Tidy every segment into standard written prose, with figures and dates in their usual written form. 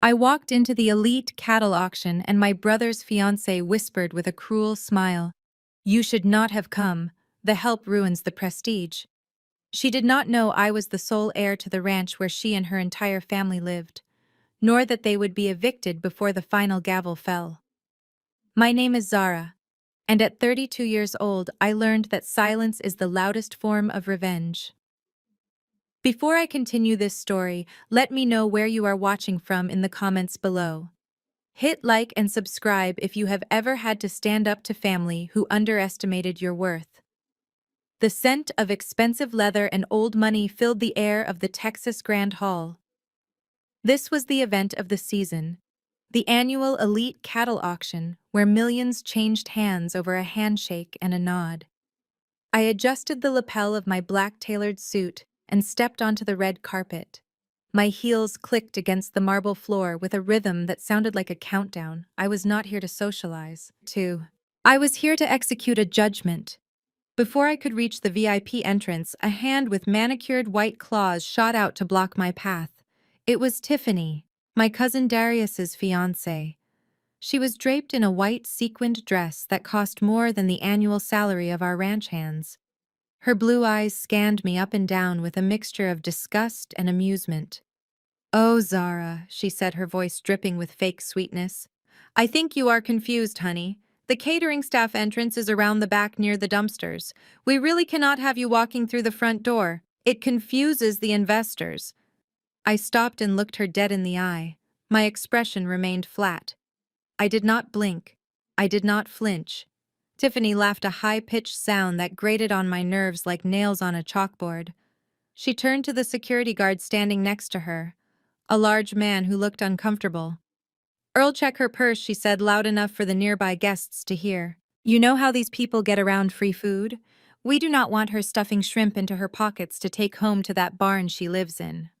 I walked into the elite cattle auction and my brother's fiancée whispered with a cruel smile, "You should not have come. The help ruins the prestige." She did not know I was the sole heir to the ranch where she and her entire family lived, nor that they would be evicted before the final gavel fell. My name is Zara, and at 32 years old I learned that silence is the loudest form of revenge. Before I continue this story, let me know where you are watching from in the comments below. Hit like and subscribe if you have ever had to stand up to family who underestimated your worth. The scent of expensive leather and old money filled the air of the Texas Grand Hall. This was the event of the season, the annual elite cattle auction where millions changed hands over a handshake and a nod. I adjusted the lapel of my black tailored suit and stepped onto the red carpet. My heels clicked against the marble floor with a rhythm that sounded like a countdown. I was not here to socialize. I was here to execute a judgment. Before I could reach the VIP entrance, a hand with manicured white claws shot out to block my path. It was Tiffany, my cousin Darius's fiancée. She was draped in a white sequined dress that cost more than the annual salary of our ranch hands. Her blue eyes scanned me up and down with a mixture of disgust and amusement. "Oh, Zara," she said, her voice dripping with fake sweetness. "I think you are confused, honey. The catering staff entrance is around the back near the dumpsters. We really cannot have you walking through the front door. It confuses the investors." I stopped and looked her dead in the eye. My expression remained flat. I did not blink. I did not flinch. Tiffany laughed, a high-pitched sound that grated on my nerves like nails on a chalkboard. She turned to the security guard standing next to her, a large man who looked uncomfortable. "Earl, check her purse," she said, loud enough for the nearby guests to hear. "You know how these people get around free food? We do not want her stuffing shrimp into her pockets to take home to that barn she lives in."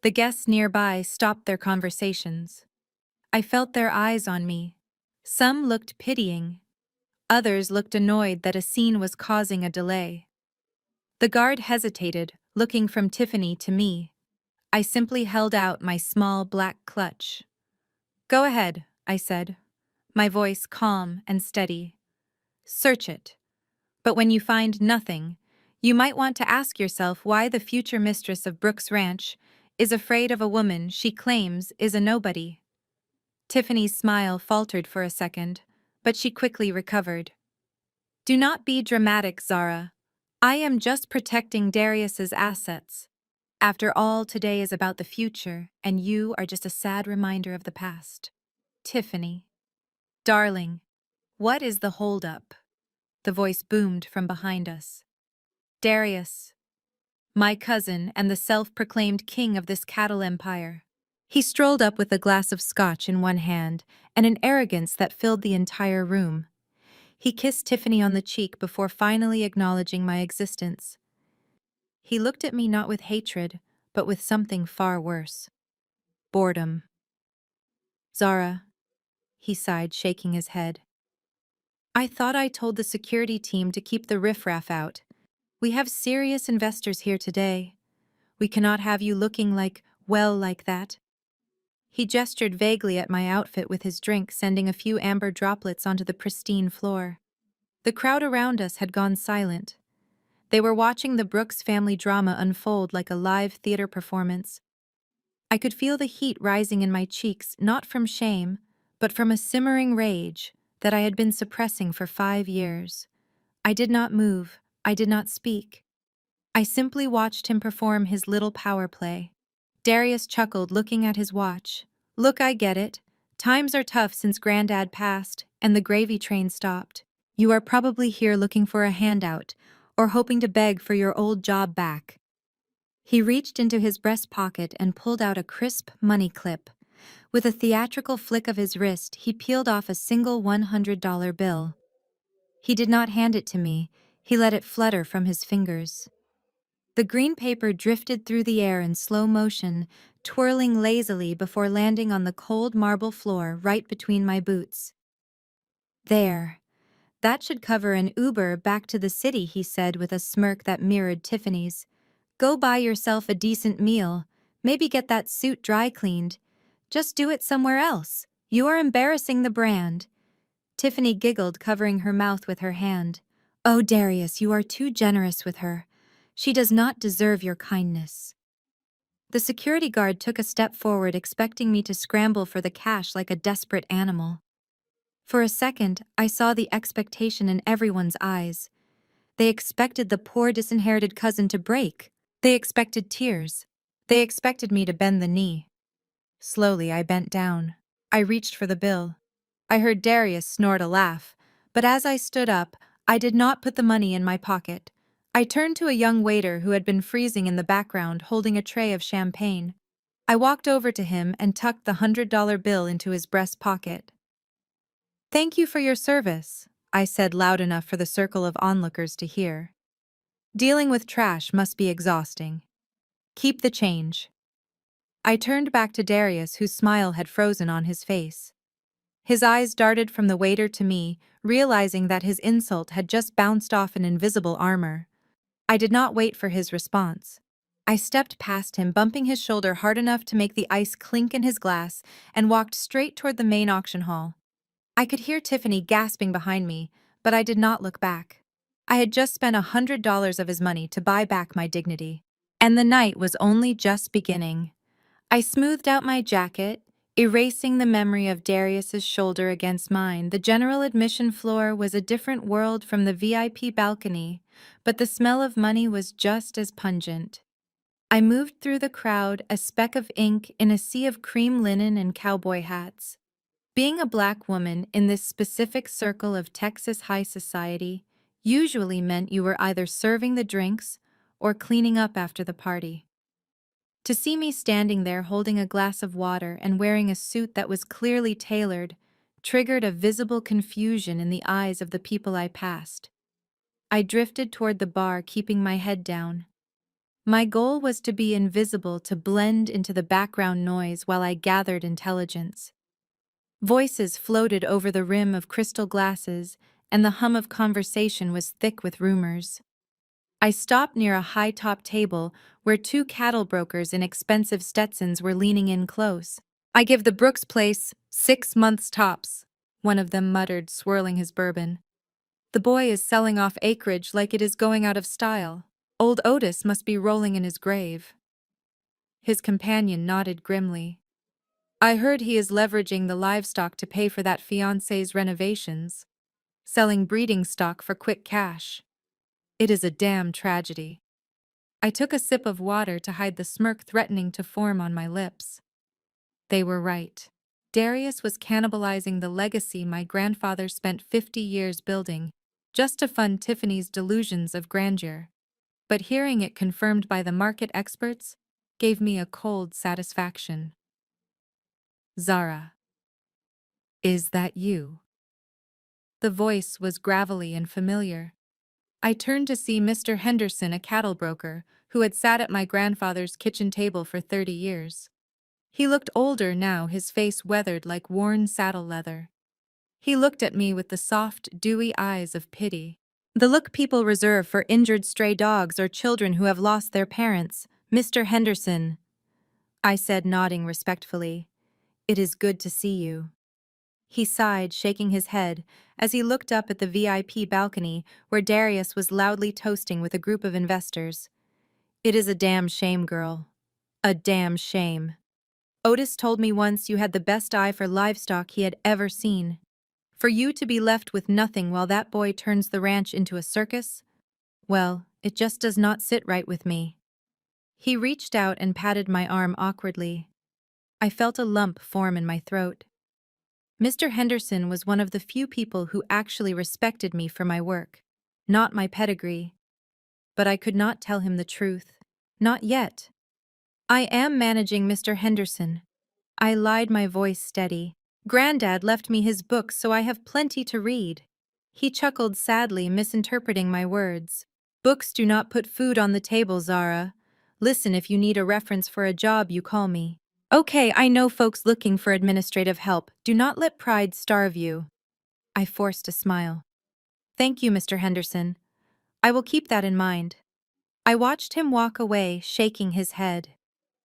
The guests nearby stopped their conversations. I felt their eyes on me. Some looked pitying. Others looked annoyed that a scene was causing a delay. The guard hesitated, looking from Tiffany to me. I simply held out my small black clutch. "Go ahead," I said, my voice calm and steady. "Search it. But when you find nothing, you might want to ask yourself why the future mistress of Brooks Ranch is afraid of a woman she claims is a nobody." Tiffany's smile faltered for a second, but she quickly recovered. "Do not be dramatic, Zara. I am just protecting Darius's assets. After all, today is about the future, and you are just a sad reminder of the past." "Tiffany, darling, what is the holdup?" The voice boomed from behind us. "Darius, my cousin and the self-proclaimed king of this cattle empire." He strolled up with a glass of scotch in one hand and an arrogance that filled the entire room. He kissed Tiffany on the cheek before finally acknowledging my existence. He looked at me not with hatred, but with something far worse. Boredom. "Zara," he sighed, shaking his head. "I thought I told the security team to keep the riffraff out. We have serious investors here today. We cannot have you looking like that." He gestured vaguely at my outfit with his drink, sending a few amber droplets onto the pristine floor. The crowd around us had gone silent. They were watching the Brooks family drama unfold like a live theater performance. I could feel the heat rising in my cheeks, not from shame, but from a simmering rage that I had been suppressing for 5 years. I did not move. I did not speak. I simply watched him perform his little power play. Darius chuckled, looking at his watch. "Look, I get it. Times are tough since Granddad passed, and the gravy train stopped. You are probably here looking for a handout, or hoping to beg for your old job back." He reached into his breast pocket and pulled out a crisp money clip. With a theatrical flick of his wrist, he peeled off a single $100 bill. He did not hand it to me. He let it flutter from his fingers. The green paper drifted through the air in slow motion, twirling lazily before landing on the cold marble floor right between my boots. "There. That should cover an Uber back to the city," he said with a smirk that mirrored Tiffany's. "Go buy yourself a decent meal, maybe get that suit dry cleaned. Just do it somewhere else. You are embarrassing the brand. Tiffany giggled, covering her mouth with her hand. Oh, Darius, you are too generous with her. She does not deserve your kindness. The security guard took a step forward, expecting me to scramble for the cash like a desperate animal. For a second, I saw the expectation in everyone's eyes. They expected the poor disinherited cousin to break. They expected tears. They expected me to bend the knee. Slowly, I bent down. I reached for the bill. I heard Darius snort a laugh, but as I stood up, I did not put the money in my pocket. I turned to a young waiter who had been freezing in the background, holding a tray of champagne. I walked over to him and tucked the $100 bill into his breast pocket. Thank you for your service, I said loud enough for the circle of onlookers to hear. Dealing with trash must be exhausting. Keep the change. I turned back to Darius, whose smile had frozen on his face. His eyes darted from the waiter to me, realizing that his insult had just bounced off an invisible armor. I did not wait for his response. I stepped past him, bumping his shoulder hard enough to make the ice clink in his glass, and walked straight toward the main auction hall. I could hear Tiffany gasping behind me, but I did not look back. I had just spent $100 of his money to buy back my dignity. And the night was only just beginning. I smoothed out my jacket, erasing the memory of Darius's shoulder against mine. The general admission floor was a different world from the VIP balcony, but the smell of money was just as pungent. I moved through the crowd, a speck of ink in a sea of cream linen and cowboy hats. Being a Black woman in this specific circle of Texas high society usually meant you were either serving the drinks or cleaning up after the party. To see me standing there holding a glass of water and wearing a suit that was clearly tailored triggered a visible confusion in the eyes of the people I passed. I drifted toward the bar, keeping my head down. My goal was to be invisible, to blend into the background noise while I gathered intelligence. Voices floated over the rim of crystal glasses, and the hum of conversation was thick with rumors. I stopped near a high-top table where two cattle brokers in expensive Stetsons were leaning in close. I give the Brooks place 6 months tops, one of them muttered, swirling his bourbon. The boy is selling off acreage like it is going out of style. Old Otis must be rolling in his grave. His companion nodded grimly. I heard he is leveraging the livestock to pay for that fiancé's renovations, selling breeding stock for quick cash. It is a damn tragedy. I took a sip of water to hide the smirk threatening to form on my lips. They were right. Darius was cannibalizing the legacy my grandfather spent 50 years building, just to fund Tiffany's delusions of grandeur. But hearing it confirmed by the market experts gave me a cold satisfaction. Zara. Is that you? The voice was gravelly and familiar. I turned to see Mr. Henderson, a cattle broker, who had sat at my grandfather's kitchen table for 30 years. He looked older now, his face weathered like worn saddle leather. He looked at me with the soft, dewy eyes of pity. The look people reserve for injured stray dogs or children who have lost their parents. Mr. Henderson, I said, nodding respectfully. It is good to see you. He sighed, shaking his head, as he looked up at the VIP balcony where Darius was loudly toasting with a group of investors. It is a damn shame, girl. A damn shame. Otis told me once you had the best eye for livestock he had ever seen. For you to be left with nothing while that boy turns the ranch into a circus? Well, it just does not sit right with me. He reached out and patted my arm awkwardly. I felt a lump form in my throat. Mr. Henderson was one of the few people who actually respected me for my work, not my pedigree. But I could not tell him the truth. Not yet. I am managing Mr. Henderson. I lied, my voice steady. Granddad left me his books, so I have plenty to read. He chuckled sadly, misinterpreting my words. Books do not put food on the table, Zara. Listen, if you need a reference for a job, you call me. Okay, I know folks looking for administrative help. Do not let pride starve you. I forced a smile. Thank you, Mr. Henderson. I will keep that in mind. I watched him walk away, shaking his head.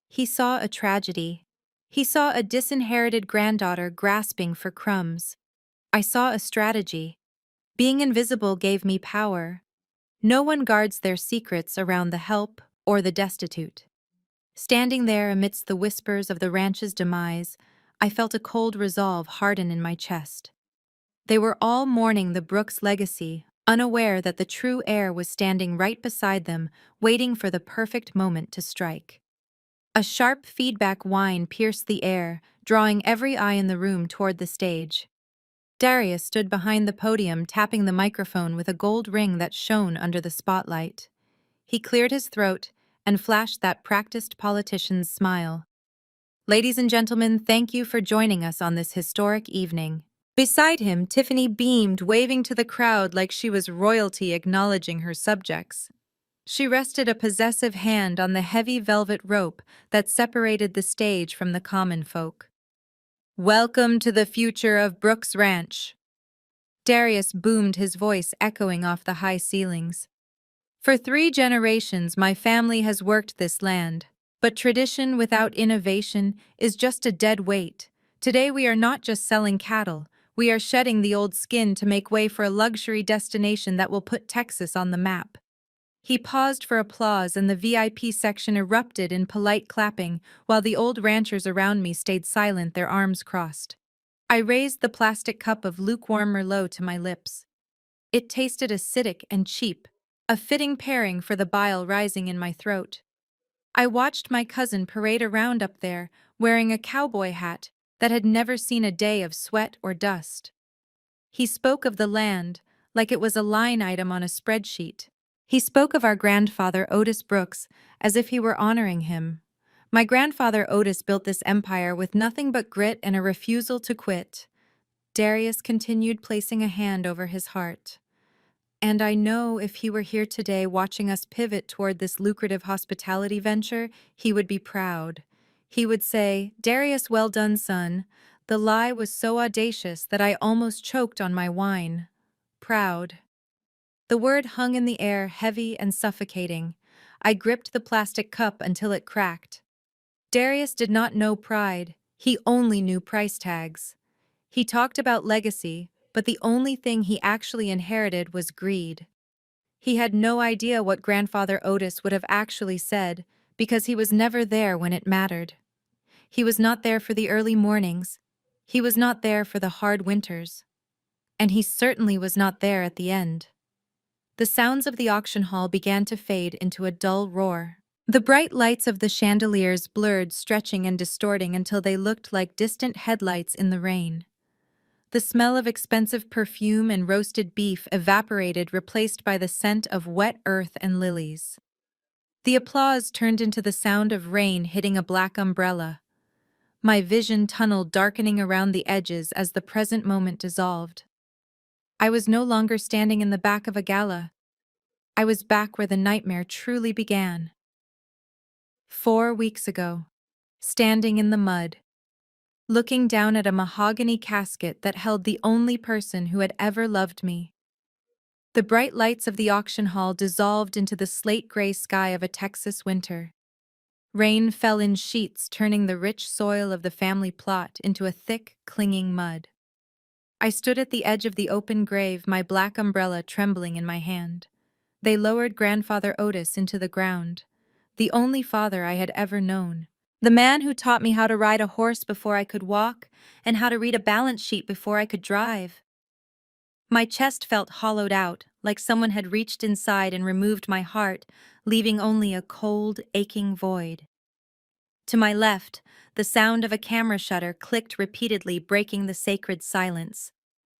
He saw a tragedy. He saw a disinherited granddaughter grasping for crumbs. I saw a strategy. Being invisible gave me power. No one guards their secrets around the help or the destitute. Standing there amidst the whispers of the ranch's demise, I felt a cold resolve harden in my chest. They were all mourning the Brooks legacy, unaware that the true heir was standing right beside them, waiting for the perfect moment to strike. A sharp feedback whine pierced the air, drawing every eye in the room toward the stage. Darius stood behind the podium, tapping the microphone with a gold ring that shone under the spotlight. He cleared his throat and flashed that practiced politician's smile. Ladies and gentlemen, thank you for joining us on this historic evening. Beside him, Tiffany beamed, waving to the crowd like she was royalty acknowledging her subjects. She rested a possessive hand on the heavy velvet rope that separated the stage from the common folk. Welcome to the future of Brooks Ranch. Darius boomed, his voice echoing off the high ceilings. For 3 generations, my family has worked this land, but tradition without innovation is just a dead weight. Today we are not just selling cattle, we are shedding the old skin to make way for a luxury destination that will put Texas on the map. He paused for applause and the VIP section erupted in polite clapping while the old ranchers around me stayed silent, their arms crossed. I raised the plastic cup of lukewarm Merlot to my lips. It tasted acidic and cheap, a fitting pairing for the bile rising in my throat. I watched my cousin parade around up there, wearing a cowboy hat that had never seen a day of sweat or dust. He spoke of the land like it was a line item on a spreadsheet. He spoke of our grandfather Otis Brooks as if he were honoring him. My grandfather Otis built this empire with nothing but grit and a refusal to quit. Darius continued, placing a hand over his heart. And I know if he were here today watching us pivot toward this lucrative hospitality venture, he would be proud. He would say, "Darius, well done, son." The lie was so audacious that I almost choked on my wine. Proud. The word hung in the air, heavy and suffocating. I gripped the plastic cup until it cracked. Darius did not know pride, he only knew price tags. He talked about legacy, but the only thing he actually inherited was greed. He had no idea what Grandfather Otis would have actually said, because he was never there when it mattered. He was not there for the early mornings. He was not there for the hard winters. And he certainly was not there at the end. The sounds of the auction hall began to fade into a dull roar. The bright lights of the chandeliers blurred, stretching and distorting until they looked like distant headlights in the rain. The smell of expensive perfume and roasted beef evaporated, replaced by the scent of wet earth and lilies. The applause turned into the sound of rain hitting a black umbrella. My vision tunneled, darkening around the edges as the present moment dissolved. I was no longer standing in the back of a gala. I was back where the nightmare truly began. 4 weeks ago, standing in the mud, looking down at a mahogany casket that held the only person who had ever loved me. The bright lights of the auction hall dissolved into the slate-gray sky of a Texas winter. Rain fell in sheets, turning the rich soil of the family plot into a thick, clinging mud. I stood at the edge of the open grave, my black umbrella trembling in my hand. They lowered Grandfather Otis into the ground, the only father I had ever known. The man who taught me how to ride a horse before I could walk and how to read a balance sheet before I could drive. My chest felt hollowed out, like someone had reached inside and removed my heart, leaving only a cold, aching void. To my left, the sound of a camera shutter clicked repeatedly, breaking the sacred silence.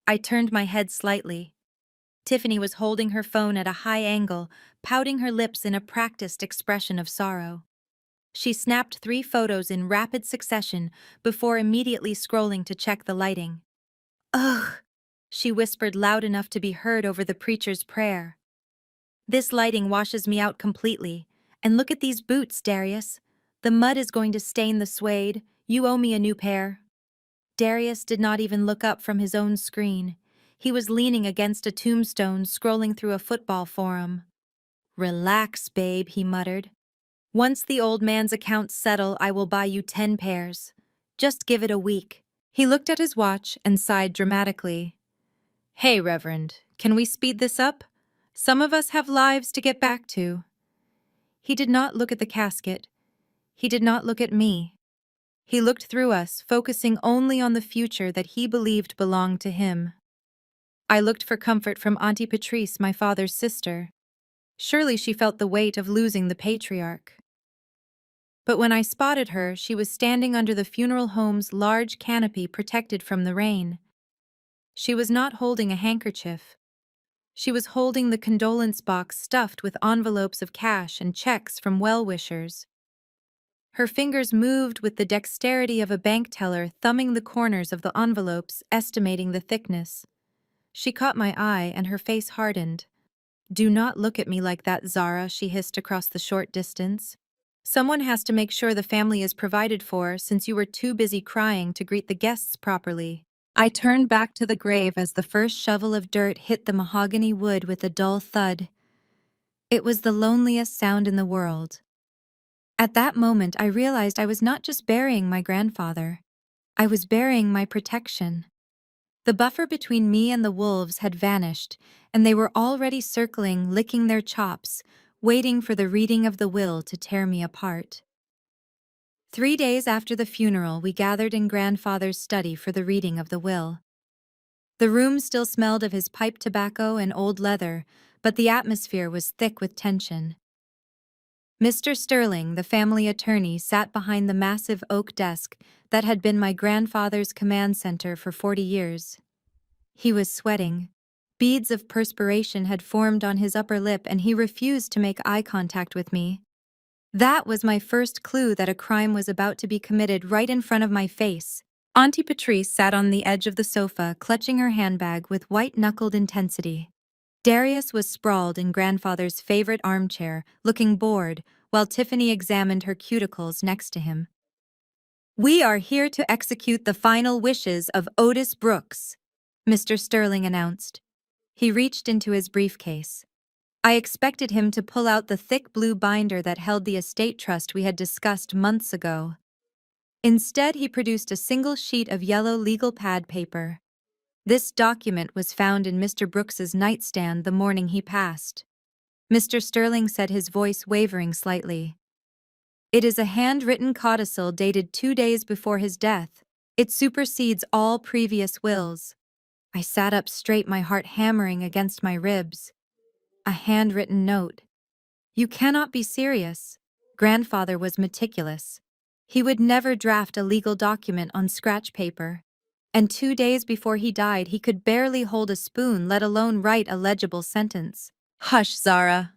I turned my head slightly. Tiffany was holding her phone at a high angle, pouting her lips in a practiced expression of sorrow. She snapped 3 photos in rapid succession before immediately scrolling to check the lighting. "Ugh," she whispered loud enough to be heard over the preacher's prayer. "This lighting washes me out completely. And look at these boots, Darius. The mud is going to stain the suede. You owe me a new pair." Darius did not even look up from his own screen. He was leaning against a tombstone, scrolling through a football forum. "Relax, babe," he muttered. "Once the old man's accounts settle, I will buy you 10 pairs. Just give it a week." He looked at his watch and sighed dramatically. "Hey, Reverend, can we speed this up? Some of us have lives to get back to." He did not look at the casket. He did not look at me. He looked through us, focusing only on the future that he believed belonged to him. I looked for comfort from Auntie Patrice, my father's sister. Surely she felt the weight of losing the patriarch. But when I spotted her, she was standing under the funeral home's large canopy protected from the rain. She was not holding a handkerchief. She was holding the condolence box stuffed with envelopes of cash and checks from well-wishers. Her fingers moved with the dexterity of a bank teller, thumbing the corners of the envelopes, estimating the thickness. She caught my eye and her face hardened. "Do not look at me like that, Zara," she hissed across the short distance. "Someone has to make sure the family is provided for, since you were too busy crying to greet the guests properly." I turned back to the grave as the first shovel of dirt hit the mahogany wood with a dull thud. It was the loneliest sound in the world. At that moment, I realized I was not just burying my grandfather. I was burying my protection. The buffer between me and the wolves had vanished, and they were already circling, licking their chops, waiting for the reading of the will to tear me apart. 3 days after the funeral, we gathered in grandfather's study for the reading of the will. The room still smelled of his pipe tobacco and old leather, but the atmosphere was thick with tension. Mr. Sterling, the family attorney, sat behind the massive oak desk that had been my grandfather's command center for 40 years. He was sweating. Beads of perspiration had formed on his upper lip, and he refused to make eye contact with me. That was my first clue that a crime was about to be committed right in front of my face. Auntie Patrice sat on the edge of the sofa, clutching her handbag with white-knuckled intensity. Darius was sprawled in grandfather's favorite armchair, looking bored, while Tiffany examined her cuticles next to him. "We are here to execute the final wishes of Otis Brooks," Mr. Sterling announced. He reached into his briefcase. I expected him to pull out the thick blue binder that held the estate trust we had discussed months ago. Instead, he produced a single sheet of yellow legal pad paper. This document was found in Mr. Brooks's nightstand the morning he passed. Mr. Sterling said, his voice wavering slightly. "It is a handwritten codicil dated 2 days before his death. It supersedes all previous wills." I sat up straight, my heart hammering against my ribs. A handwritten note. You cannot be serious. Grandfather was meticulous. He would never draft a legal document on scratch paper. And 2 days before he died, he could barely hold a spoon, let alone write a legible sentence. "Hush, Zara,"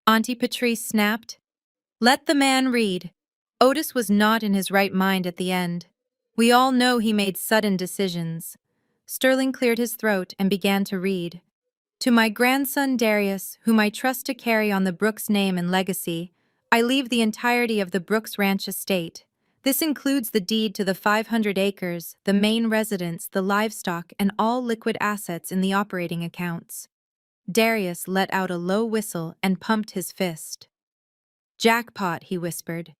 Auntie Patrice snapped. "Let the man read." Otis was not in his right mind at the end. We all know he made sudden decisions. Sterling cleared his throat and began to read. "To my grandson Darius, whom I trust to carry on the Brooks name and legacy, I leave the entirety of the Brooks Ranch estate. This includes the deed to the 500 acres, the main residence, the livestock, and all liquid assets in the operating accounts." Darius let out a low whistle and pumped his fist. "Jackpot," he whispered.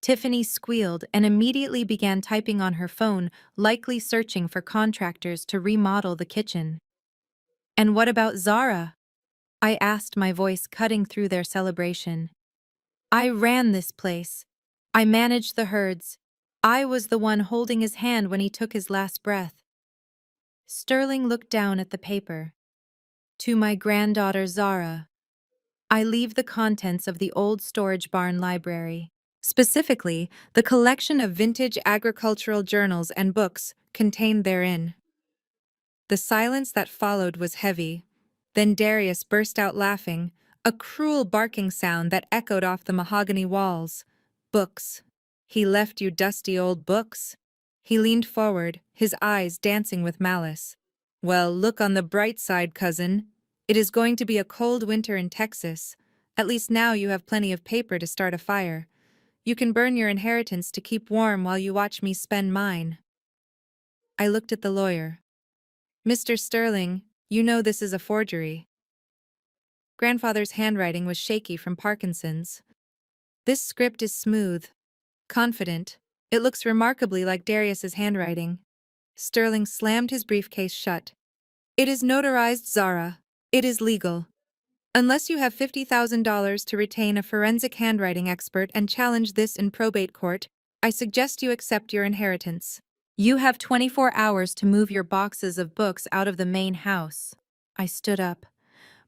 Tiffany squealed and immediately began typing on her phone, likely searching for contractors to remodel the kitchen. "And what about Zara?" I asked, my voice cutting through their celebration. "I ran this place. I managed the herds. I was the one holding his hand when he took his last breath." Sterling looked down at the paper. "To my granddaughter Zara, I leave the contents of the old storage barn library. Specifically, the collection of vintage agricultural journals and books contained therein." The silence that followed was heavy. Then Darius burst out laughing, a cruel barking sound that echoed off the mahogany walls. "Books. He left you dusty old books." He leaned forward, his eyes dancing with malice. "Well, look on the bright side, cousin. It is going to be a cold winter in Texas. At least now you have plenty of paper to start a fire. You can burn your inheritance to keep warm while you watch me spend mine." I looked at the lawyer. "Mr. Sterling, you know this is a forgery." Grandfather's handwriting was shaky from Parkinson's. "This script is smooth, confident, It looks remarkably like Darius's handwriting. Sterling slammed his briefcase shut. It is notarized, Zara. It is legal. Unless you have $50,000 to retain a forensic handwriting expert and challenge this in probate court, I suggest you accept your inheritance. You have 24 hours to move your boxes of books out of the main house. I stood up.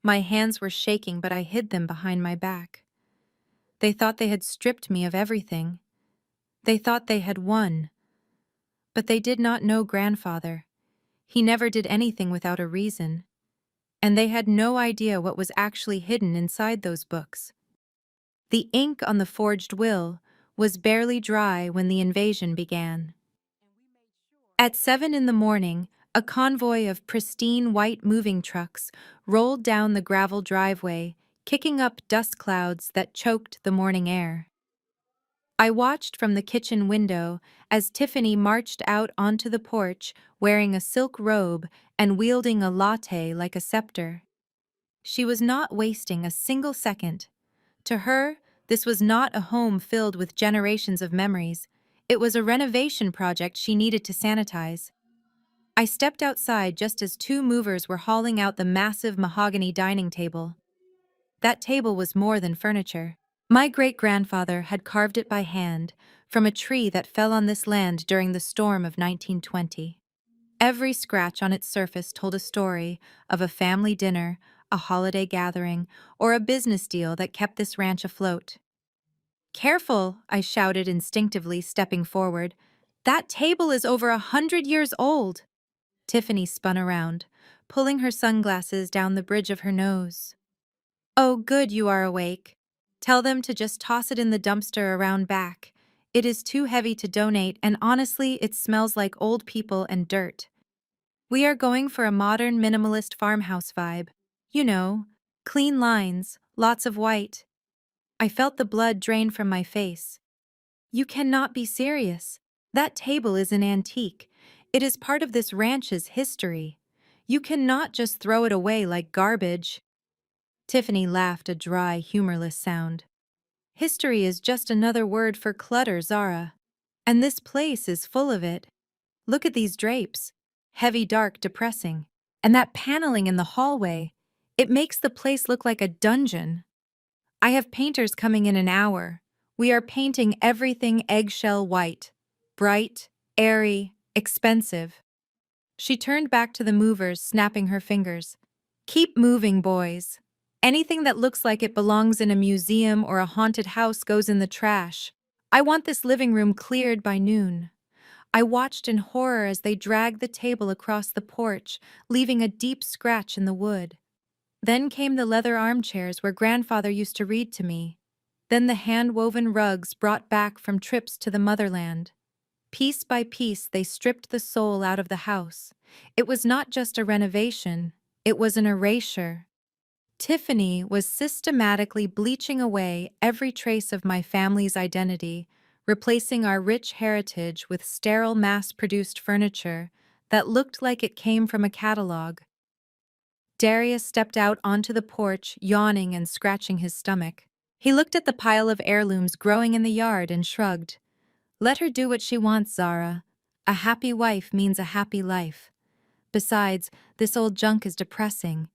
My hands were shaking, but I hid them behind my back. They thought they had stripped me of everything. They thought they had won. But they did not know grandfather. He never did anything without a reason. And they had no idea what was actually hidden inside those books. The ink on the forged will was barely dry when the invasion began. At 7 in the morning, a convoy of pristine white moving trucks rolled down the gravel driveway, kicking up dust clouds that choked the morning air. I watched from the kitchen window as Tiffany marched out onto the porch wearing a silk robe and wielding a latte like a scepter. She was not wasting a single second. To her, this was not a home filled with generations of memories. It was a renovation project she needed to sanitize. I stepped outside just as two movers were hauling out the massive mahogany dining table. That table was more than furniture. My great-grandfather had carved it by hand from a tree that fell on this land during the storm of 1920. Every scratch on its surface told a story of a family dinner, a holiday gathering, or a business deal that kept this ranch afloat. "Careful," I shouted instinctively, stepping forward. "That table is over 100 years old." Tiffany spun around, pulling her sunglasses down the bridge of her nose. "Oh, good, you are awake. Tell them to just toss it in the dumpster around back. It is too heavy to donate, and honestly, it smells like old people and dirt. We are going for a modern minimalist farmhouse vibe. You know, clean lines, lots of white." I felt the blood drain from my face. "You cannot be serious. That table is an antique. It is part of this ranch's history. You cannot just throw it away like garbage." Tiffany laughed a dry, humorless sound. "History is just another word for clutter, Zara. And this place is full of it. Look at these drapes. Heavy, dark, depressing. And that paneling in the hallway. It makes the place look like a dungeon. I have painters coming in an hour. We are painting everything eggshell white. Bright, airy, expensive." She turned back to the movers, snapping her fingers. "Keep moving, boys. Anything that looks like it belongs in a museum or a haunted house goes in the trash. I want this living room cleared by noon." I watched in horror as they dragged the table across the porch, leaving a deep scratch in the wood. Then came the leather armchairs where grandfather used to read to me. Then the hand-woven rugs brought back from trips to the motherland. Piece by piece, they stripped the soul out of the house. It was not just a renovation, it was an erasure. Tiffany was systematically bleaching away every trace of my family's identity, replacing our rich heritage with sterile mass-produced furniture that looked like it came from a catalog. Darius stepped out onto the porch, yawning and scratching his stomach. He looked at the pile of heirlooms growing in the yard and shrugged. "Let her do what she wants, Zara. A happy wife means a happy life. Besides, this old junk is depressing.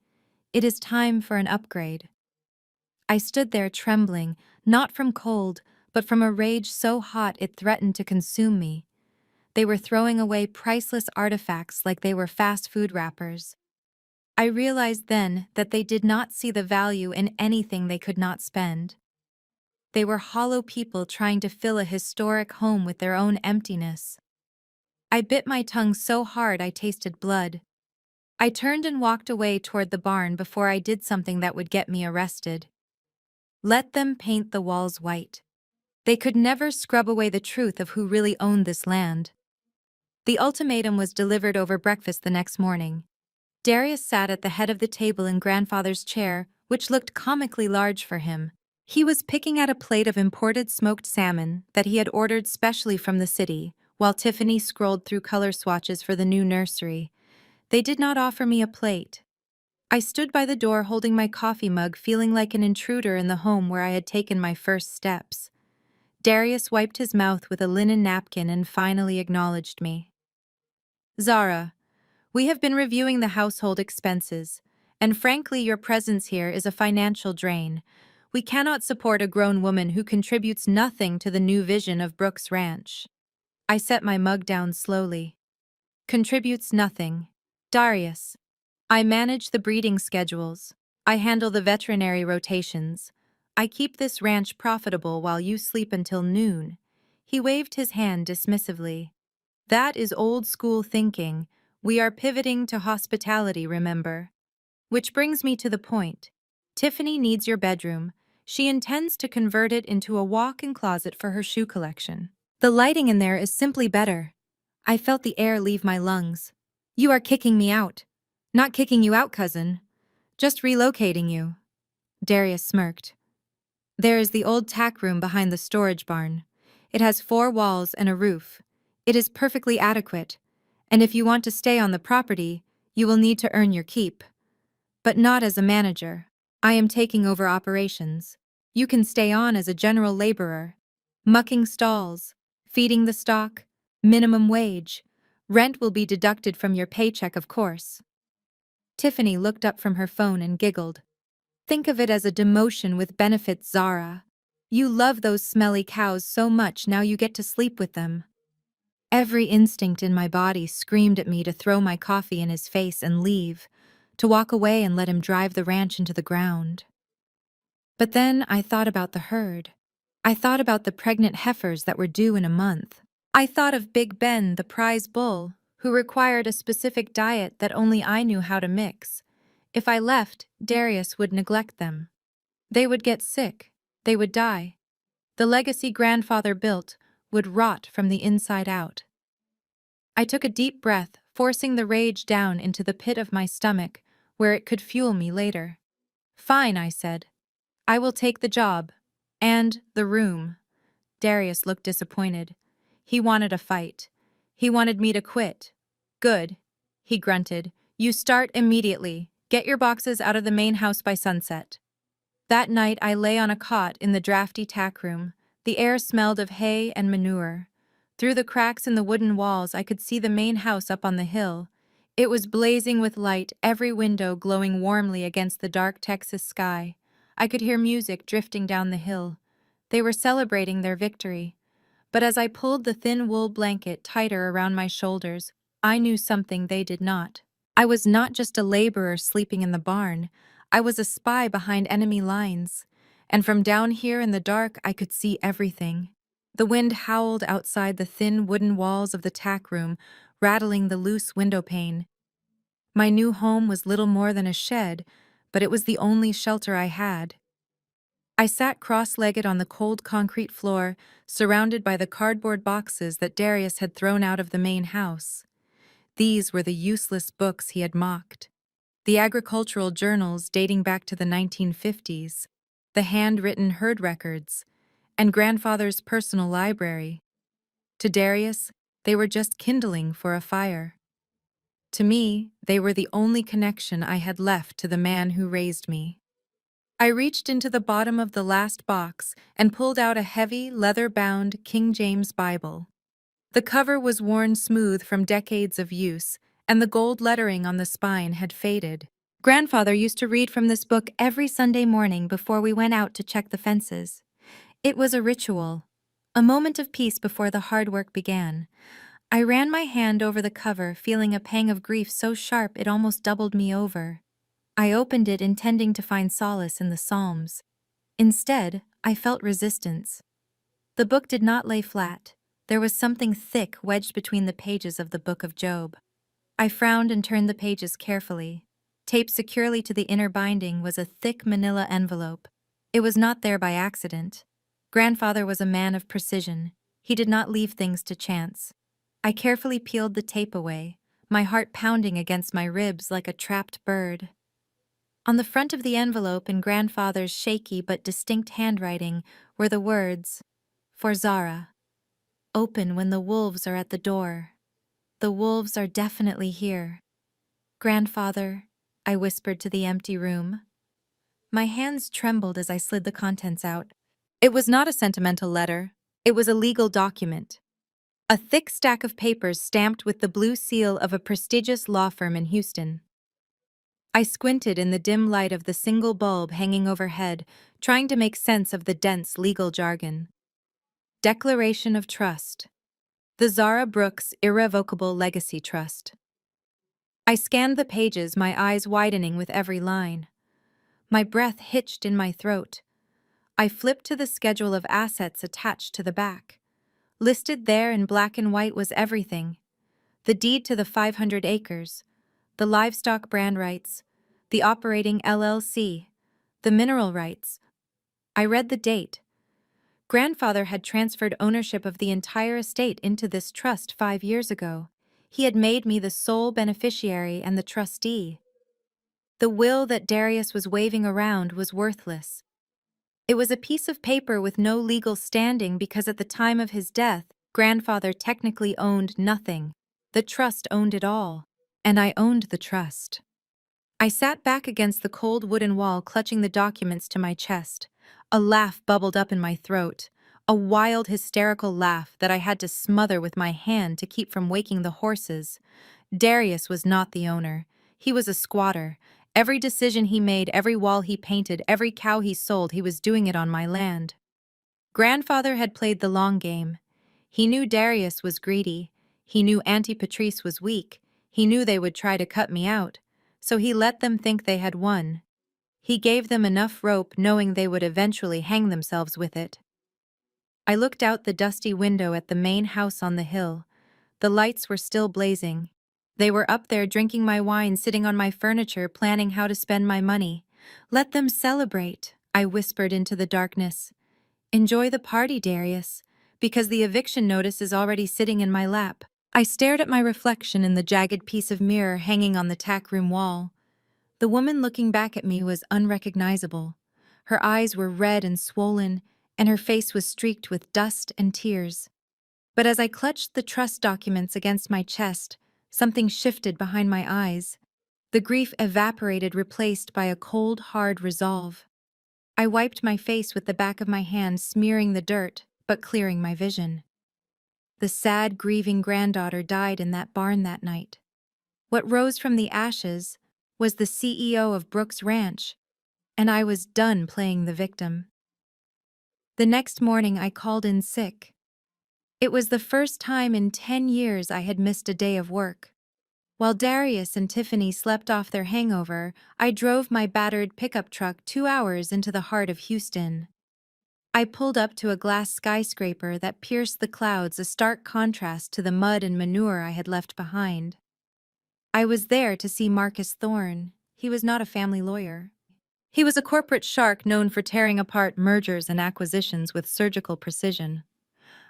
It is time for an upgrade." I stood there trembling, not from cold, but from a rage so hot it threatened to consume me. They were throwing away priceless artifacts like they were fast food wrappers. I realized then that they did not see the value in anything they could not spend. They were hollow people trying to fill a historic home with their own emptiness. I bit my tongue so hard I tasted blood. I turned and walked away toward the barn before I did something that would get me arrested. Let them paint the walls white. They could never scrub away the truth of who really owned this land. The ultimatum was delivered over breakfast the next morning. Darius sat at the head of the table in grandfather's chair, which looked comically large for him. He was picking at a plate of imported smoked salmon that he had ordered specially from the city, while Tiffany scrolled through color swatches for the new nursery. They did not offer me a plate. I stood by the door holding my coffee mug, feeling like an intruder in the home where I had taken my first steps. Darius wiped his mouth with a linen napkin and finally acknowledged me. Zara, we have been reviewing the household expenses, and frankly, your presence here is a financial drain. We cannot support a grown woman who contributes nothing to the new vision of Brooks Ranch. I set my mug down slowly. Contributes nothing. Darius. I manage the breeding schedules. I handle the veterinary rotations. I keep this ranch profitable while you sleep until noon. He waved his hand dismissively. That is old school thinking. We are pivoting to hospitality, remember? Which brings me to the point. Tiffany needs your bedroom. She intends to convert it into a walk-in closet for her shoe collection. The lighting in there is simply better. I felt the air leave my lungs. You are kicking me out. Not kicking you out, cousin. Just relocating you. Darius smirked. There is the old tack room behind the storage barn. It has 4 walls and a roof. It is perfectly adequate. And if you want to stay on the property, you will need to earn your keep. But not as a manager. I am taking over operations. You can stay on as a general laborer. Mucking stalls, feeding the stock, minimum wage. Rent will be deducted from your paycheck, of course. Tiffany looked up from her phone and giggled. Think of it as a demotion with benefits, Zara. You love those smelly cows so much now you get to sleep with them. Every instinct in my body screamed at me to throw my coffee in his face and leave, to walk away and let him drive the ranch into the ground. But then I thought about the herd. I thought about the pregnant heifers that were due in a month. I thought of Big Ben, the prize bull, who required a specific diet that only I knew how to mix. If I left, Darius would neglect them. They would get sick. They would die. The legacy grandfather built would rot from the inside out. I took a deep breath, forcing the rage down into the pit of my stomach, where it could fuel me later. Fine, I said. I will take the job. And the room. Darius looked disappointed. He wanted a fight. He wanted me to quit. Good, he grunted. You start immediately. Get your boxes out of the main house by sunset. That night I lay on a cot in the drafty tack room. The air smelled of hay and manure. Through the cracks in the wooden walls I could see the main house up on the hill. It was blazing with light, every window glowing warmly against the dark Texas sky. I could hear music drifting down the hill. They were celebrating their victory. But as I pulled the thin wool blanket tighter around my shoulders, I knew something they did not. I was not just a laborer sleeping in the barn. I was a spy behind enemy lines. And from down here in the dark, I could see everything. The wind howled outside the thin wooden walls of the tack room, rattling the loose window pane. My new home was little more than a shed, but it was the only shelter I had. I sat cross-legged on the cold concrete floor, surrounded by the cardboard boxes that Darius had thrown out of the main house. These were the useless books he had mocked. The agricultural journals dating back to the 1950s, the handwritten herd records, and grandfather's personal library. To Darius, they were just kindling for a fire. To me, they were the only connection I had left to the man who raised me. I reached into the bottom of the last box and pulled out a heavy, leather-bound King James Bible. The cover was worn smooth from decades of use, and the gold lettering on the spine had faded. Grandfather used to read from this book every Sunday morning before we went out to check the fences. It was a ritual, a moment of peace before the hard work began. I ran my hand over the cover, feeling a pang of grief so sharp it almost doubled me over. I opened it intending to find solace in the Psalms. Instead, I felt resistance. The book did not lay flat. There was something thick wedged between the pages of the Book of Job. I frowned and turned the pages carefully. Taped securely to the inner binding was a thick manila envelope. It was not there by accident. Grandfather was a man of precision. He did not leave things to chance. I carefully peeled the tape away, my heart pounding against my ribs like a trapped bird. On the front of the envelope in Grandfather's shaky but distinct handwriting were the words, "For Zara. Open when the wolves are at the door. The wolves are definitely here." "Grandfather," I whispered to the empty room. My hands trembled as I slid the contents out. It was not a sentimental letter. It was a legal document. A thick stack of papers stamped with the blue seal of a prestigious law firm in Houston. I squinted in the dim light of the single bulb hanging overhead, trying to make sense of the dense legal jargon. Declaration of Trust. The Zara Brooks Irrevocable Legacy Trust. I scanned the pages, my eyes widening with every line. My breath hitched in my throat. I flipped to the schedule of assets attached to the back. Listed there in black and white was everything. The deed to the 500 acres, the livestock brand rights, the operating LLC, the mineral rights. I read the date. Grandfather had transferred ownership of the entire estate into this trust 5 years ago. He had made me the sole beneficiary and the trustee. The will that Darius was waving around was worthless. It was a piece of paper with no legal standing because at the time of his death, Grandfather technically owned nothing. The trust owned it all, and I owned the trust. I sat back against the cold wooden wall, clutching the documents to my chest. A laugh bubbled up in my throat, a wild, hysterical laugh that I had to smother with my hand to keep from waking the horses. Darius was not the owner. He was a squatter. Every decision he made, every wall he painted, every cow he sold, he was doing it on my land. Grandfather had played the long game. He knew Darius was greedy. He knew Auntie Patrice was weak. He knew they would try to cut me out. So he let them think they had won. He gave them enough rope knowing they would eventually hang themselves with it. I looked out the dusty window at the main house on the hill. The lights were still blazing. They were up there drinking my wine, sitting on my furniture, planning how to spend my money. Let them celebrate, I whispered into the darkness. Enjoy the party, Darius, because the eviction notice is already sitting in my lap. I stared at my reflection in the jagged piece of mirror hanging on the tack room wall. The woman looking back at me was unrecognizable. Her eyes were red and swollen, and her face was streaked with dust and tears. But as I clutched the trust documents against my chest, something shifted behind my eyes. The grief evaporated, replaced by a cold, hard resolve. I wiped my face with the back of my hand, smearing the dirt, but clearing my vision. The sad, grieving granddaughter died in that barn that night. What rose from the ashes was the CEO of Brooks Ranch, and I was done playing the victim. The next morning I called in sick. It was the first time in 10 years I had missed a day of work. While Darius and Tiffany slept off their hangover, I drove my battered pickup truck 2 hours into the heart of Houston. I pulled up to a glass skyscraper that pierced the clouds, a stark contrast to the mud and manure I had left behind. I was there to see Marcus Thorne. He was not a family lawyer. He was a corporate shark known for tearing apart mergers and acquisitions with surgical precision.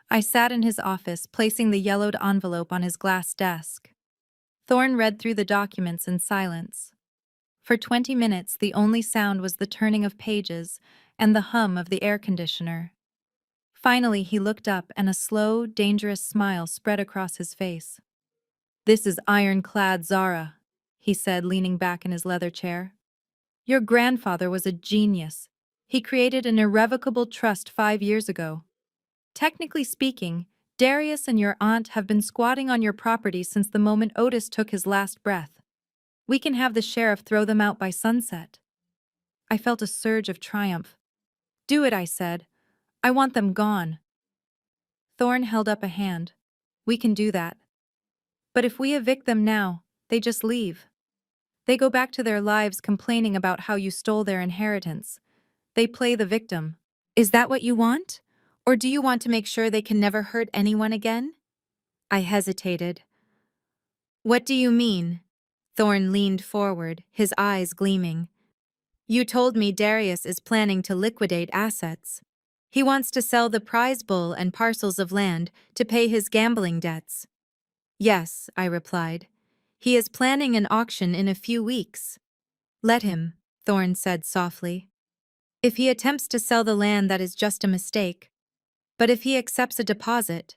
I sat in his office, placing the yellowed envelope on his glass desk. Thorne read through the documents in silence. For 20 minutes, the only sound was the turning of pages and the hum of the air conditioner. Finally, he looked up and a slow, dangerous smile spread across his face. "This is ironclad, Zara," he said, leaning back in his leather chair. "Your grandfather was a genius. He created an irrevocable trust 5 years ago. Technically speaking, Darius and your aunt have been squatting on your property since the moment Otis took his last breath. We can have the sheriff throw them out by sunset." I felt a surge of triumph. "Do it," I said. "I want them gone." Thorne held up a hand. "We can do that. But if we evict them now, they just leave. They go back to their lives complaining about how you stole their inheritance. They play the victim. Is that what you want? Or do you want to make sure they can never hurt anyone again?" I hesitated. "What do you mean?" Thorne leaned forward, his eyes gleaming. "You told me Darius is planning to liquidate assets. He wants to sell the prize bull and parcels of land to pay his gambling debts." "Yes," I replied. "He is planning an auction in a few weeks." "Let him," Thorne said softly. "If he attempts to sell the land, that is just a mistake. But if he accepts a deposit,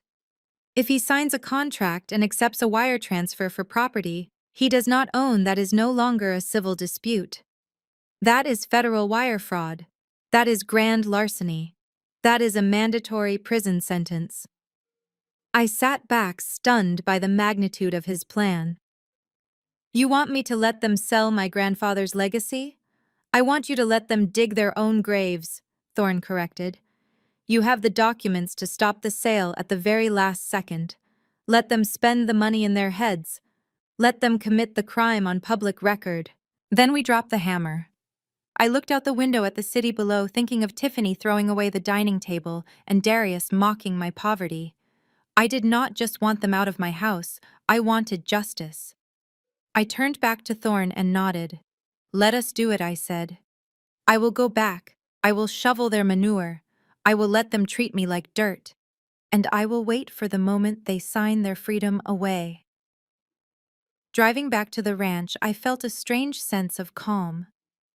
if he signs a contract and accepts a wire transfer for property he does not own, that is no longer a civil dispute. That is federal wire fraud. That is grand larceny. That is a mandatory prison sentence. I sat back, stunned by the magnitude of his plan. You want me to let them sell my grandfather's legacy? I want you to let them dig their own graves, Thorne corrected. You have the documents to stop the sale at the very last second. Let them spend the money in their heads. Let them commit the crime on public record. Then we dropped the hammer. I looked out the window at the city below, thinking of Tiffany throwing away the dining table and Darius mocking my poverty. I did not just want them out of my house, I wanted justice. I turned back to Thorne and nodded. Let us do it, I said. I will go back. I will shovel their manure. I will let them treat me like dirt. And I will wait for the moment they sign their freedom away. Driving back to the ranch, I felt a strange sense of calm.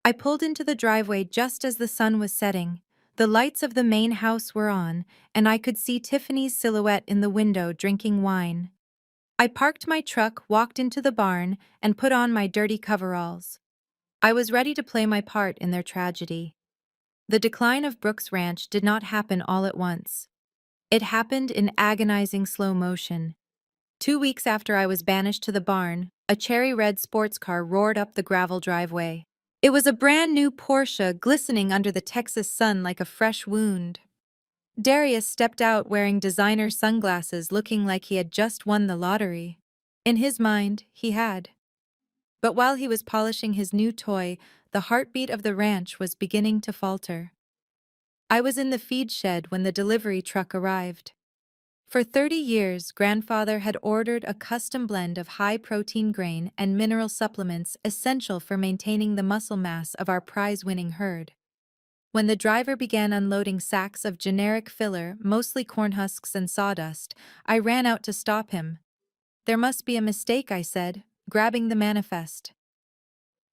I pulled into the driveway just as the sun was setting. The lights of the main house were on, and I could see Tiffany's silhouette in the window drinking wine. I parked my truck, walked into the barn, and put on my dirty coveralls. I was ready to play my part in their tragedy. The decline of Brooks Ranch did not happen all at once. It happened in agonizing slow motion. 2 weeks after I was banished to the barn, a cherry-red sports car roared up the gravel driveway. It was a brand-new Porsche, glistening under the Texas sun like a fresh wound. Darius stepped out wearing designer sunglasses, looking like he had just won the lottery. In his mind, he had. But while he was polishing his new toy, the heartbeat of the ranch was beginning to falter. I was in the feed shed when the delivery truck arrived. For 30 years, Grandfather had ordered a custom blend of high-protein grain and mineral supplements essential for maintaining the muscle mass of our prize-winning herd. When the driver began unloading sacks of generic filler, mostly corn husks and sawdust, I ran out to stop him. There must be a mistake, I said, grabbing the manifest.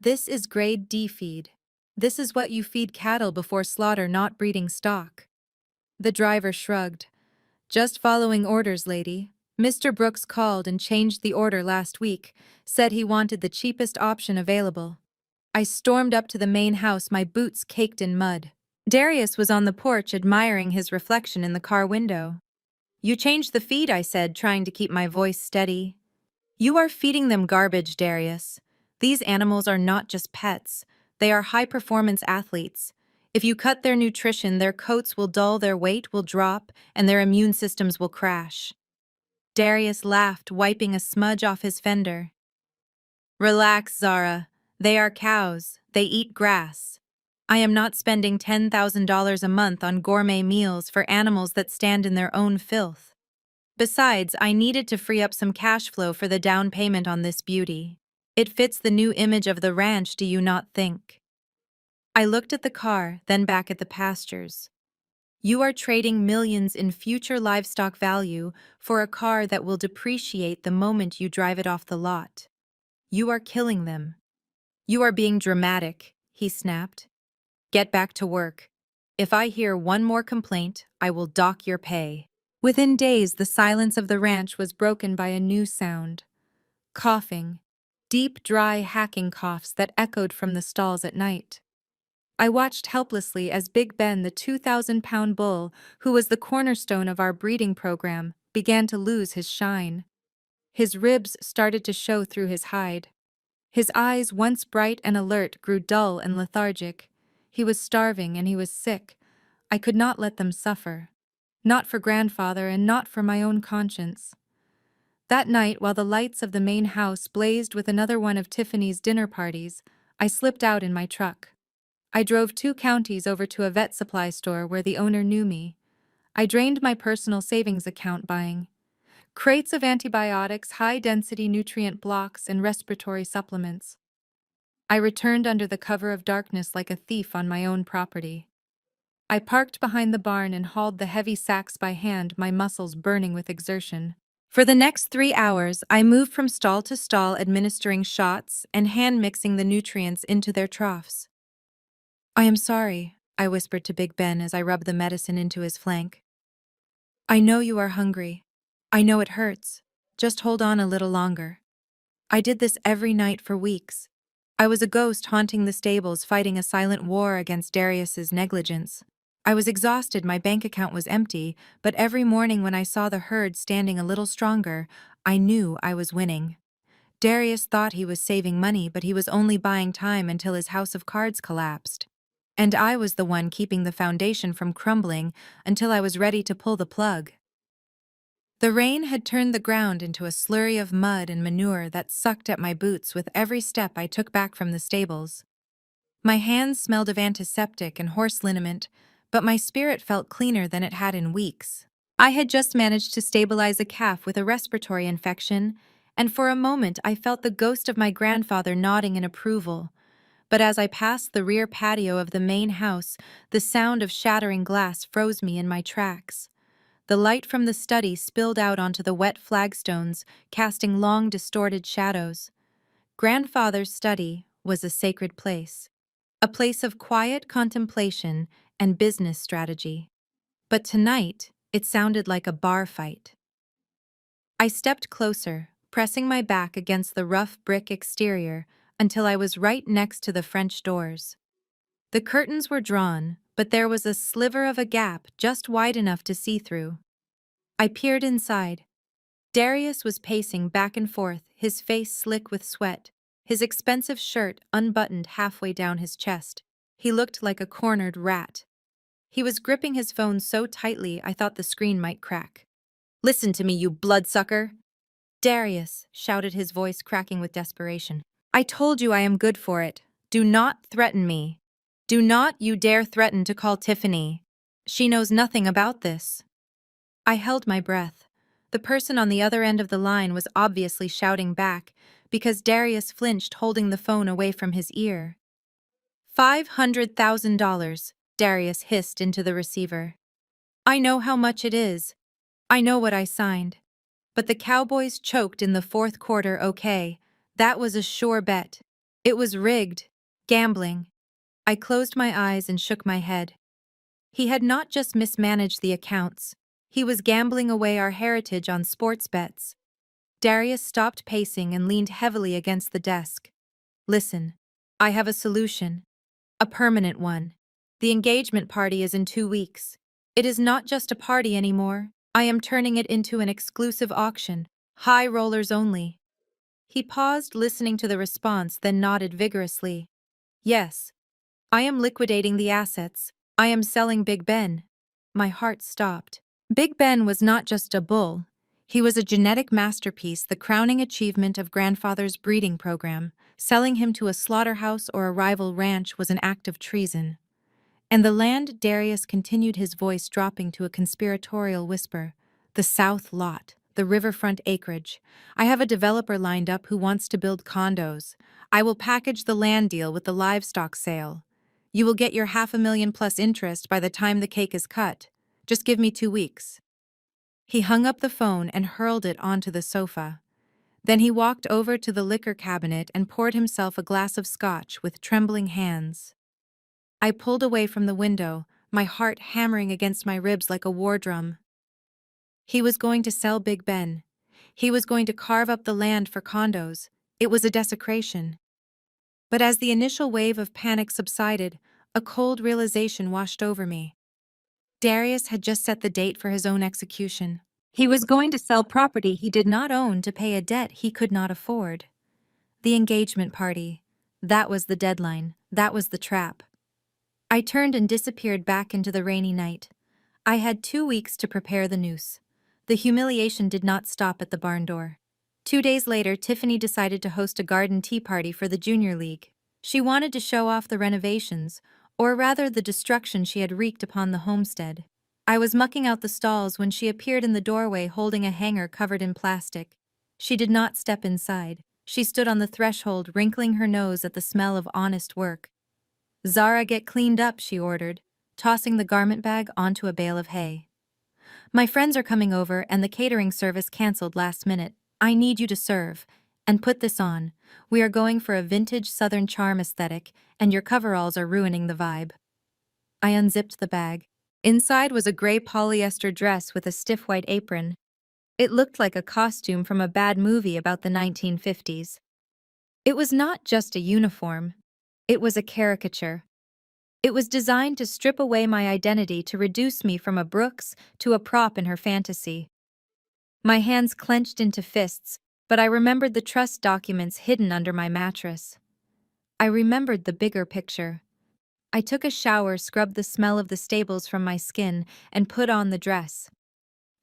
This is grade D feed. This is what you feed cattle before slaughter, not breeding stock. The driver shrugged. Just following orders, lady. Mr. Brooks called and changed the order last week, said he wanted the cheapest option available. I stormed up to the main house, my boots caked in mud. Darius was on the porch admiring his reflection in the car window. You changed the feed, I said, trying to keep my voice steady. You are feeding them garbage, Darius. These animals are not just pets. They are high-performance athletes. If you cut their nutrition, their coats will dull, their weight will drop, and their immune systems will crash. Darius laughed, wiping a smudge off his fender. Relax, Zara. They are cows. They eat grass. I am not spending $10,000 a month on gourmet meals for animals that stand in their own filth. Besides, I needed to free up some cash flow for the down payment on this beauty. It fits the new image of the ranch, do you not think? I looked at the car, then back at the pastures. You are trading millions in future livestock value for a car that will depreciate the moment you drive it off the lot. You are killing them. You are being dramatic, he snapped. Get back to work. If I hear one more complaint, I will dock your pay. Within days, the silence of the ranch was broken by a new sound. Coughing. Deep, dry, hacking coughs that echoed from the stalls at night. I watched helplessly as Big Ben, the 2,000-pound bull, who was the cornerstone of our breeding program, began to lose his shine. His ribs started to show through his hide. His eyes, once bright and alert, grew dull and lethargic. He was starving and he was sick. I could not let them suffer. Not for Grandfather and not for my own conscience. That night, while the lights of the main house blazed with another one of Tiffany's dinner parties, I slipped out in my truck. I drove 2 counties over to a vet supply store where the owner knew me. I drained my personal savings account buying crates of antibiotics, high-density nutrient blocks, and respiratory supplements. I returned under the cover of darkness like a thief on my own property. I parked behind the barn and hauled the heavy sacks by hand, my muscles burning with exertion. For the next 3 hours, I moved from stall to stall, administering shots and hand-mixing the nutrients into their troughs. I am sorry, I whispered to Big Ben as I rubbed the medicine into his flank. I know you are hungry. I know it hurts. Just hold on a little longer. I did this every night for weeks. I was a ghost haunting the stables, fighting a silent war against Darius's negligence. I was exhausted, my bank account was empty, but every morning when I saw the herd standing a little stronger, I knew I was winning. Darius thought he was saving money, but he was only buying time until his house of cards collapsed. And I was the one keeping the foundation from crumbling until I was ready to pull the plug. The rain had turned the ground into a slurry of mud and manure that sucked at my boots with every step I took back from the stables. My hands smelled of antiseptic and horse liniment, but my spirit felt cleaner than it had in weeks. I had just managed to stabilize a calf with a respiratory infection, and for a moment I felt the ghost of my grandfather nodding in approval. But as I passed the rear patio of the main house, the sound of shattering glass froze me in my tracks. The light from the study spilled out onto the wet flagstones, casting long, distorted shadows. Grandfather's study was a sacred place, a place of quiet contemplation and business strategy. But tonight, it sounded like a bar fight. I stepped closer, pressing my back against the rough brick exterior until I was right next to the French doors. The curtains were drawn, but there was a sliver of a gap just wide enough to see through. I peered inside. Darius was pacing back and forth, his face slick with sweat, his expensive shirt unbuttoned halfway down his chest. He looked like a cornered rat. He was gripping his phone so tightly I thought the screen might crack. "Listen to me, you bloodsucker!" Darius shouted, his voice cracking with desperation. "I told you I am good for it. Do not threaten me. Do not you dare threaten to call Tiffany. She knows nothing about this." I held my breath. The person on the other end of the line was obviously shouting back because Darius flinched, holding the phone away from his ear. $500,000, Darius hissed into the receiver. "I know how much it is. I know what I signed. But the Cowboys choked in the fourth quarter, okay? That was a sure bet. It was rigged. Gambling." I closed my eyes and shook my head. He had not just mismanaged the accounts. He was gambling away our heritage on sports bets. Darius stopped pacing and leaned heavily against the desk. "Listen, I have a solution. A permanent one. The engagement party is in 2 weeks. It is not just a party anymore. I am turning it into an exclusive auction. High rollers only." He paused, listening to the response, then nodded vigorously. "Yes. I am liquidating the assets. I am selling Big Ben." My heart stopped. Big Ben was not just a bull. He was a genetic masterpiece, the crowning achievement of grandfather's breeding program. Selling him to a slaughterhouse or a rival ranch was an act of treason. And the land, Darius continued, his voice dropping to a conspiratorial whisper. The South Lot, the riverfront acreage. I have a developer lined up who wants to build condos. I will package the land deal with the livestock sale. You will get your $500,000 plus interest by the time the cake is cut. Just give me 2 weeks. He hung up the phone and hurled it onto the sofa. Then he walked over to the liquor cabinet and poured himself a glass of scotch with trembling hands. I pulled away from the window, my heart hammering against my ribs like a war drum. He was going to sell Big Ben. He was going to carve up the land for condos. It was a desecration. But as the initial wave of panic subsided, a cold realization washed over me. Darius had just set the date for his own execution. He was going to sell property he did not own to pay a debt he could not afford. The engagement party. That was the deadline. That was the trap. I turned and disappeared back into the rainy night. I had 2 weeks to prepare the noose. The humiliation did not stop at the barn door. 2 days later, Tiffany decided to host a garden tea party for the Junior League. She wanted to show off the renovations, or rather the destruction she had wreaked upon the homestead. I was mucking out the stalls when she appeared in the doorway holding a hanger covered in plastic. She did not step inside. She stood on the threshold, wrinkling her nose at the smell of honest work. "Zara, get cleaned up," she ordered, tossing the garment bag onto a bale of hay. "My friends are coming over and the catering service canceled last minute. I need you to serve. And put this on. We are going for a vintage Southern charm aesthetic, and your coveralls are ruining the vibe." I unzipped the bag. Inside was a gray polyester dress with a stiff white apron. It looked like a costume from a bad movie about the 1950s. It was not just a uniform. It was a caricature. It was designed to strip away my identity to reduce me from a Brooks to a prop in her fantasy. My hands clenched into fists, but I remembered the trust documents hidden under my mattress. I remembered the bigger picture. I took a shower, scrubbed the smell of the stables from my skin, and put on the dress.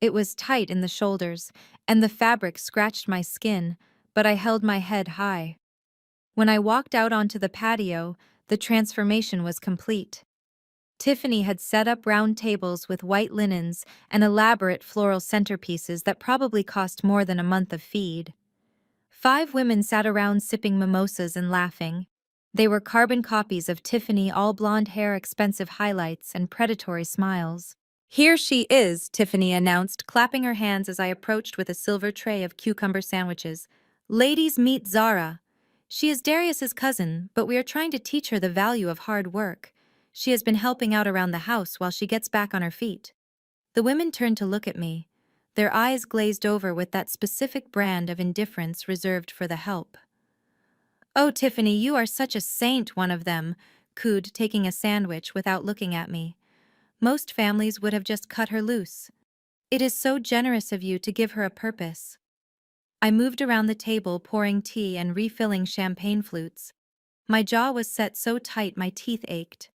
It was tight in the shoulders, and the fabric scratched my skin, but I held my head high. When I walked out onto the patio, the transformation was complete. Tiffany had set up round tables with white linens and elaborate floral centerpieces that probably cost more than a month of feed. 5 women sat around sipping mimosas and laughing. They were carbon copies of Tiffany, all blonde hair, expensive highlights, and predatory smiles. "Here she is," Tiffany announced, clapping her hands as I approached with a silver tray of cucumber sandwiches. "Ladies, meet Zara. She is Darius's cousin, but we are trying to teach her the value of hard work. She has been helping out around the house while she gets back on her feet." The women turned to look at me, their eyes glazed over with that specific brand of indifference reserved for the help. "Oh, Tiffany, you are such a saint," one of them cooed, taking a sandwich without looking at me. "Most families would have just cut her loose. It is so generous of you to give her a purpose." I moved around the table, pouring tea and refilling champagne flutes. My jaw was set so tight my teeth ached.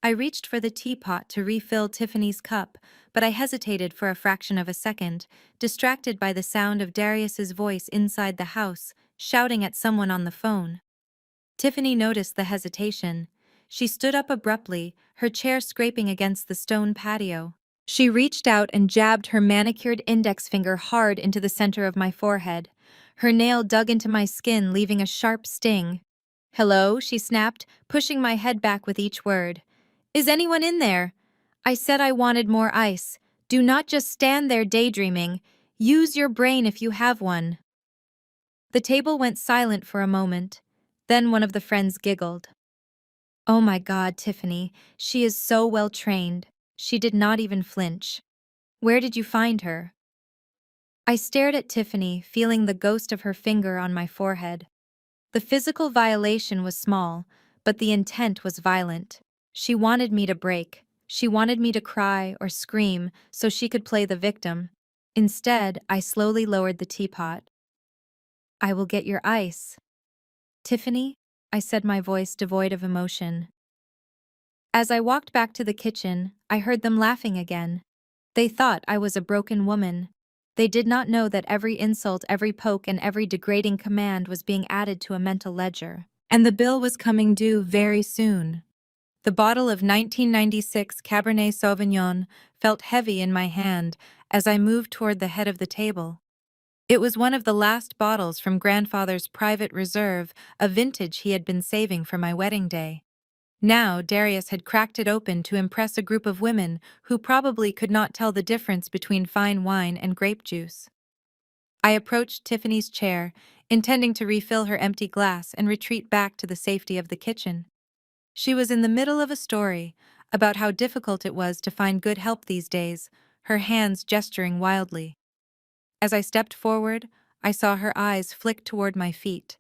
I reached for the teapot to refill Tiffany's cup, but I hesitated for a fraction of a second, distracted by the sound of Darius's voice inside the house, shouting at someone on the phone. Tiffany noticed the hesitation. She stood up abruptly, her chair scraping against the stone patio. She reached out and jabbed her manicured index finger hard into the center of my forehead. Her nail dug into my skin, leaving a sharp sting. "Hello," she snapped, pushing my head back with each word. "Is anyone in there? I said I wanted more ice. Do not just stand there daydreaming. Use your brain if you have one." The table went silent for a moment. Then one of the friends giggled. "Oh my God, Tiffany, she is so well trained. She did not even flinch. Where did you find her?" I stared at Tiffany, feeling the ghost of her finger on my forehead. The physical violation was small, but the intent was violent. She wanted me to break. She wanted me to cry or scream so she could play the victim. Instead, I slowly lowered the teapot. "I will get your ice." "Tiffany?" I said, my voice devoid of emotion. As I walked back to the kitchen, I heard them laughing again. They thought I was a broken woman. They did not know that every insult, every poke, and every degrading command was being added to a mental ledger. And the bill was coming due very soon. The bottle of 1996 Cabernet Sauvignon felt heavy in my hand as I moved toward the head of the table. It was one of the last bottles from grandfather's private reserve, a vintage he had been saving for my wedding day. Now Darius had cracked it open to impress a group of women who probably could not tell the difference between fine wine and grape juice. I approached Tiffany's chair, intending to refill her empty glass and retreat back to the safety of the kitchen. She was in the middle of a story about how difficult it was to find good help these days, her hands gesturing wildly. As I stepped forward, I saw her eyes flick toward my feet.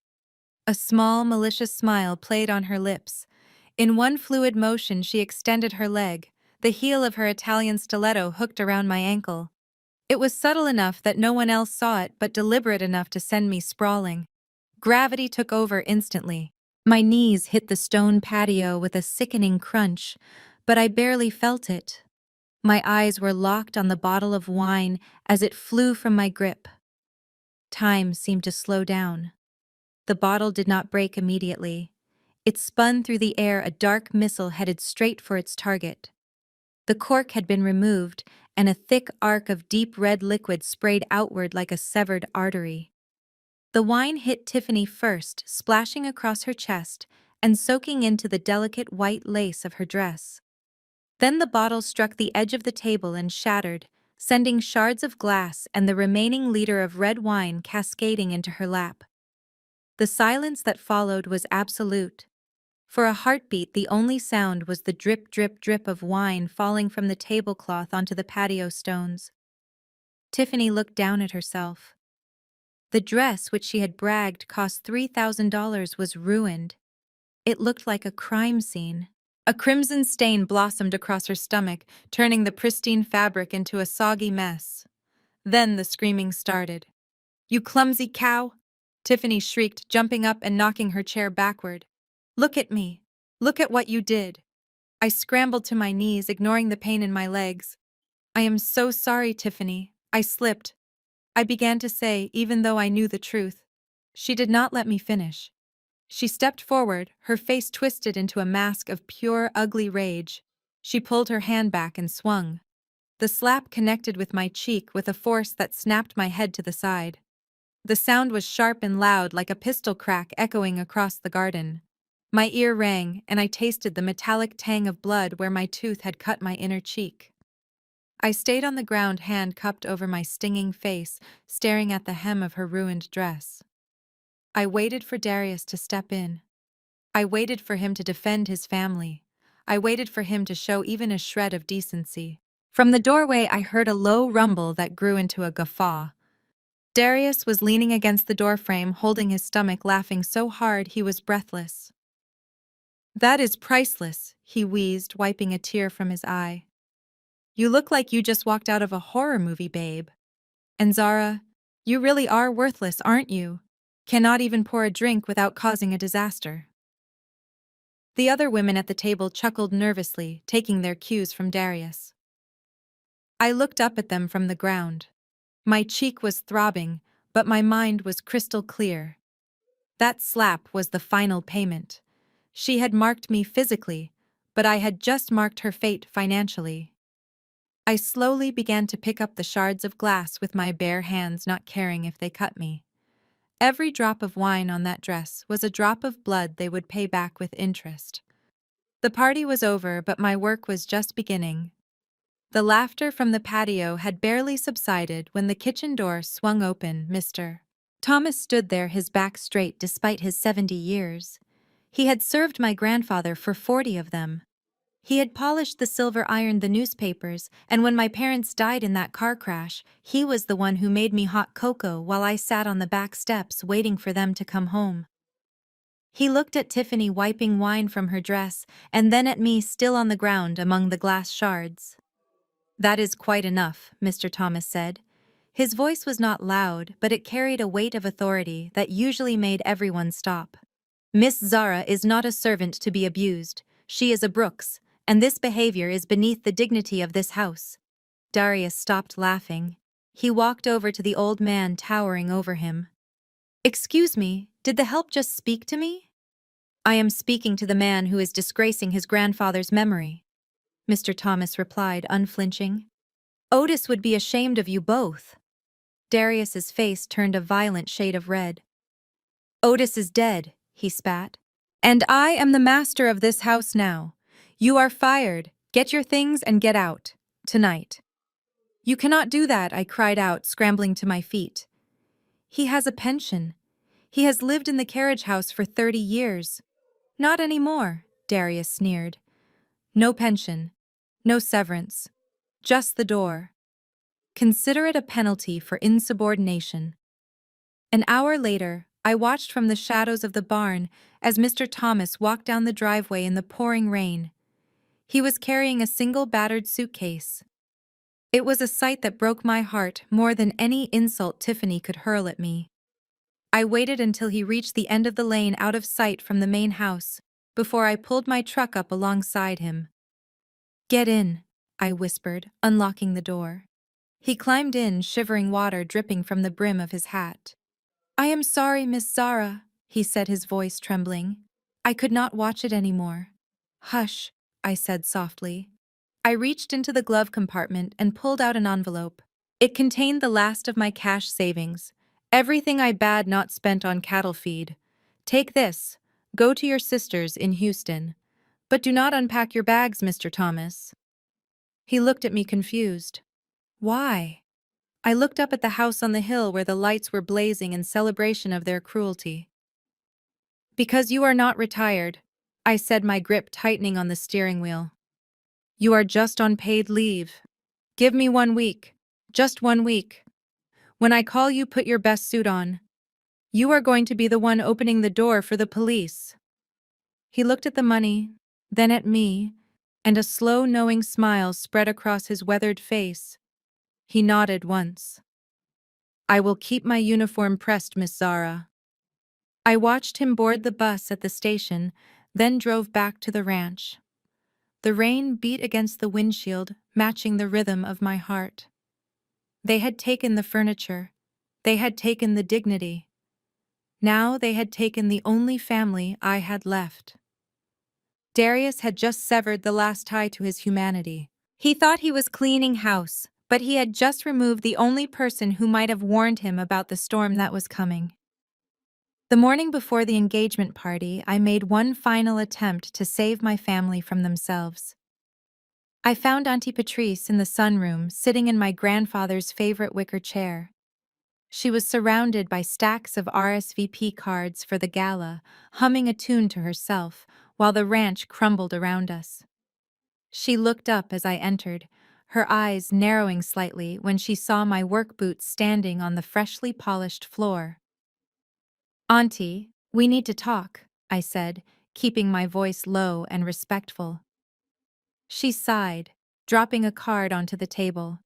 A small, malicious smile played on her lips. In one fluid motion, she extended her leg, the heel of her Italian stiletto hooked around my ankle. It was subtle enough that no one else saw it, but deliberate enough to send me sprawling. Gravity took over instantly. My knees hit the stone patio with a sickening crunch, but I barely felt it. My eyes were locked on the bottle of wine as it flew from my grip. Time seemed to slow down. The bottle did not break immediately. It spun through the air, a dark missile headed straight for its target. The cork had been removed, and a thick arc of deep red liquid sprayed outward like a severed artery. The wine hit Tiffany first, splashing across her chest and soaking into the delicate white lace of her dress. Then the bottle struck the edge of the table and shattered, sending shards of glass and the remaining liter of red wine cascading into her lap. The silence that followed was absolute. For a heartbeat, the only sound was the drip, drip, drip of wine falling from the tablecloth onto the patio stones. Tiffany looked down at herself. The dress, which she had bragged cost $3,000, was ruined. It looked like a crime scene. A crimson stain blossomed across her stomach, turning the pristine fabric into a soggy mess. Then the screaming started. "You clumsy cow!" Tiffany shrieked, jumping up and knocking her chair backward. "Look at me! Look at what you did!" I scrambled to my knees, ignoring the pain in my legs. "I am so sorry, Tiffany. I slipped," I began to say, even though I knew the truth. She did not let me finish. She stepped forward, her face twisted into a mask of pure, ugly rage. She pulled her hand back and swung. The slap connected with my cheek with a force that snapped my head to the side. The sound was sharp and loud, like a pistol crack echoing across the garden. My ear rang, and I tasted the metallic tang of blood where my tooth had cut my inner cheek. I stayed on the ground, hand cupped over my stinging face, staring at the hem of her ruined dress. I waited for Darius to step in. I waited for him to defend his family. I waited for him to show even a shred of decency. From the doorway, I heard a low rumble that grew into a guffaw. Darius was leaning against the doorframe, holding his stomach, laughing so hard he was breathless. "That is priceless," he wheezed, wiping a tear from his eye. "You look like you just walked out of a horror movie, babe. And Zara, you really are worthless, aren't you? Cannot even pour a drink without causing a disaster." The other women at the table chuckled nervously, taking their cues from Darius. I looked up at them from the ground. My cheek was throbbing, but my mind was crystal clear. That slap was the final payment. She had marked me physically, but I had just marked her fate financially. I slowly began to pick up the shards of glass with my bare hands, not caring if they cut me. Every drop of wine on that dress was a drop of blood they would pay back with interest. The party was over, but my work was just beginning. The laughter from the patio had barely subsided when the kitchen door swung open. Mr. Thomas stood there, his back straight despite his 70 years. He had served my grandfather for 40 of them. He had polished the silver, ironed the newspapers, and when my parents died in that car crash, he was the one who made me hot cocoa while I sat on the back steps waiting for them to come home. He looked at Tiffany wiping wine from her dress, and then at me still on the ground among the glass shards. "That is quite enough," Mr. Thomas said. His voice was not loud, but it carried a weight of authority that usually made everyone stop. "Miss Zara is not a servant to be abused. She is a Brooks, and this behavior is beneath the dignity of this house." Darius stopped laughing. He walked over to the old man towering over him. "Excuse me, did the help just speak to me?" "I am speaking to the man who is disgracing his grandfather's memory," Mr. Thomas replied, unflinching. "Otis would be ashamed of you both." Darius's face turned a violent shade of red. "Otis is dead," he spat. "And I am the master of this house now. You are fired. Get your things and get out. Tonight." "You cannot do that," I cried out, scrambling to my feet. "He has a pension. He has lived in the carriage house for 30 years. "Not anymore," Darius sneered. "No pension. No severance. Just the door. Consider it a penalty for insubordination." An hour later, I watched from the shadows of the barn as Mr. Thomas walked down the driveway in the pouring rain. He was carrying a single battered suitcase. It was a sight that broke my heart more than any insult Tiffany could hurl at me. I waited until he reached the end of the lane out of sight from the main house, before I pulled my truck up alongside him. "Get in," I whispered, unlocking the door. He climbed in, shivering, water dripping from the brim of his hat. "I am sorry, Miss Zara," he said, his voice trembling. "I could not watch it anymore." "Hush," I said softly. I reached into the glove compartment and pulled out an envelope. It contained the last of my cash savings, everything I bad not spent on cattle feed. "Take this. Go to your sisters in Houston. But do not unpack your bags, Mr. Thomas." He looked at me confused. "Why?" I looked up at the house on the hill where the lights were blazing in celebration of their cruelty. "Because you are not retired," I said, my grip tightening on the steering wheel. "You are just on paid leave. Give me 1 week. Just 1 week. When I call you, put your best suit on. You are going to be the one opening the door for the police." He looked at the money, then at me, and a slow, knowing smile spread across his weathered face. He nodded once. I will keep my uniform pressed, Miss Zara. I watched him board the bus at the station, then drove back to the ranch. The rain beat against the windshield, matching the rhythm of my heart. They had taken the furniture. They had taken the dignity. Now they had taken the only family I had left. Darius had just severed the last tie to his humanity. He thought he was cleaning house, but he had just removed the only person who might have warned him about the storm that was coming. The morning before the engagement party, I made one final attempt to save my family from themselves. I found Auntie Patrice in the sunroom, sitting in my grandfather's favorite wicker chair. She was surrounded by stacks of RSVP cards for the gala, humming a tune to herself, while the ranch crumbled around us. She looked up as I entered, her eyes narrowing slightly when she saw my work boots standing on the freshly polished floor. "Auntie, we need to talk," I said, keeping my voice low and respectful. She sighed, dropping a card onto the table.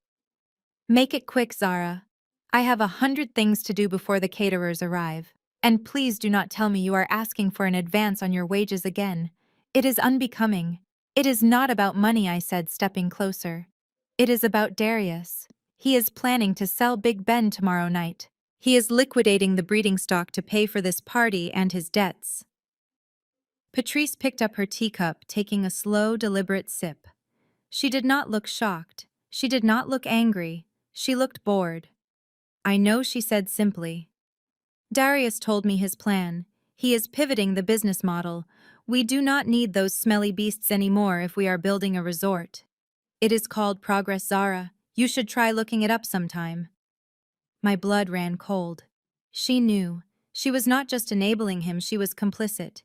"Make it quick, Zara. I have 100 things to do before the caterers arrive. And please do not tell me you are asking for an advance on your wages again. It is unbecoming. It is not about money," I said, stepping closer. "It is about Darius. He is planning to sell Big Ben tomorrow night. He is liquidating the breeding stock to pay for this party and his debts." Patrice picked up her teacup, taking a slow, deliberate sip. She did not look shocked. She did not look angry. She looked bored. "I know," she said simply. "Darius told me his plan. He is pivoting the business model. We do not need those smelly beasts anymore if we are building a resort. It is called Progress, Zara. You should try looking it up sometime." My blood ran cold. She knew. She was not just enabling him, she was complicit.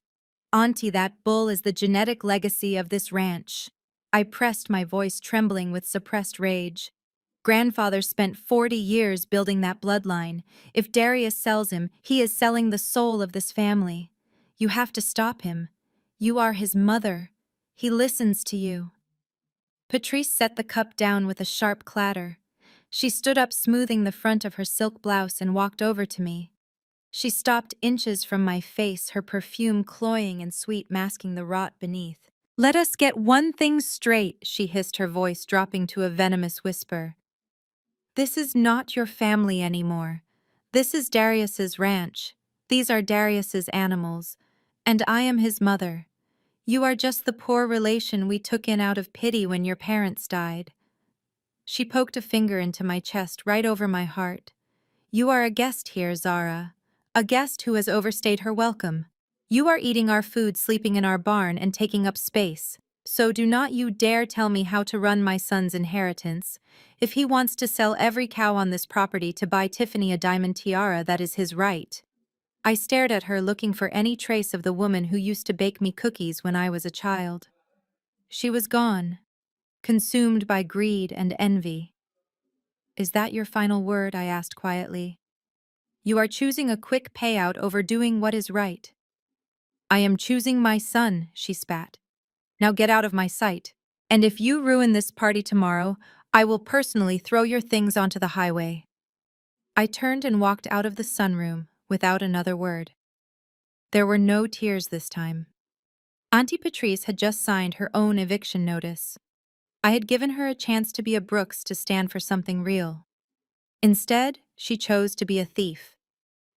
"Auntie, that bull is the genetic legacy of this ranch." I pressed, my voice trembling with suppressed rage. "Grandfather spent 40 years building that bloodline. If Darius sells him, he is selling the soul of this family. You have to stop him. You are his mother. He listens to you." Patrice set the cup down with a sharp clatter. She stood up, smoothing the front of her silk blouse, and walked over to me. She stopped inches from my face, her perfume cloying and sweet, masking the rot beneath. "Let us get one thing straight," she hissed, her voice dropping to a venomous whisper. "This is not your family anymore. This is Darius's ranch. These are Darius's animals. And I am his mother. You are just the poor relation we took in out of pity when your parents died." She poked a finger into my chest, right over my heart. "You are a guest here, Zara. A guest who has overstayed her welcome. You are eating our food, sleeping in our barn, and taking up space. So do not you dare tell me how to run my son's inheritance. If he wants to sell every cow on this property to buy Tiffany a diamond tiara, that is his right." I stared at her, looking for any trace of the woman who used to bake me cookies when I was a child. She was gone, consumed by greed and envy. "Is that your final word?" I asked quietly. "You are choosing a quick payout over doing what is right." "I am choosing my son," she spat. "Now get out of my sight. And if you ruin this party tomorrow, I will personally throw your things onto the highway." I turned and walked out of the sunroom without another word. There were no tears this time. Auntie Patrice had just signed her own eviction notice. I had given her a chance to be a Brooks, to stand for something real. Instead, she chose to be a thief.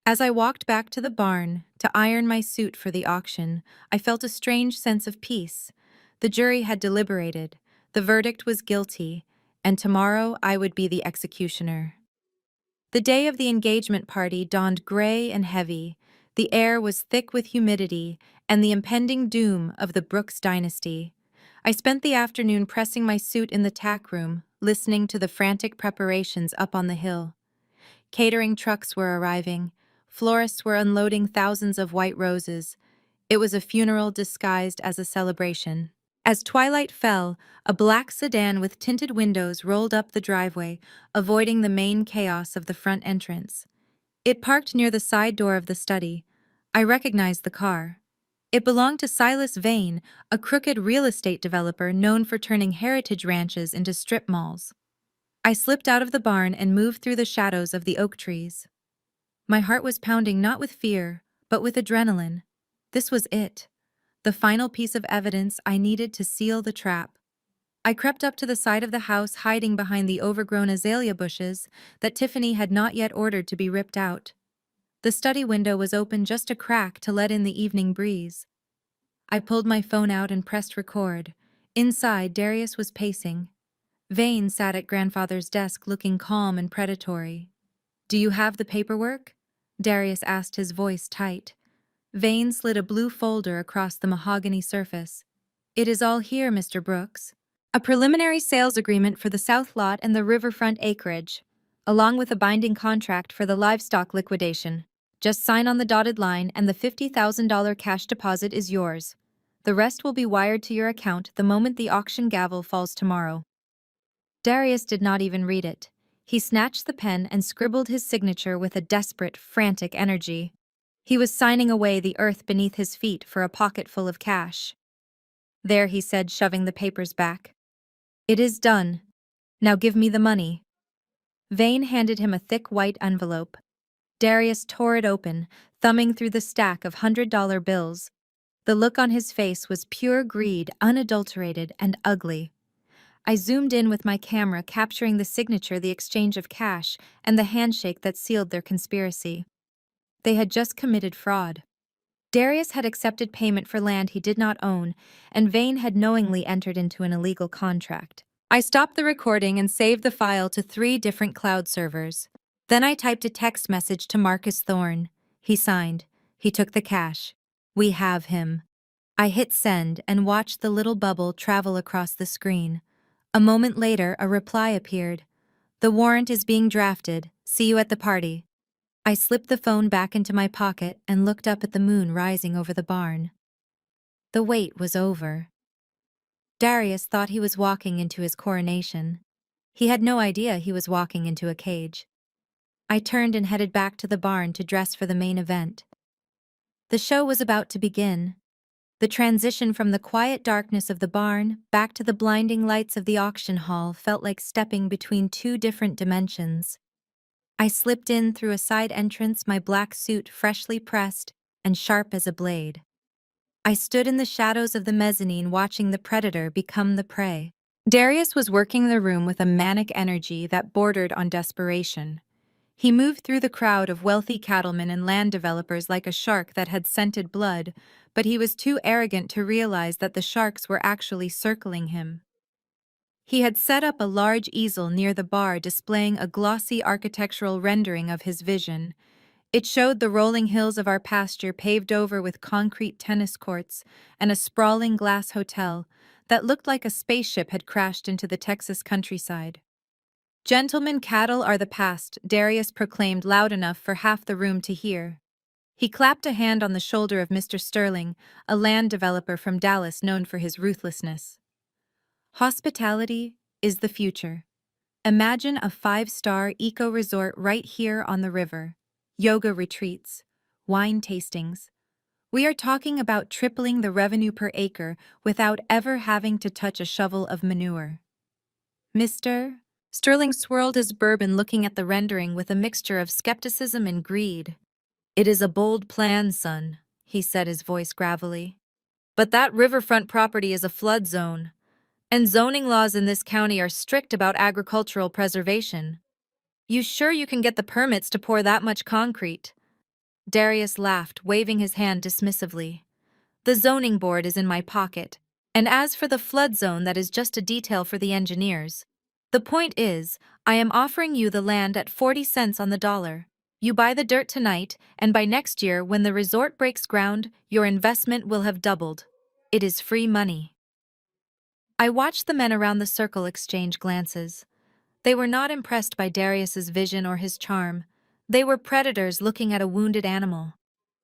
As I walked back to the barn to iron my suit for the auction, I felt a strange sense of peace. The jury had deliberated, the verdict was guilty, and tomorrow I would be the executioner. The day of the engagement party dawned gray and heavy. The air was thick with humidity and the impending doom of the Brooks dynasty. I spent the afternoon pressing my suit in the tack room, listening to the frantic preparations up on the hill. Catering trucks were arriving. Florists were unloading thousands of white roses. It was a funeral disguised as a celebration. As twilight fell, a black sedan with tinted windows rolled up the driveway, avoiding the main chaos of the front entrance. It parked near the side door of the study. I recognized the car. It belonged to Silas Vane, a crooked real estate developer known for turning heritage ranches into strip malls. I slipped out of the barn and moved through the shadows of the oak trees. My heart was pounding not with fear, but with adrenaline. This was it, the final piece of evidence I needed to seal the trap. I crept up to the side of the house, hiding behind the overgrown azalea bushes that Tiffany had not yet ordered to be ripped out. The study window was open just a crack to let in the evening breeze. I pulled my phone out and pressed record. Inside, Darius was pacing. Vane sat at grandfather's desk looking calm and predatory. "Do you have the paperwork?" Darius asked, his voice tight. Vane slid a blue folder across the mahogany surface. "It is all here, Mr. Brooks. A preliminary sales agreement for the south lot and the riverfront acreage, along with a binding contract for the livestock liquidation. Just sign on the dotted line and the $50,000 cash deposit is yours. The rest will be wired to your account the moment the auction gavel falls tomorrow." Darius did not even read it. He snatched the pen and scribbled his signature with a desperate, frantic energy. He was signing away the earth beneath his feet for a pocket full of cash. "There," he said, shoving the papers back. "It is done. Now give me the money." Vane handed him a thick white envelope. Darius tore it open, thumbing through the stack of $100 bills. The look on his face was pure greed, unadulterated and ugly. I zoomed in with my camera, capturing the signature, the exchange of cash, and the handshake that sealed their conspiracy. They had just committed fraud. Darius had accepted payment for land he did not own, and Vane had knowingly entered into an illegal contract. I stopped the recording and saved the file to 3 different cloud servers. Then I typed a text message to Marcus Thorne. He signed. He took the cash. "We have him." I hit send and watched the little bubble travel across the screen. A moment later, a reply appeared. "The warrant is being drafted. See you at the party." I slipped the phone back into my pocket and looked up at the moon rising over the barn. The wait was over. Darius thought he was walking into his coronation. He had no idea he was walking into a cage. I turned and headed back to the barn to dress for the main event. The show was about to begin. The transition from the quiet darkness of the barn back to the blinding lights of the auction hall felt like stepping between 2 different dimensions. I slipped in through a side entrance, my black suit freshly pressed and sharp as a blade. I stood in the shadows of the mezzanine, watching the predator become the prey. Darius was working the room with a manic energy that bordered on desperation. He moved through the crowd of wealthy cattlemen and land developers like a shark that had scented blood, but he was too arrogant to realize that the sharks were actually circling him. He had set up a large easel near the bar, displaying a glossy architectural rendering of his vision. It showed the rolling hills of our pasture paved over with concrete tennis courts and a sprawling glass hotel that looked like a spaceship had crashed into the Texas countryside. "Gentlemen, cattle are the past," Darius proclaimed loud enough for half the room to hear. He clapped a hand on the shoulder of Mr. Sterling, a land developer from Dallas known for his ruthlessness. "Hospitality is the future. Imagine a 5-star eco-resort right here on the river. Yoga retreats, wine tastings. We are talking about tripling the revenue per acre without ever having to touch a shovel of manure." Mr. Sterling swirled his bourbon, looking at the rendering with a mixture of skepticism and greed. "It is a bold plan, son," he said, his voice gravelly. "But that riverfront property is a flood zone, and zoning laws in this county are strict about agricultural preservation. You sure you can get the permits to pour that much concrete?" Darius laughed, waving his hand dismissively. "The zoning board is in my pocket, and as for the flood zone, that is just a detail for the engineers. The point is, I am offering you the land at 40 cents on the dollar. You buy the dirt tonight, and by next year, when the resort breaks ground, your investment will have doubled. It is free money." I watched the men around the circle exchange glances. They were not impressed by Darius's vision or his charm. They were predators looking at a wounded animal.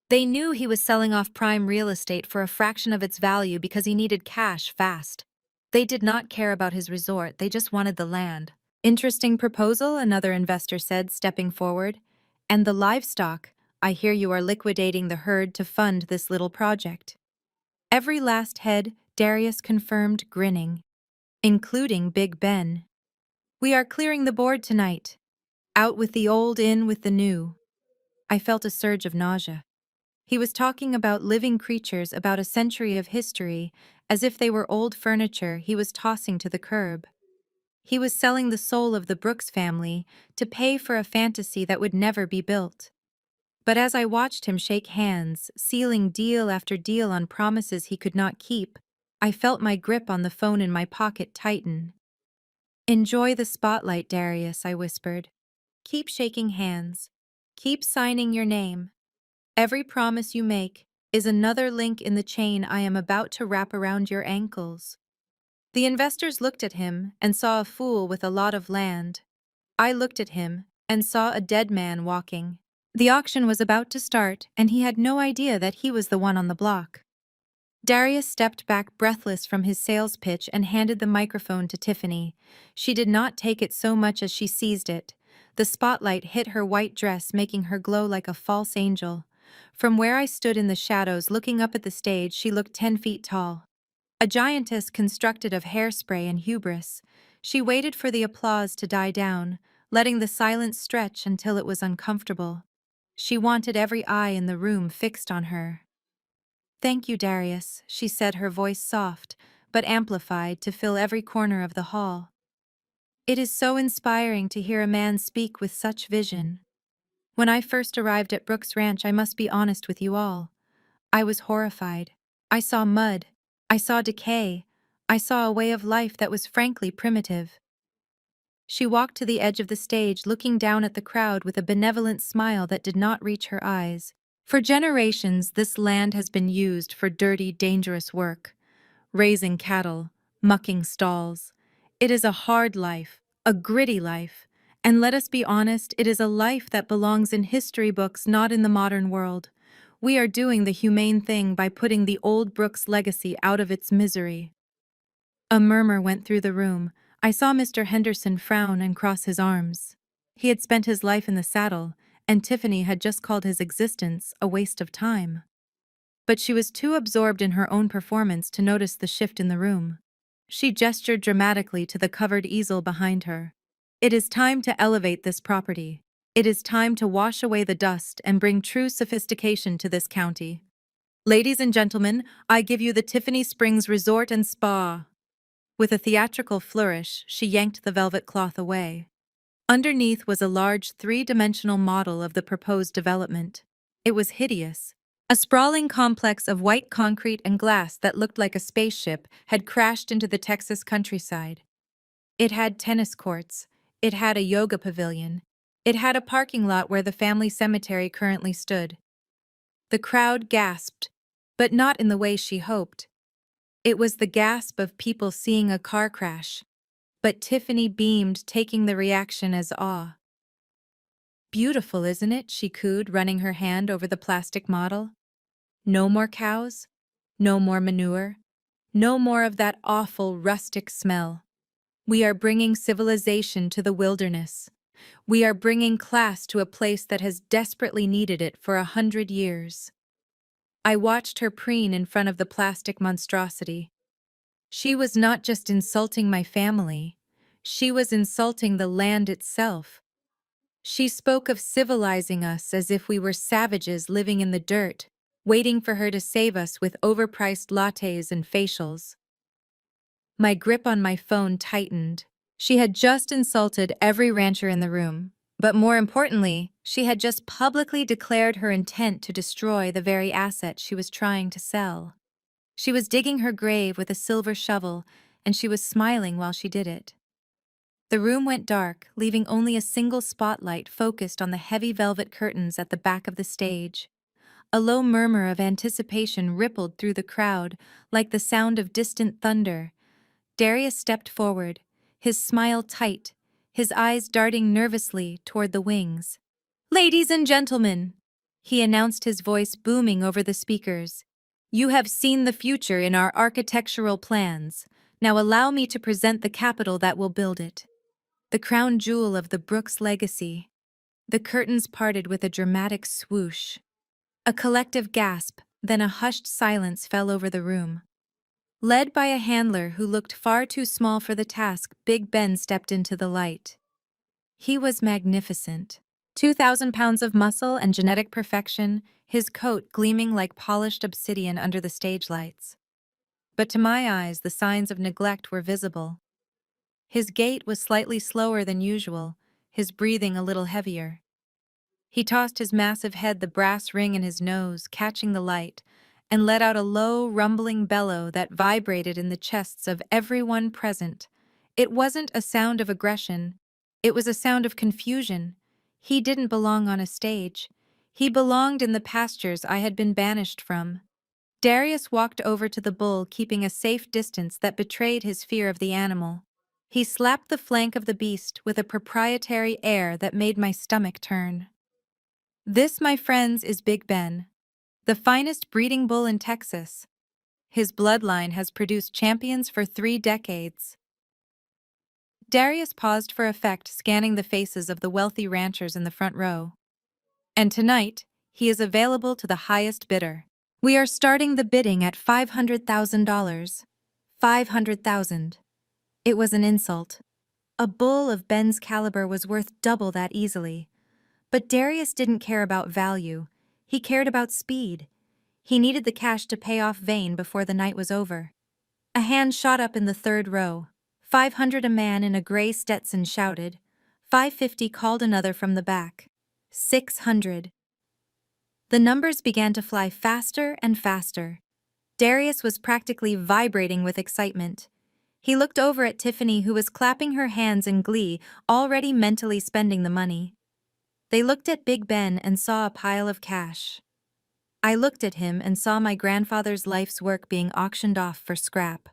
They knew he was selling off prime real estate for a fraction of its value because he needed cash fast. They did not care about his resort, they just wanted the land. "Interesting proposal," another investor said, stepping forward. "And the livestock. I hear you are liquidating the herd to fund this little project." Every last head, Darius confirmed, grinning, including Big Ben. "We are clearing the board tonight. Out with the old, in with the new." I felt a surge of nausea. He was talking about living creatures, about a century of history, as if they were old furniture he was tossing to the curb. He was selling the soul of the Brooks family to pay for a fantasy that would never be built. But as I watched him shake hands, sealing deal after deal on promises he could not keep, I felt my grip on the phone in my pocket tighten. "Enjoy the spotlight, Darius," I whispered. "Keep shaking hands. Keep signing your name. Every promise you make is another link in the chain I am about to wrap around your ankles." The investors looked at him and saw a fool with a lot of land. I looked at him and saw a dead man walking. The auction was about to start, and he had no idea that he was the one on the block. Darius stepped back breathless from his sales pitch and handed the microphone to Tiffany. She did not take it so much as she seized it. The spotlight hit her white dress, making her glow like a false angel. From where I stood in the shadows looking up at the stage, she looked 10 feet tall. A giantess constructed of hairspray and hubris. She waited for the applause to die down, letting the silence stretch until it was uncomfortable. She wanted every eye in the room fixed on her. "Thank you, Darius," she said, her voice soft, but amplified to fill every corner of the hall. "It is so inspiring to hear a man speak with such vision. When I first arrived at Brooks Ranch, I must be honest with you all, I was horrified. I saw mud. I saw decay. I saw a way of life that was frankly primitive." She walked to the edge of the stage, looking down at the crowd with a benevolent smile that did not reach her eyes. "For generations, this land has been used for dirty, dangerous work. Raising cattle, mucking stalls. It is a hard life, a gritty life, and let us be honest, it is a life that belongs in history books, not in the modern world. We are doing the humane thing by putting the old Brooks legacy out of its misery." A murmur went through the room. I saw Mr. Henderson frown and cross his arms. He had spent his life in the saddle, and Tiffany had just called his existence a waste of time. But she was too absorbed in her own performance to notice the shift in the room. She gestured dramatically to the covered easel behind her. "It is time to elevate this property. It is time to wash away the dust and bring true sophistication to this county. Ladies and gentlemen, I give you the Tiffany Springs Resort and Spa." With a theatrical flourish, she yanked the velvet cloth away. Underneath was a large three-dimensional model of the proposed development. It was hideous. A sprawling complex of white concrete and glass that looked like a spaceship had crashed into the Texas countryside. It had tennis courts. It had a yoga pavilion. It had a parking lot where the family cemetery currently stood. The crowd gasped, but not in the way she hoped. It was the gasp of people seeing a car crash. But Tiffany beamed, taking the reaction as awe. "Beautiful, isn't it?" she cooed, running her hand over the plastic model. "No more cows. No more manure. No more of that awful rustic smell. We are bringing civilization to the wilderness. We are bringing class to a place that has desperately needed it for 100 years." I watched her preen in front of the plastic monstrosity. She was not just insulting my family. She was insulting the land itself. She spoke of civilizing us as if we were savages living in the dirt, waiting for her to save us with overpriced lattes and facials. My grip on my phone tightened. She had just insulted every rancher in the room, but more importantly, she had just publicly declared her intent to destroy the very asset she was trying to sell. She was digging her grave with a silver shovel, and she was smiling while she did it. The room went dark, leaving only a single spotlight focused on the heavy velvet curtains at the back of the stage. A low murmur of anticipation rippled through the crowd, like the sound of distant thunder. Darius stepped forward, his smile tight, his eyes darting nervously toward the wings. "Ladies and gentlemen," he announced, his voice booming over the speakers, "you have seen the future in our architectural plans. Now allow me to present the capital that will build it. The crown jewel of the Brooks legacy." The curtains parted with a dramatic swoosh. A collective gasp, Then a hushed silence fell over the room. Led by a handler who looked far too small for the task, Big Ben stepped into the light. He was magnificent. 2,000 pounds of muscle and genetic perfection, his coat gleaming like polished obsidian under the stage lights. But to my eyes, the signs of neglect were visible. His gait was slightly slower than usual, his breathing a little heavier. He tossed his massive head the brass ring in his nose, catching the light, and let out a low, rumbling bellow that vibrated in the chests of everyone present. It wasn't a sound of aggression. It was a sound of confusion. He didn't belong on a stage. He belonged in the pastures I had been banished from. Darius walked over to the bull, keeping a safe distance that betrayed his fear of the animal. He slapped the flank of the beast with a proprietary air that made my stomach turn. This, my friends, is Big Ben, the finest breeding bull in Texas. His bloodline has produced champions for 3 decades. Darius paused for effect, scanning the faces of the wealthy ranchers in the front row. And tonight, he is available to the highest bidder. We are starting the bidding at $500,000. 500,000. It was an insult. A bull of Ben's caliber was worth double that easily. But Darius didn't care about value. He cared about speed. He needed the cash to pay off Vane before the night was over. A hand shot up in the third row. 500. A man in a gray Stetson shouted. 550 called another from the back. 600. The numbers began to fly faster and faster. Darius was practically vibrating with excitement. He looked over at Tiffany, who was clapping her hands in glee, already mentally spending the money. They looked at Big Ben and saw a pile of cash. I looked at him and saw my grandfather's life's work being auctioned off for scrap.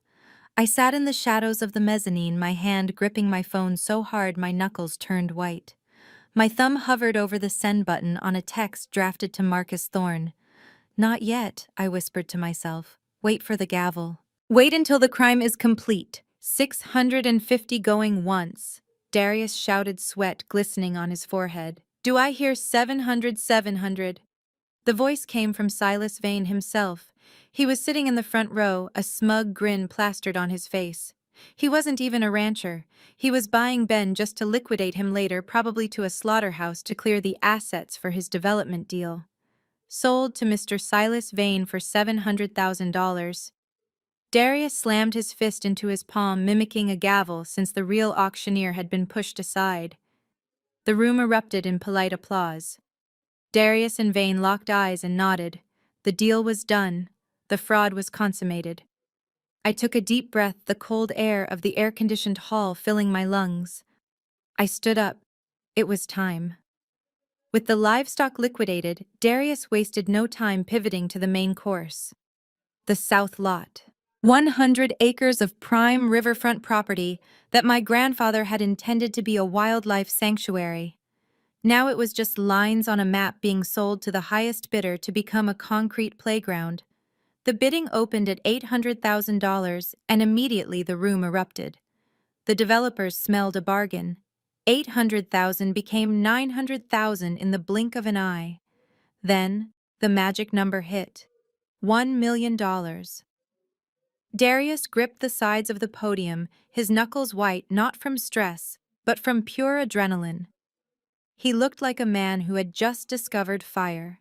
I sat in the shadows of the mezzanine, my hand gripping my phone so hard my knuckles turned white. My thumb hovered over the send button on a text drafted to Marcus Thorne. "Not yet," I whispered to myself. "Wait for the gavel. Wait until the crime is complete. 650 going once." Darius shouted, sweat glistening on his forehead. "Do I hear 700, 700? The voice came from Silas Vane himself. He was sitting in the front row, a smug grin plastered on his face. He wasn't even a rancher. He was buying Ben just to liquidate him later, probably to a slaughterhouse to clear the assets for his development deal. Sold to Mr. Silas Vane for $700,000. Darius slammed his fist into his palm, mimicking a gavel since the real auctioneer had been pushed aside. The room erupted in polite applause. Darius and Vane locked eyes and nodded. The deal was done. The fraud was consummated. I took a deep breath, the cold air of the air-conditioned hall filling my lungs. I stood up. It was time. With the livestock liquidated, Darius wasted no time pivoting to the main course. The South Lot. 100 acres of prime riverfront property that my grandfather had intended to be a wildlife sanctuary. Now it was just lines on a map being sold to the highest bidder to become a concrete playground. The bidding opened at $800,000, and immediately the room erupted. The developers smelled a bargain. 800,000 became 900,000 in the blink of an eye. Then, the magic number hit. $1 million. Darius gripped the sides of the podium, his knuckles white not from stress, but from pure adrenaline. He looked like a man who had just discovered fire.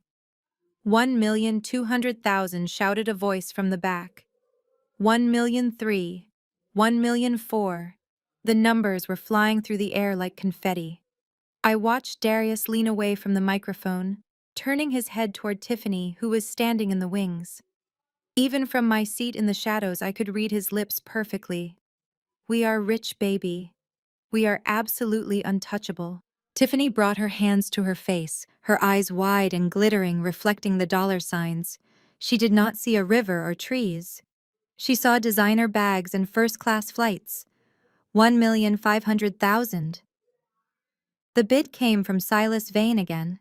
1,200,000, shouted a voice from the back. 1,003,000, 1,004,000. The numbers were flying through the air like confetti. I watched Darius lean away from the microphone, turning his head toward Tiffany, who was standing in the wings. Even from my seat in the shadows, I could read his lips perfectly. "We are rich, baby. We are absolutely untouchable." Tiffany brought her hands to her face, her eyes wide and glittering, reflecting the dollar signs. She did not see a river or trees. She saw designer bags and first-class flights. 1,500,000. The bid came from Silas Vane again.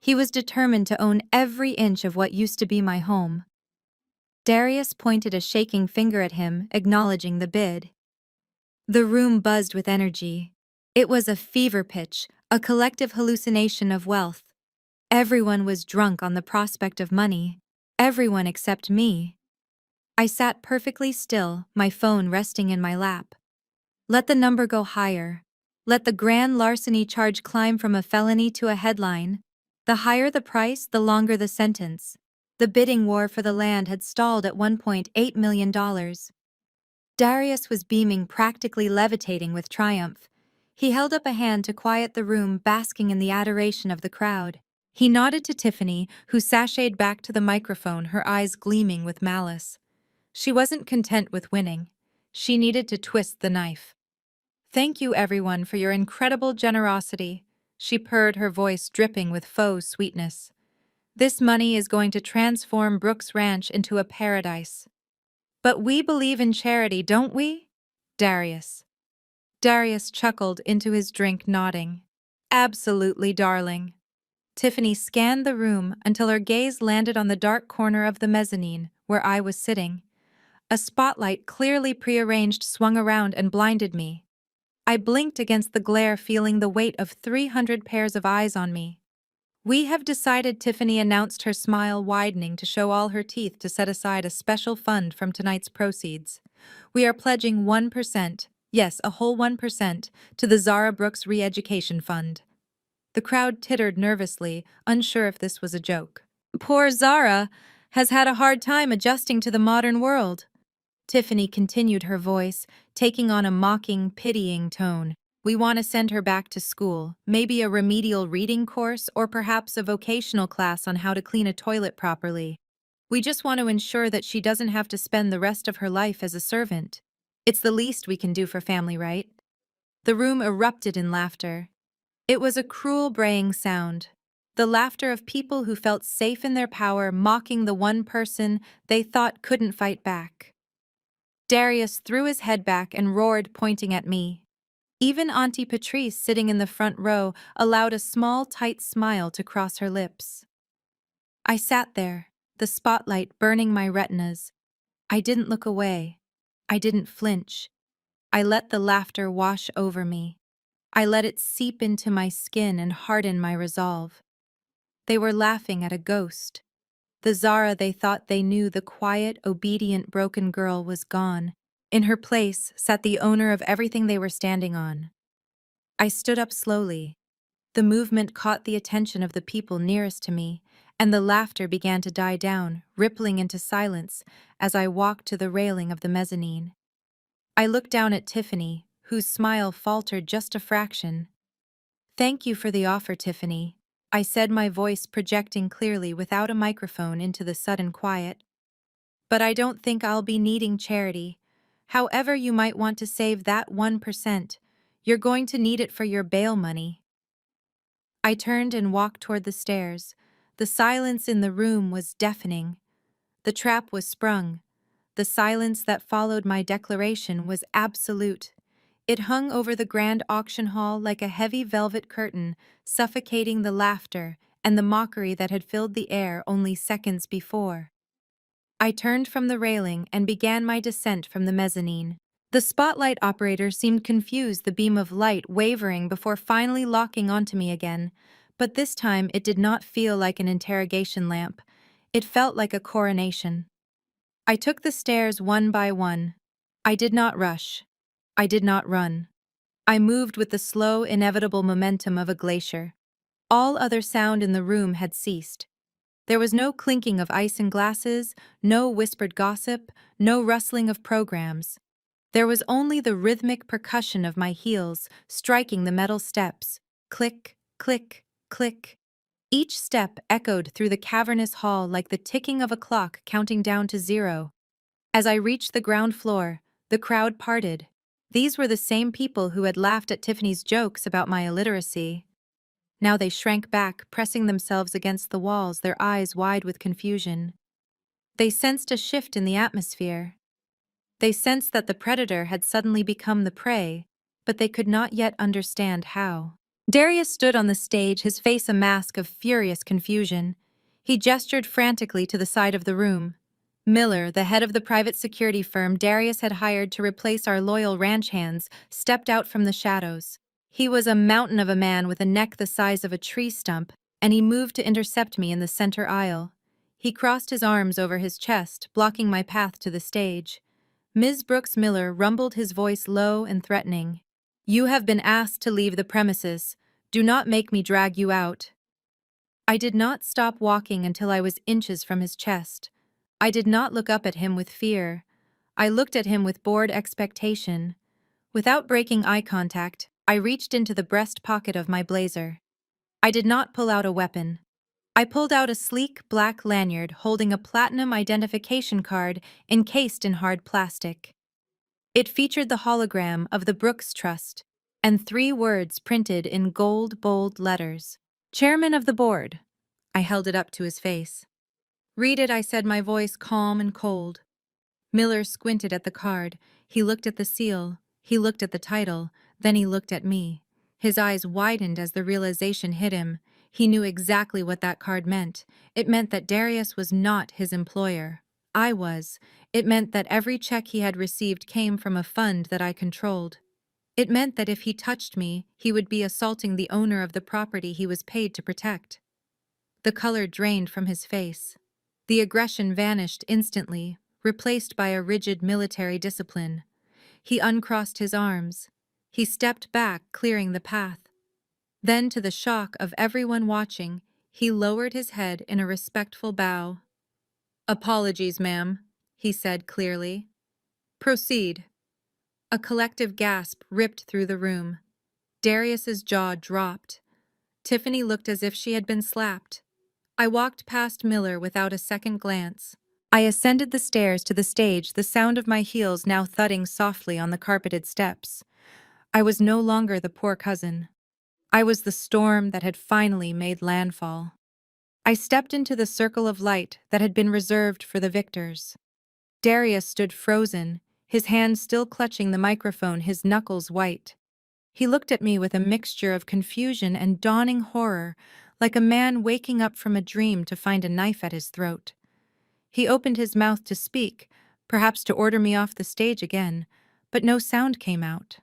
He was determined to own every inch of what used to be my home. Darius pointed a shaking finger at him, acknowledging the bid. The room buzzed with energy. It was a fever pitch, a collective hallucination of wealth. Everyone was drunk on the prospect of money. Everyone except me. I sat perfectly still, my phone resting in my lap. Let the number go higher. Let the grand larceny charge climb from a felony to a headline. The higher the price, the longer the sentence. The bidding war for the land had stalled at $1.8 million. Darius was beaming, practically levitating with triumph. He held up a hand to quiet the room, basking in the adoration of the crowd. He nodded to Tiffany, who sashayed back to the microphone, her eyes gleaming with malice. She wasn't content with winning. She needed to twist the knife. "Thank you, everyone, for your incredible generosity," she purred, her voice dripping with faux sweetness. "This money is going to transform Brooks Ranch into a paradise." "But we believe in charity, don't we?" Darius. Darius chuckled into his drink, nodding. "Absolutely, darling." Tiffany scanned the room until her gaze landed on the dark corner of the mezzanine, where I was sitting. A spotlight, clearly prearranged, swung around and blinded me. I blinked against the glare, feeling the weight of 300 pairs of eyes on me. "We have decided," Tiffany announced, her smile widening to show all her teeth, "to set aside a special fund from tonight's proceeds. We are pledging 1%, yes, a whole 1%, to the Zara Brooks Re-Education Fund." The crowd tittered nervously, unsure if this was a joke. "Poor Zara has had a hard time adjusting to the modern world," Tiffany continued, her voice taking on a mocking, pitying tone. "We want to send her back to school, maybe a remedial reading course or perhaps a vocational class on how to clean a toilet properly. We just want to ensure that she doesn't have to spend the rest of her life as a servant. It's the least we can do for family, right?" The room erupted in laughter. It was a cruel, braying sound. The laughter of people who felt safe in their power, mocking the one person they thought couldn't fight back. Darius threw his head back and roared, pointing at me. Even Auntie Patrice, sitting in the front row, allowed a small, tight smile to cross her lips. I sat there, the spotlight burning my retinas. I didn't look away. I didn't flinch. I let the laughter wash over me. I let it seep into my skin and harden my resolve. They were laughing at a ghost. The Zara they thought they knew, the quiet, obedient, broken girl, was gone. In her place sat the owner of everything they were standing on. I stood up slowly. The movement caught the attention of the people nearest to me, and the laughter began to die down, rippling into silence as I walked to the railing of the mezzanine. I looked down at Tiffany, whose smile faltered just a fraction. "Thank you for the offer, Tiffany," I said, my voice projecting clearly without a microphone into the sudden quiet. "But I don't think I'll be needing charity. However, you might want to save that 1%. You're going to need it for your bail money." I turned and walked toward the stairs. The silence in the room was deafening. The trap was sprung. The silence that followed my declaration was absolute. It hung over the grand auction hall like a heavy velvet curtain, suffocating the laughter and the mockery that had filled the air only seconds before. I turned from the railing and began my descent from the mezzanine. The spotlight operator seemed confused, the beam of light wavering before finally locking onto me again. But this time it did not feel like an interrogation lamp. It felt like a coronation. I took the stairs one by one. I did not rush. I did not run. I moved with the slow, inevitable momentum of a glacier. All other sound in the room had ceased. There was no clinking of ice in glasses, no whispered gossip, no rustling of programs. There was only the rhythmic percussion of my heels striking the metal steps. Click, click, click. Each step echoed through the cavernous hall like the ticking of a clock counting down to zero. As I reached the ground floor, the crowd parted. These were the same people who had laughed at Tiffany's jokes about my illiteracy. Now they shrank back, pressing themselves against the walls, their eyes wide with confusion. They sensed a shift in the atmosphere. They sensed that the predator had suddenly become the prey, but they could not yet understand how. Darius stood on the stage, his face a mask of furious confusion. He gestured frantically to the side of the room. Miller, the head of the private security firm Darius had hired to replace our loyal ranch hands, stepped out from the shadows. He was a mountain of a man with a neck the size of a tree stump, and he moved to intercept me in the center aisle. He crossed his arms over his chest, blocking my path to the stage. Ms. Brooks Miller rumbled, his voice low and threatening. "You have been asked to leave the premises. Do not make me drag you out." I did not stop walking until I was inches from his chest. I did not look up at him with fear. I looked at him with bored expectation. Without breaking eye contact, I reached into the breast pocket of my blazer. I did not pull out a weapon. I pulled out a sleek black lanyard holding a platinum identification card encased in hard plastic. It featured the hologram of the Brooks Trust and 3 words printed in gold bold letters. "Chairman of the board." I held it up to his face. "Read it," I said, my voice calm and cold. Miller squinted at the card. He looked at the seal. He looked at the title. Then he looked at me. His eyes widened as the realization hit him. He knew exactly what that card meant. It meant that Darius was not his employer. I was. It meant that every check he had received came from a fund that I controlled. It meant that if he touched me, he would be assaulting the owner of the property he was paid to protect. The color drained from his face. The aggression vanished instantly, replaced by a rigid military discipline. He uncrossed his arms. He stepped back, clearing the path. Then, to the shock of everyone watching, he lowered his head in a respectful bow. "Apologies, ma'am," he said clearly. "Proceed." A collective gasp ripped through the room. Darius's jaw dropped. Tiffany looked as if she had been slapped. I walked past Miller without a second glance. I ascended the stairs to the stage, the sound of my heels now thudding softly on the carpeted steps. I was no longer the poor cousin. I was the storm that had finally made landfall. I stepped into the circle of light that had been reserved for the victors. Darius stood frozen, his hand still clutching the microphone, his knuckles white. He looked at me with a mixture of confusion and dawning horror, like a man waking up from a dream to find a knife at his throat. He opened his mouth to speak, perhaps to order me off the stage again, but no sound came out.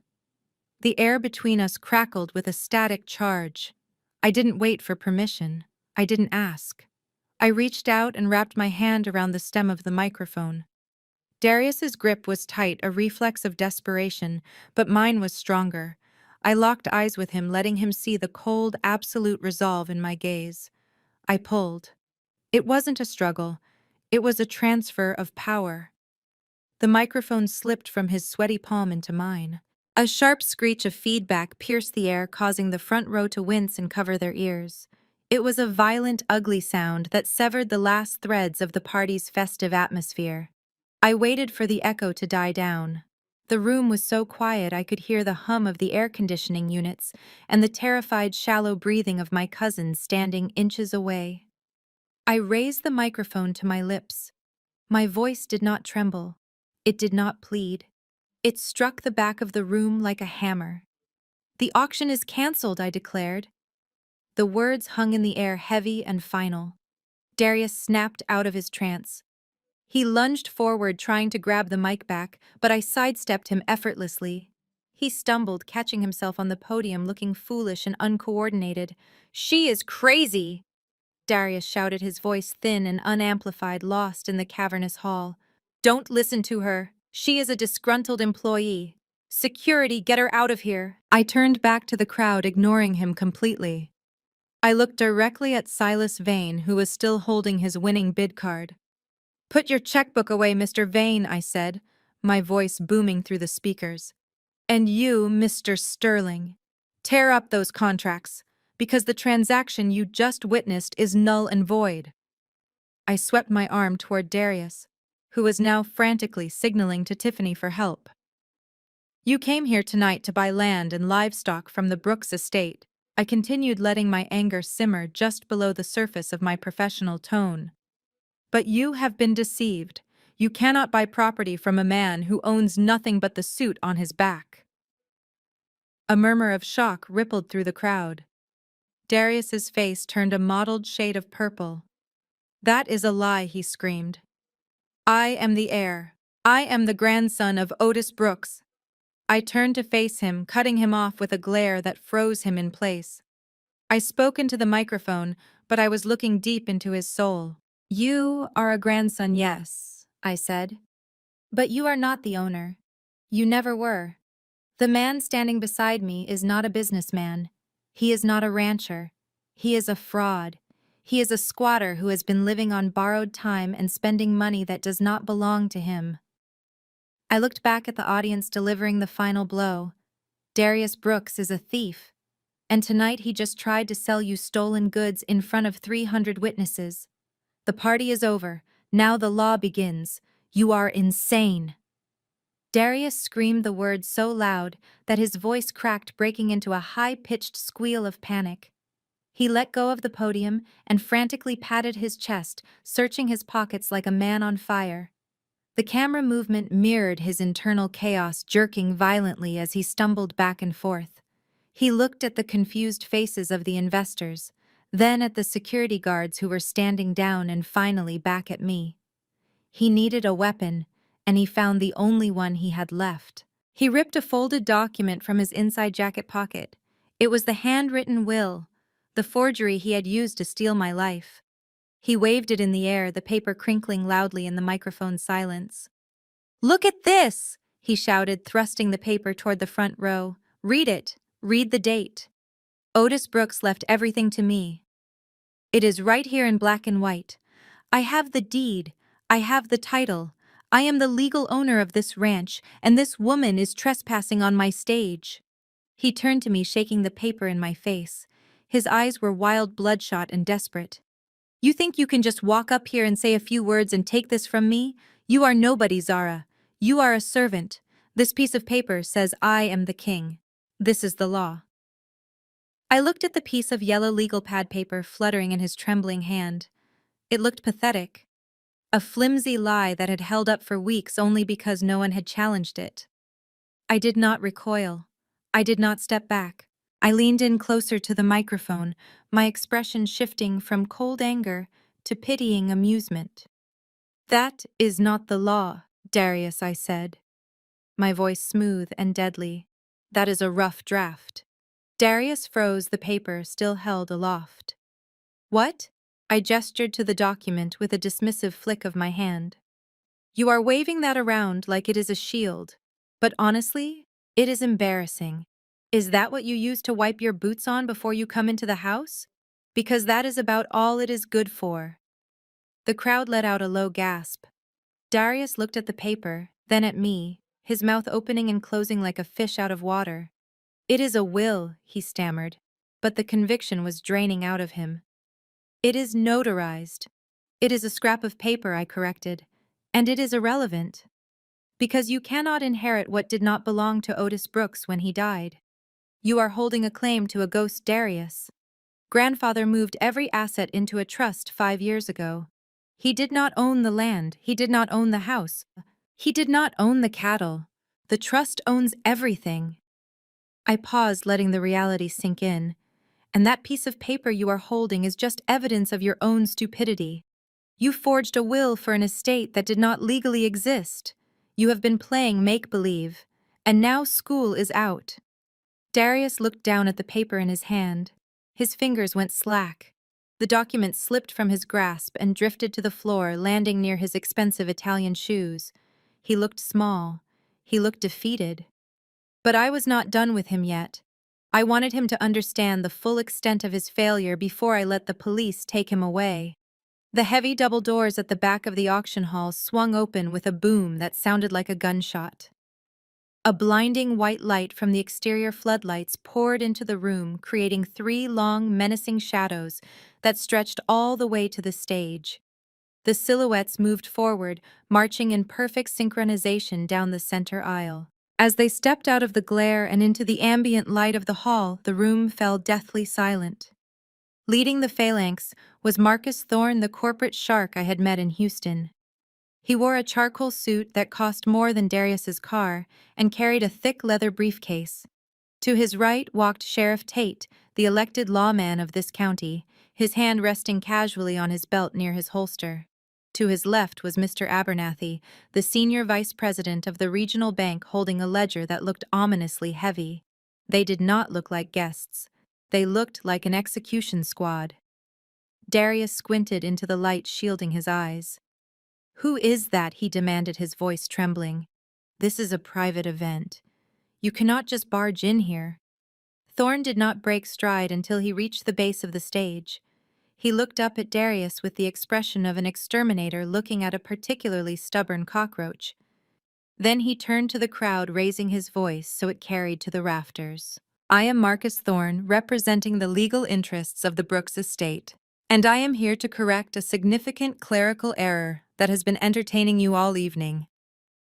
The air between us crackled with a static charge. I didn't wait for permission. I didn't ask. I reached out and wrapped my hand around the stem of the microphone. Darius's grip was tight, a reflex of desperation, but mine was stronger. I locked eyes with him, letting him see the cold, absolute resolve in my gaze. I pulled. It wasn't a struggle. It was a transfer of power. The microphone slipped from his sweaty palm into mine. A sharp screech of feedback pierced the air, causing the front row to wince and cover their ears. It was a violent, ugly sound that severed the last threads of the party's festive atmosphere. I waited for the echo to die down. The room was so quiet I could hear the hum of the air conditioning units and the terrified, shallow breathing of my cousin standing inches away. I raised the microphone to my lips. My voice did not tremble. It did not plead. It struck the back of the room like a hammer. "The auction is cancelled," I declared. The words hung in the air, heavy and final. Darius snapped out of his trance. He lunged forward, trying to grab the mic back, but I sidestepped him effortlessly. He stumbled, catching himself on the podium, looking foolish and uncoordinated. "She is crazy!" Darius shouted, his voice thin and unamplified, lost in the cavernous hall. "Don't listen to her. She is a disgruntled employee. Security, get her out of here." I turned back to the crowd, ignoring him completely. I looked directly at Silas Vane, who was still holding his winning bid card. "Put your checkbook away, Mr. Vane," I said, my voice booming through the speakers. "And you, Mr. Sterling, tear up those contracts, because the transaction you just witnessed is null and void." I swept my arm toward Darius, who was now frantically signaling to Tiffany for help. "You came here tonight to buy land and livestock from the Brooks estate." I continued, letting my anger simmer just below the surface of my professional tone. "But you have been deceived. You cannot buy property from a man who owns nothing but the suit on his back." A murmur of shock rippled through the crowd. Darius's face turned a mottled shade of purple. "That is a lie," he screamed. "I am the heir. I am the grandson of Otis Brooks." I turned to face him, cutting him off with a glare that froze him in place. I spoke into the microphone, but I was looking deep into his soul. You are a grandson, yes, I said. But you are not the owner. You never were. The man standing beside me is not a businessman. He is not a rancher. He is a fraud. He is a squatter who has been living on borrowed time and spending money that does not belong to him. I looked back at the audience delivering the final blow. Darius Brooks is a thief. And tonight he just tried to sell you stolen goods in front of 300 witnesses. The party is over. Now the law begins. You are insane. Darius screamed the words so loud that his voice cracked, breaking into a high-pitched squeal of panic. He let go of the podium and frantically patted his chest, searching his pockets like a man on fire. The camera movement mirrored his internal chaos, jerking violently as he stumbled back and forth. He looked at the confused faces of the investors, then at the security guards who were standing down, and finally back at me. He needed a weapon, and he found the only one he had left. He ripped a folded document from his inside jacket pocket. It was the handwritten will, the forgery he had used to steal my life. He waved it in the air, the paper crinkling loudly in the microphone's silence. "Look at this!" he shouted, thrusting the paper toward the front row. "Read it. Read the date. Otis Brooks left everything to me. It is right here in black and white. I have the deed. I have the title. I am the legal owner of this ranch, and this woman is trespassing on my stage." He turned to me, shaking the paper in my face. His eyes were wild, bloodshot, and desperate. "You think you can just walk up here and say a few words and take this from me? You are nobody, Zara. You are a servant. This piece of paper says I am the king. This is the law." I looked at the piece of yellow legal pad paper fluttering in his trembling hand. It looked pathetic. A flimsy lie that had held up for weeks only because no one had challenged it. I did not recoil. I did not step back. I leaned in closer to the microphone, my expression shifting from cold anger to pitying amusement. "That is not the law, Darius," I said, my voice smooth and deadly. "That is a rough draft." Darius froze, the paper still held aloft. "What?" I gestured to the document with a dismissive flick of my hand. "You are waving that around like it is a shield. But honestly, it is embarrassing. Is that what you use to wipe your boots on before you come into the house? Because that is about all it is good for." The crowd let out a low gasp. Darius looked at the paper, then at me, his mouth opening and closing like a fish out of water. "It is a will," he stammered, but the conviction was draining out of him. "It is notarized. It is a scrap of paper," I corrected, "and it is irrelevant. Because you cannot inherit what did not belong to Otis Brooks when he died. You are holding a claim to a ghost, Darius. Grandfather moved every asset into a trust 5 years ago. He did not own the land, he did not own the house, he did not own the cattle. The trust owns everything." I paused, letting the reality sink in. "And that piece of paper you are holding is just evidence of your own stupidity. You forged a will for an estate that did not legally exist. You have been playing make-believe, and now school is out." Darius looked down at the paper in his hand. His fingers went slack. The document slipped from his grasp and drifted to the floor, landing near his expensive Italian shoes. He looked small. He looked defeated. But I was not done with him yet. I wanted him to understand the full extent of his failure before I let the police take him away. The heavy double doors at the back of the auction hall swung open with a boom that sounded like a gunshot. A blinding white light from the exterior floodlights poured into the room, creating 3 long, menacing shadows that stretched all the way to the stage. The silhouettes moved forward, marching in perfect synchronization down the center aisle. As they stepped out of the glare and into the ambient light of the hall, the room fell deathly silent. Leading the phalanx was Marcus Thorne, the corporate shark I had met in Houston. He wore a charcoal suit that cost more than Darius's car and carried a thick leather briefcase. To his right walked Sheriff Tate, the elected lawman of this county, his hand resting casually on his belt near his holster. To his left was Mr. Abernathy, the senior vice president of the regional bank, holding a ledger that looked ominously heavy. They did not look like guests. They looked like an execution squad. Darius squinted into the light shielding his eyes. "Who is that?" he demanded, his voice trembling. "This is a private event. You cannot just barge in here." Thorn did not break stride until he reached the base of the stage. He looked up at Darius with the expression of an exterminator looking at a particularly stubborn cockroach. Then he turned to the crowd, raising his voice so it carried to the rafters. "I am Marcus Thorn, representing the legal interests of the Brooks estate, and I am here to correct a significant clerical error that has been entertaining you all evening."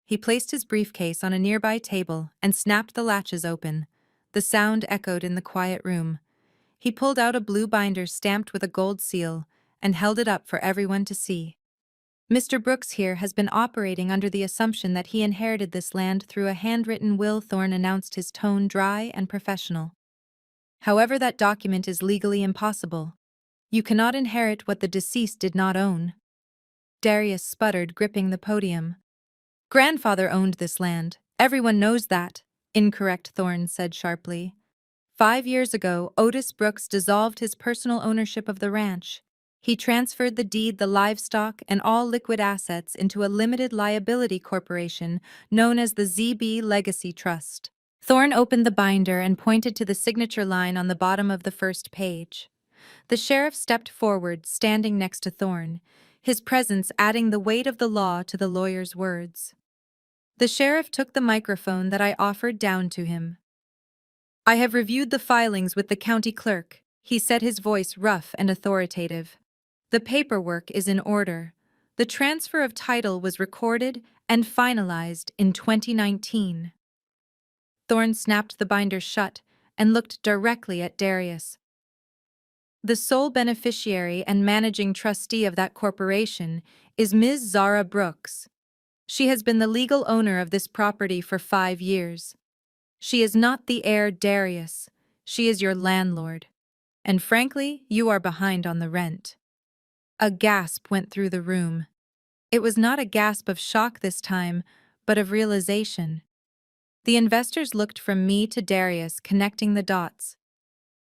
He placed his briefcase on a nearby table and snapped the latches open. The sound echoed in the quiet room. He pulled out a blue binder stamped with a gold seal and held it up for everyone to see. "Mr. Brooks here has been operating under the assumption that he inherited this land through a handwritten will." Thorn announced, his tone dry and professional. "However, that document is legally impossible. You cannot inherit what the deceased did not own." Darius sputtered, gripping the podium. "Grandfather owned this land. Everyone knows that." "Incorrect," Thorn said sharply. 5 years ago, Otis Brooks dissolved his personal ownership of the ranch. He transferred the deed, the livestock, and all liquid assets into a limited liability corporation known as the ZB Legacy Trust. Thorn opened the binder and pointed to the signature line on the bottom of the first page. The sheriff stepped forward, standing next to Thorn, his presence adding the weight of the law to the lawyer's words. The sheriff took the microphone that I offered down to him. "I have reviewed the filings with the county clerk," he said, his voice rough and authoritative. "The paperwork is in order. The transfer of title was recorded and finalized in 2019. Thorn snapped the binder shut and looked directly at Darius. "The sole beneficiary and managing trustee of that corporation is Ms. Zara Brooks. She has been the legal owner of this property for 5 years. She is not the heir, Darius. She is your landlord. And frankly, you are behind on the rent." A gasp went through the room. It was not a gasp of shock this time, but of realization. The investors looked from me to Darius, connecting the dots.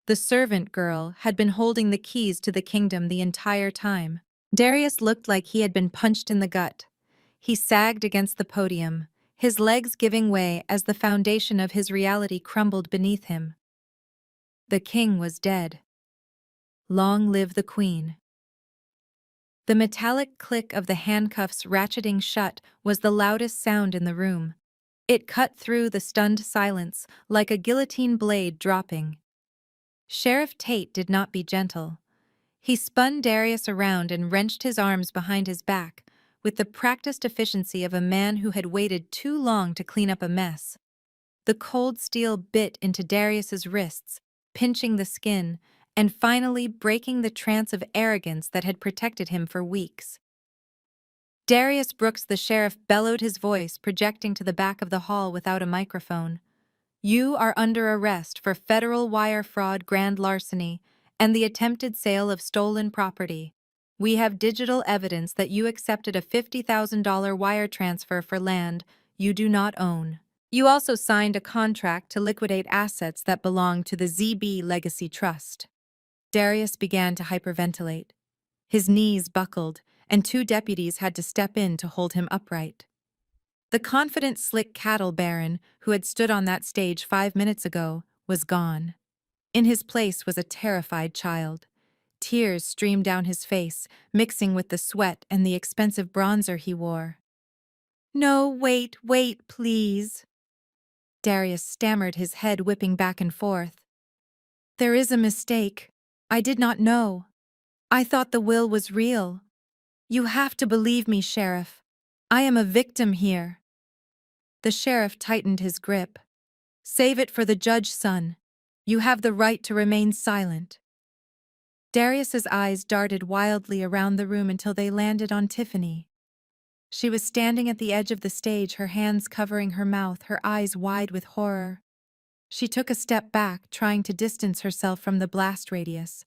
The servant girl had been holding the keys to the kingdom the entire time. Darius looked like he had been punched in the gut. He sagged against the podium, his legs giving way as the foundation of his reality crumbled beneath him. The king was dead. Long live the queen. The metallic click of the handcuffs ratcheting shut was the loudest sound in the room. It cut through the stunned silence like a guillotine blade dropping. Sheriff Tate did not be gentle. He spun Darius around and wrenched his arms behind his back, with the practiced efficiency of a man who had waited too long to clean up a mess. The cold steel bit into Darius's wrists, pinching the skin, and finally breaking the trance of arrogance that had protected him for weeks. Darius Brooks, the sheriff, bellowed, his voice projecting to the back of the hall without a microphone. "You are under arrest for federal wire fraud, grand larceny, and the attempted sale of stolen property. We have digital evidence that you accepted a $50,000 wire transfer for land you do not own. You also signed a contract to liquidate assets that belong to the ZB Legacy Trust." Darius began to hyperventilate. His knees buckled, and 2 deputies had to step in to hold him upright. The confident, slick cattle baron who had stood on that stage 5 minutes ago was gone. In his place was a terrified child. Tears streamed down his face, mixing with the sweat and the expensive bronzer he wore. "No, wait, please." Darius stammered, his head whipping back and forth. "There is a mistake. I did not know. I thought the will was real. You have to believe me, Sheriff. I am a victim here." The sheriff tightened his grip. "Save it for the judge, son. You have the right to remain silent." Darius's eyes darted wildly around the room until they landed on Tiffany. She was standing at the edge of the stage, her hands covering her mouth, her eyes wide with horror. She took a step back, trying to distance herself from the blast radius.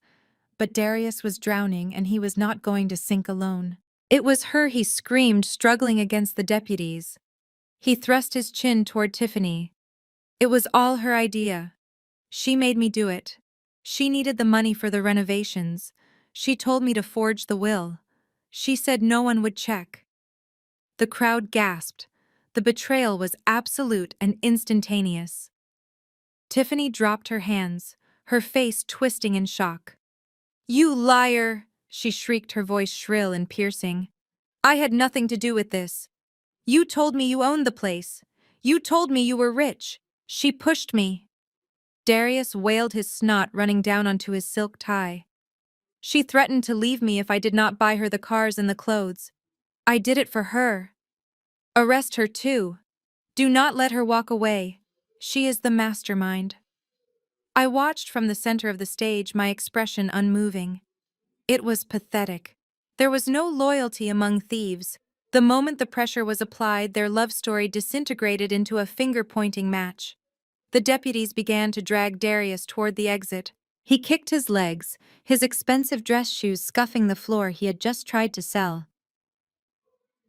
But Darius was drowning, and he was not going to sink alone. "It was her," he screamed, struggling against the deputies. He thrust his chin toward Tiffany. "It was all her idea. She made me do it. She needed the money for the renovations. She told me to forge the will. She said no one would check. The crowd gasped. The betrayal was absolute and instantaneous. Tiffany dropped her hands, her face twisting in shock. "You liar!" she shrieked, her voice shrill and piercing. "I had nothing to do with this. You told me you owned the place. You told me you were rich. She pushed me." Darius wailed, his snot running down onto his silk tie. "She threatened to leave me if I did not buy her the cars and the clothes. I did it for her. Arrest her too. Do not let her walk away. She is the mastermind." I watched from the center of the stage, my expression unmoving. It was pathetic. There was no loyalty among thieves. The moment the pressure was applied, their love story disintegrated into a finger-pointing match. The deputies began to drag Darius toward the exit. He kicked his legs, his expensive dress shoes scuffing the floor he had just tried to sell.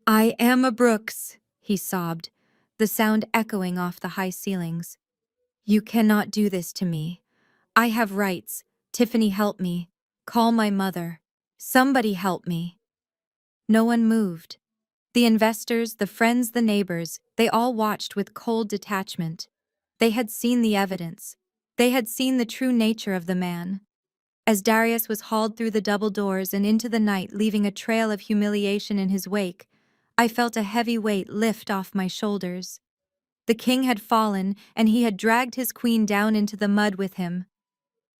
"I am a Brooks," he sobbed, the sound echoing off the high ceilings. "You cannot do this to me. I have rights. Tiffany, help me. Call my mother. Somebody help me." No one moved. The investors, the friends, the neighbors, they all watched with cold detachment. They had seen the evidence. They had seen the true nature of the man. As Darius was hauled through the double doors and into the night, leaving a trail of humiliation in his wake, I felt a heavy weight lift off my shoulders. The king had fallen, and he had dragged his queen down into the mud with him.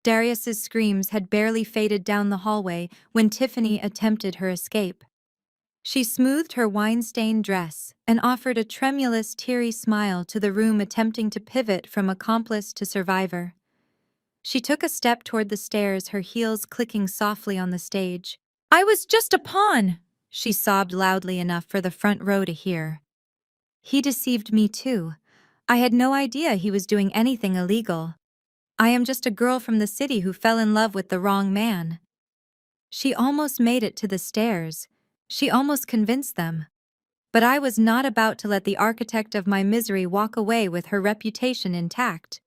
Darius's screams had barely faded down the hallway when Tiffany attempted her escape. She smoothed her wine-stained dress and offered a tremulous, teary smile to the room, attempting to pivot from accomplice to survivor. She took a step toward the stairs, her heels clicking softly on the stage. "I was just a pawn," she sobbed loudly enough for the front row to hear. "He deceived me too. I had no idea he was doing anything illegal. I am just a girl from the city who fell in love with the wrong man." She almost made it to the stairs. She almost convinced them. But I was not about to let the architect of my misery walk away with her reputation intact.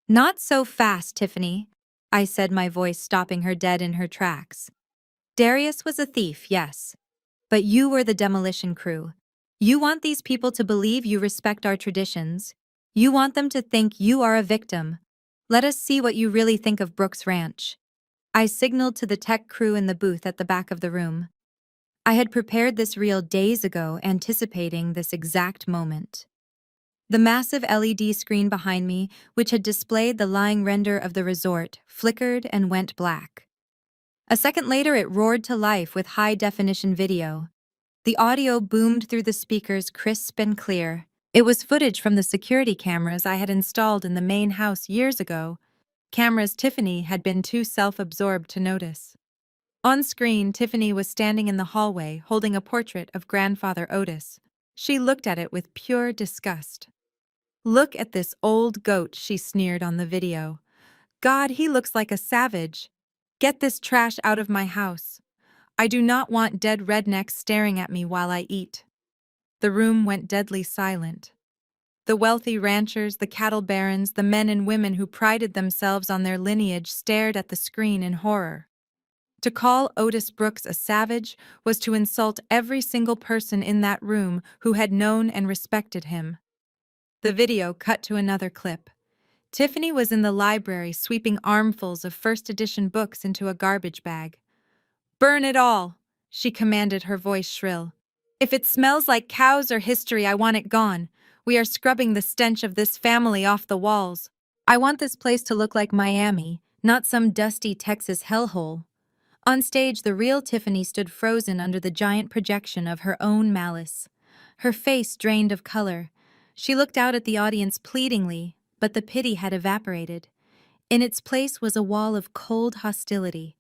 "Not so fast, Tiffany," I said, my voice stopping her dead in her tracks. "Darius was a thief, yes. But you were the demolition crew. You want these people to believe you respect our traditions. You want them to think you are a victim. Let us see what you really think of Brooks Ranch." I signaled to the tech crew in the booth at the back of the room. I had prepared this reel days ago, anticipating this exact moment. The massive LED screen behind me, which had displayed the lying render of the resort, flickered and went black. A second later, it roared to life with high-definition video. The audio boomed through the speakers, crisp and clear. It was footage from the security cameras I had installed in the main house years ago, cameras Tiffany had been too self-absorbed to notice. On screen, Tiffany was standing in the hallway, holding a portrait of Grandfather Otis. She looked at it with pure disgust. "Look at this old goat," she sneered on the video. "God, he looks like a savage. Get this trash out of my house. I do not want dead rednecks staring at me while I eat." The room went deadly silent. The wealthy ranchers, the cattle barons, the men and women who prided themselves on their lineage stared at the screen in horror. To call Otis Brooks a savage was to insult every single person in that room who had known and respected him. The video cut to another clip. Tiffany was in the library sweeping armfuls of first edition books into a garbage bag. "Burn it all," she commanded, her voice shrill. "If it smells like cows or history, I want it gone. We are scrubbing the stench of this family off the walls. I want this place to look like Miami, not some dusty Texas hellhole." On stage, the real Tiffany stood frozen under the giant projection of her own malice. Her face drained of color. She looked out at the audience pleadingly, but the pity had evaporated. In its place was a wall of cold hostility.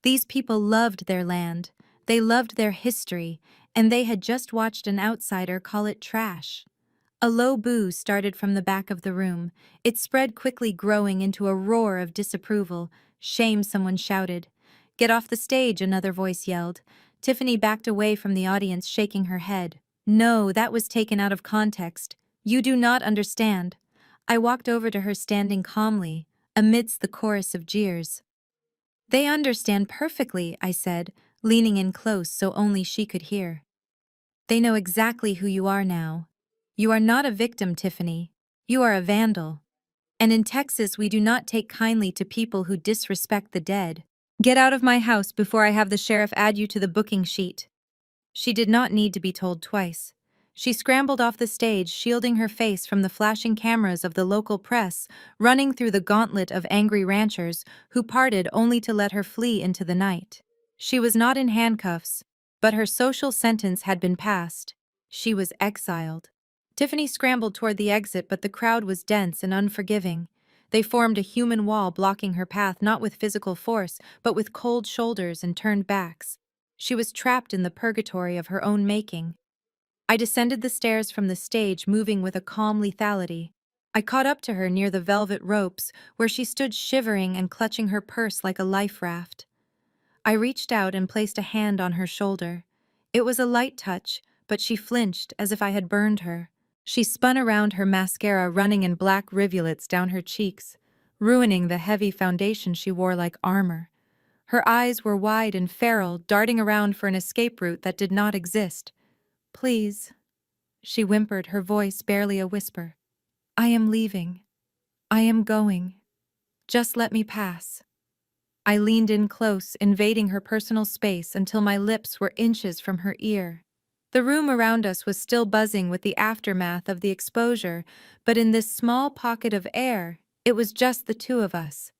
These people loved their land, they loved their history, and they had just watched an outsider call it trash. A low boo started from the back of the room. It spread quickly, growing into a roar of disapproval. "Shame," someone shouted. "Get off the stage," another voice yelled. Tiffany backed away from the audience, shaking her head. "No, that was taken out of context. You do not understand." I walked over to her, standing calmly, amidst the chorus of jeers. They understand perfectly, I said, leaning in close so only she could hear. They know exactly who you are now. You are not a victim, Tiffany. You are a vandal. And in Texas, we do not take kindly to people who disrespect the dead. Get out of my house before I have the sheriff add you to the booking sheet. She did not need to be told twice. She scrambled off the stage, shielding her face from the flashing cameras of the local press, running through the gauntlet of angry ranchers who parted only to let her flee into the night. She was not in handcuffs, but her social sentence had been passed. She was exiled. Tiffany scrambled toward the exit, but the crowd was dense and unforgiving. They formed a human wall blocking her path not with physical force, but with cold shoulders and turned backs. She was trapped in the purgatory of her own making. I descended the stairs from the stage, moving with a calm lethality. I caught up to her near the velvet ropes, where she stood shivering and clutching her purse like a life raft. I reached out and placed a hand on her shoulder. It was a light touch, but she flinched as if I had burned her. She spun around, her mascara running in black rivulets down her cheeks, ruining the heavy foundation she wore like armor. Her eyes were wide and feral, darting around for an escape route that did not exist. Please, she whimpered, her voice barely a whisper. I am leaving. I am going. Just let me pass. I leaned in close, invading her personal space until my lips were inches from her ear. The room around us was still buzzing with the aftermath of the exposure, but in this small pocket of air, it was just the two of us.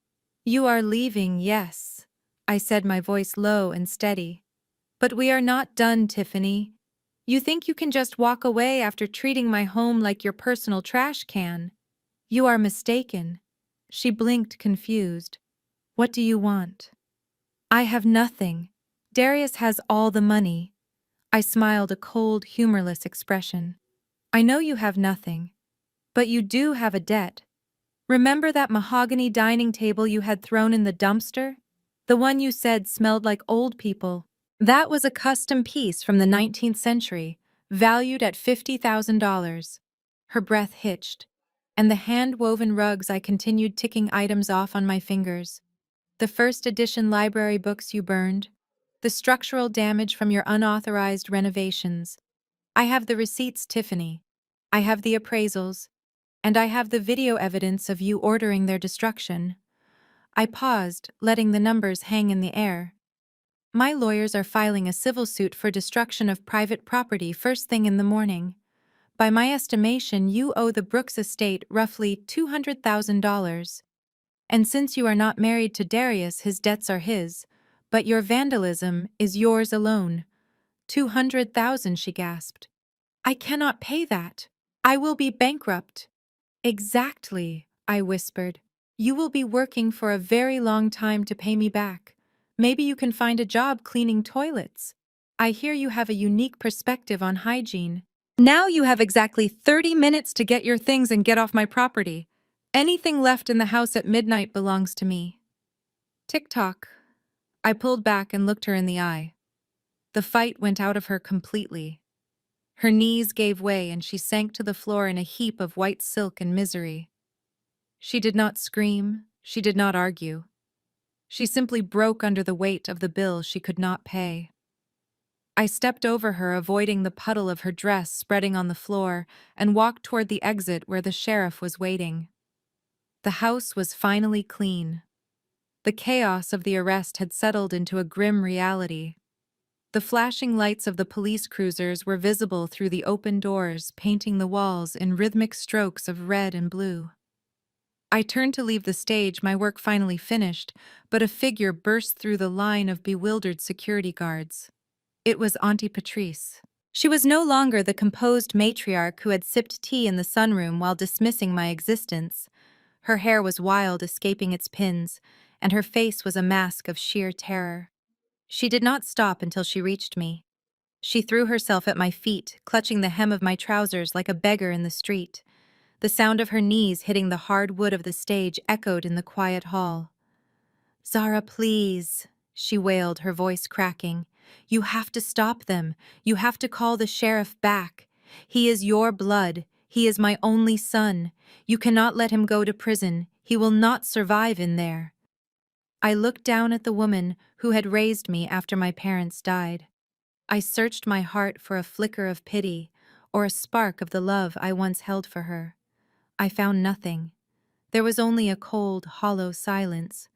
You are leaving, yes, I said, my voice low and steady. But we are not done, Tiffany. You think you can just walk away after treating my home like your personal trash can? You are mistaken. She blinked, confused. What do you want? I have nothing. Darius has all the money. I smiled, a cold, humorless expression. I know you have nothing, but you do have a debt. Remember that mahogany dining table you had thrown in the dumpster? The one you said smelled like old people. That was a custom piece from the 19th century, valued at $50,000. Her breath hitched, and the hand-woven rugs. I continued ticking items off on my fingers. The first edition library books you burned, the structural damage from your unauthorized renovations. I have the receipts, Tiffany. I have the appraisals, and I have the video evidence of you ordering their destruction. I paused, letting the numbers hang in the air. My lawyers are filing a civil suit for destruction of private property first thing in the morning. By my estimation, you owe the Brooks estate roughly $200,000. And since you are not married to Darius, his debts are his, but your vandalism is yours alone. 200,000, she gasped. I cannot pay that. I will be bankrupt. Exactly, I whispered. You will be working for a very long time to pay me back. Maybe you can find a job cleaning toilets. I hear you have a unique perspective on hygiene. Now you have exactly 30 minutes to get your things and get off my property. Anything left in the house at midnight belongs to me. Tick-tock. I pulled back and looked her in the eye. The fight went out of her completely. Her knees gave way and she sank to the floor in a heap of white silk and misery. She did not scream, she did not argue. She simply broke under the weight of the bill she could not pay. I stepped over her, avoiding the puddle of her dress spreading on the floor, and walked toward the exit where the sheriff was waiting. The house was finally clean. The chaos of the arrest had settled into a grim reality. The flashing lights of the police cruisers were visible through the open doors, painting the walls in rhythmic strokes of red and blue. I turned to leave the stage, my work finally finished, but a figure burst through the line of bewildered security guards. It was Auntie Patrice. She was no longer the composed matriarch who had sipped tea in the sunroom while dismissing my existence. Her hair was wild, escaping its pins, and her face was a mask of sheer terror. She did not stop until she reached me. She threw herself at my feet, clutching the hem of my trousers like a beggar in the street. The sound of her knees hitting the hard wood of the stage echoed in the quiet hall. "Zara, please," she wailed, her voice cracking. "You have to stop them. You have to call the sheriff back. He is your blood. He is my only son. You cannot let him go to prison. He will not survive in there." I looked down at the woman who had raised me after my parents died. I searched my heart for a flicker of pity or a spark of the love I once held for her. I found nothing. There was only a cold, hollow silence.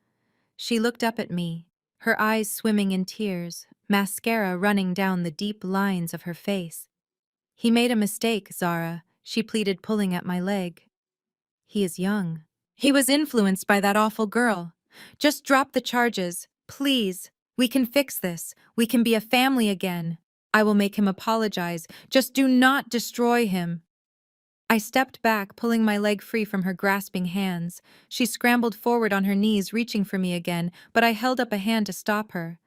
She looked up at me, her eyes swimming in tears, mascara running down the deep lines of her face. "He made a mistake, Zara," she pleaded, pulling at my leg. "He is young. He was influenced by that awful girl. Just drop the charges, please. We can fix this. We can be a family again. I will make him apologize. Just do not destroy him." I stepped back, pulling my leg free from her grasping hands. She scrambled forward on her knees, reaching for me again, but I held up a hand to stop her.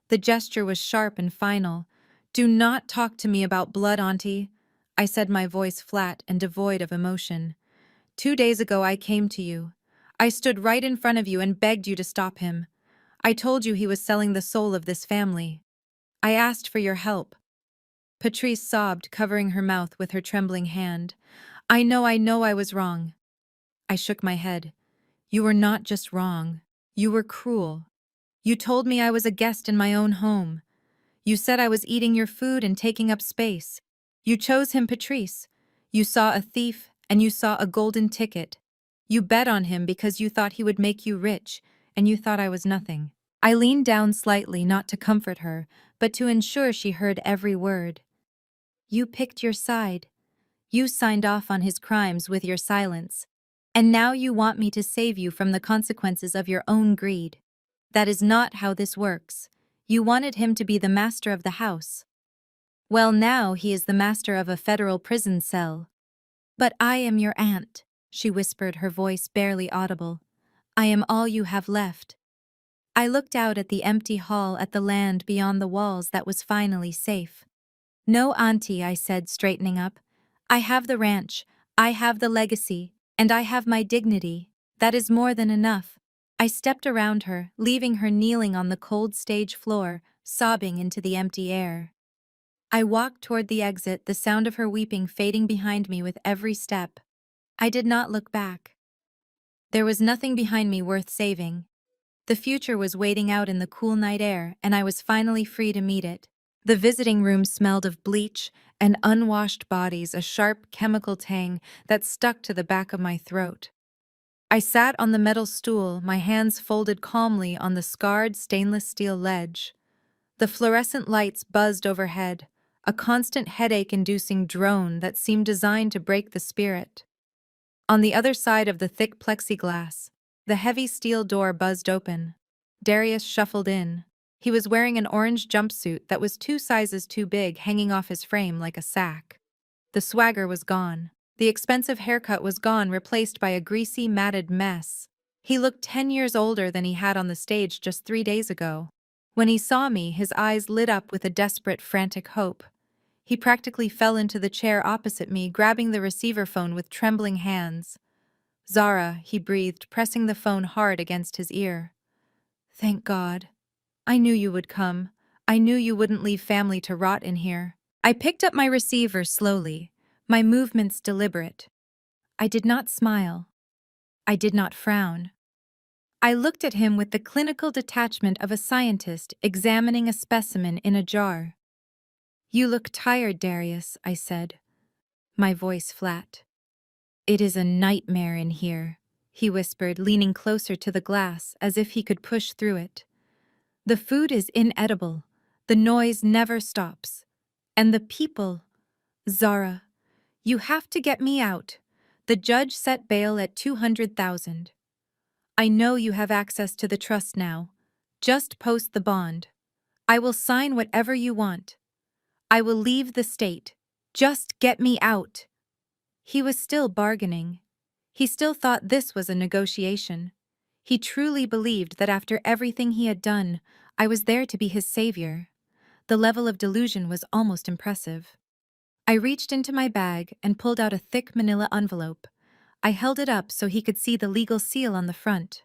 The gesture was sharp and final. "Do not talk to me about blood, Auntie," I said, my voice flat and devoid of emotion. "2 days ago I came to you. I stood right in front of you and begged you to stop him. I told you he was selling the soul of this family. I asked for your help." Patrice sobbed, covering her mouth with her trembling hand. I know I was wrong." I shook my head. "You were not just wrong. You were cruel. You told me I was a guest in my own home. You said I was eating your food and taking up space. You chose him, Patrice. You saw a thief and you saw a golden ticket. You bet on him because you thought he would make you rich, and you thought I was nothing." I leaned down slightly, not to comfort her, but to ensure she heard every word. "You picked your side. You signed off on his crimes with your silence. And now you want me to save you from the consequences of your own greed. That is not how this works. You wanted him to be the master of the house. Well, now he is the master of a federal prison cell." "But I am your aunt," she whispered, her voice barely audible. "I am all you have left." I looked out at the empty hall, at the land beyond the walls that was finally safe. "No, Auntie," I said, straightening up. "I have the ranch, I have the legacy, and I have my dignity. That is more than enough." I stepped around her, leaving her kneeling on the cold stage floor, sobbing into the empty air. I walked toward the exit, the sound of her weeping fading behind me with every step. I did not look back. There was nothing behind me worth saving. The future was waiting out in the cool night air, and I was finally free to meet it. The visiting room smelled of bleach and unwashed bodies, a sharp chemical tang that stuck to the back of my throat. I sat on the metal stool, my hands folded calmly on the scarred stainless steel ledge. The fluorescent lights buzzed overhead, a constant headache-inducing drone that seemed designed to break the spirit. On the other side of the thick plexiglass, the heavy steel door buzzed open. Darius shuffled in. He was wearing an orange jumpsuit that was 2 sizes too big, hanging off his frame like a sack. The swagger was gone. The expensive haircut was gone, replaced by a greasy, matted mess. He looked 10 years older than he had on the stage just 3 days ago. When he saw me, his eyes lit up with a desperate, frantic hope. He practically fell into the chair opposite me, grabbing the receiver phone with trembling hands. "Zara," he breathed, pressing the phone hard against his ear. "Thank God. I knew you would come. I knew you wouldn't leave family to rot in here." I picked up my receiver slowly, my movements deliberate. I did not smile. I did not frown. I looked at him with the clinical detachment of a scientist examining a specimen in a jar. "You look tired, Darius," I said, my voice flat. "It is a nightmare in here," he whispered, leaning closer to the glass as if he could push through it. "The food is inedible. The noise never stops. And the people. Zara, you have to get me out. The judge set bail at 200,000. I know you have access to the trust now. Just post the bond. I will sign whatever you want. I will leave the state. Just get me out." He was still bargaining. He still thought this was a negotiation. He truly believed that after everything he had done, I was there to be his savior. The level of delusion was almost impressive. I reached into my bag and pulled out a thick manila envelope. I held it up so he could see the legal seal on the front.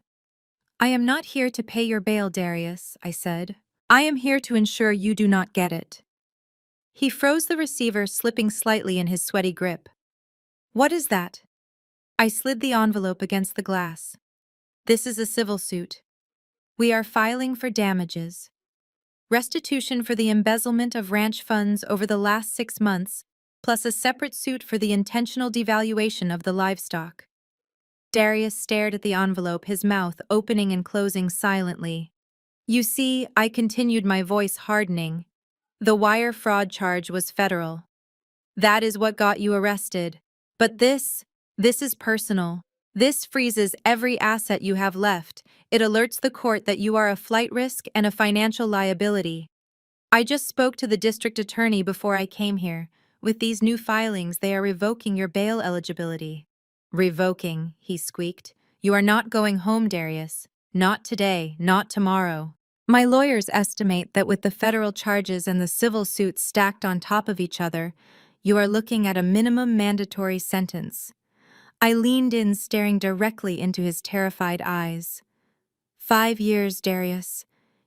"I am not here to pay your bail, Darius," I said. "I am here to ensure you do not get it." He froze the receiver, slipping slightly in his sweaty grip. "What is that?" I slid the envelope against the glass. "This is a civil suit. We are filing for damages. Restitution for the embezzlement of ranch funds over the last 6 months, plus a separate suit for the intentional devaluation of the livestock. Darius stared at the envelope, his mouth opening and closing silently. You see, I continued, my voice hardening. The wire fraud charge was federal. That is what got you arrested. But this is personal. This freezes every asset you have left. It alerts the court that you are a flight risk and a financial liability. I just spoke to the district attorney before I came here. With these new filings, they are revoking your bail eligibility. Revoking, he squeaked. You are not going home, Darius. Not today, not tomorrow. My lawyers estimate that with the federal charges and the civil suits stacked on top of each other, you are looking at a minimum mandatory sentence. I leaned in, staring directly into his terrified eyes. 5 years, Darius.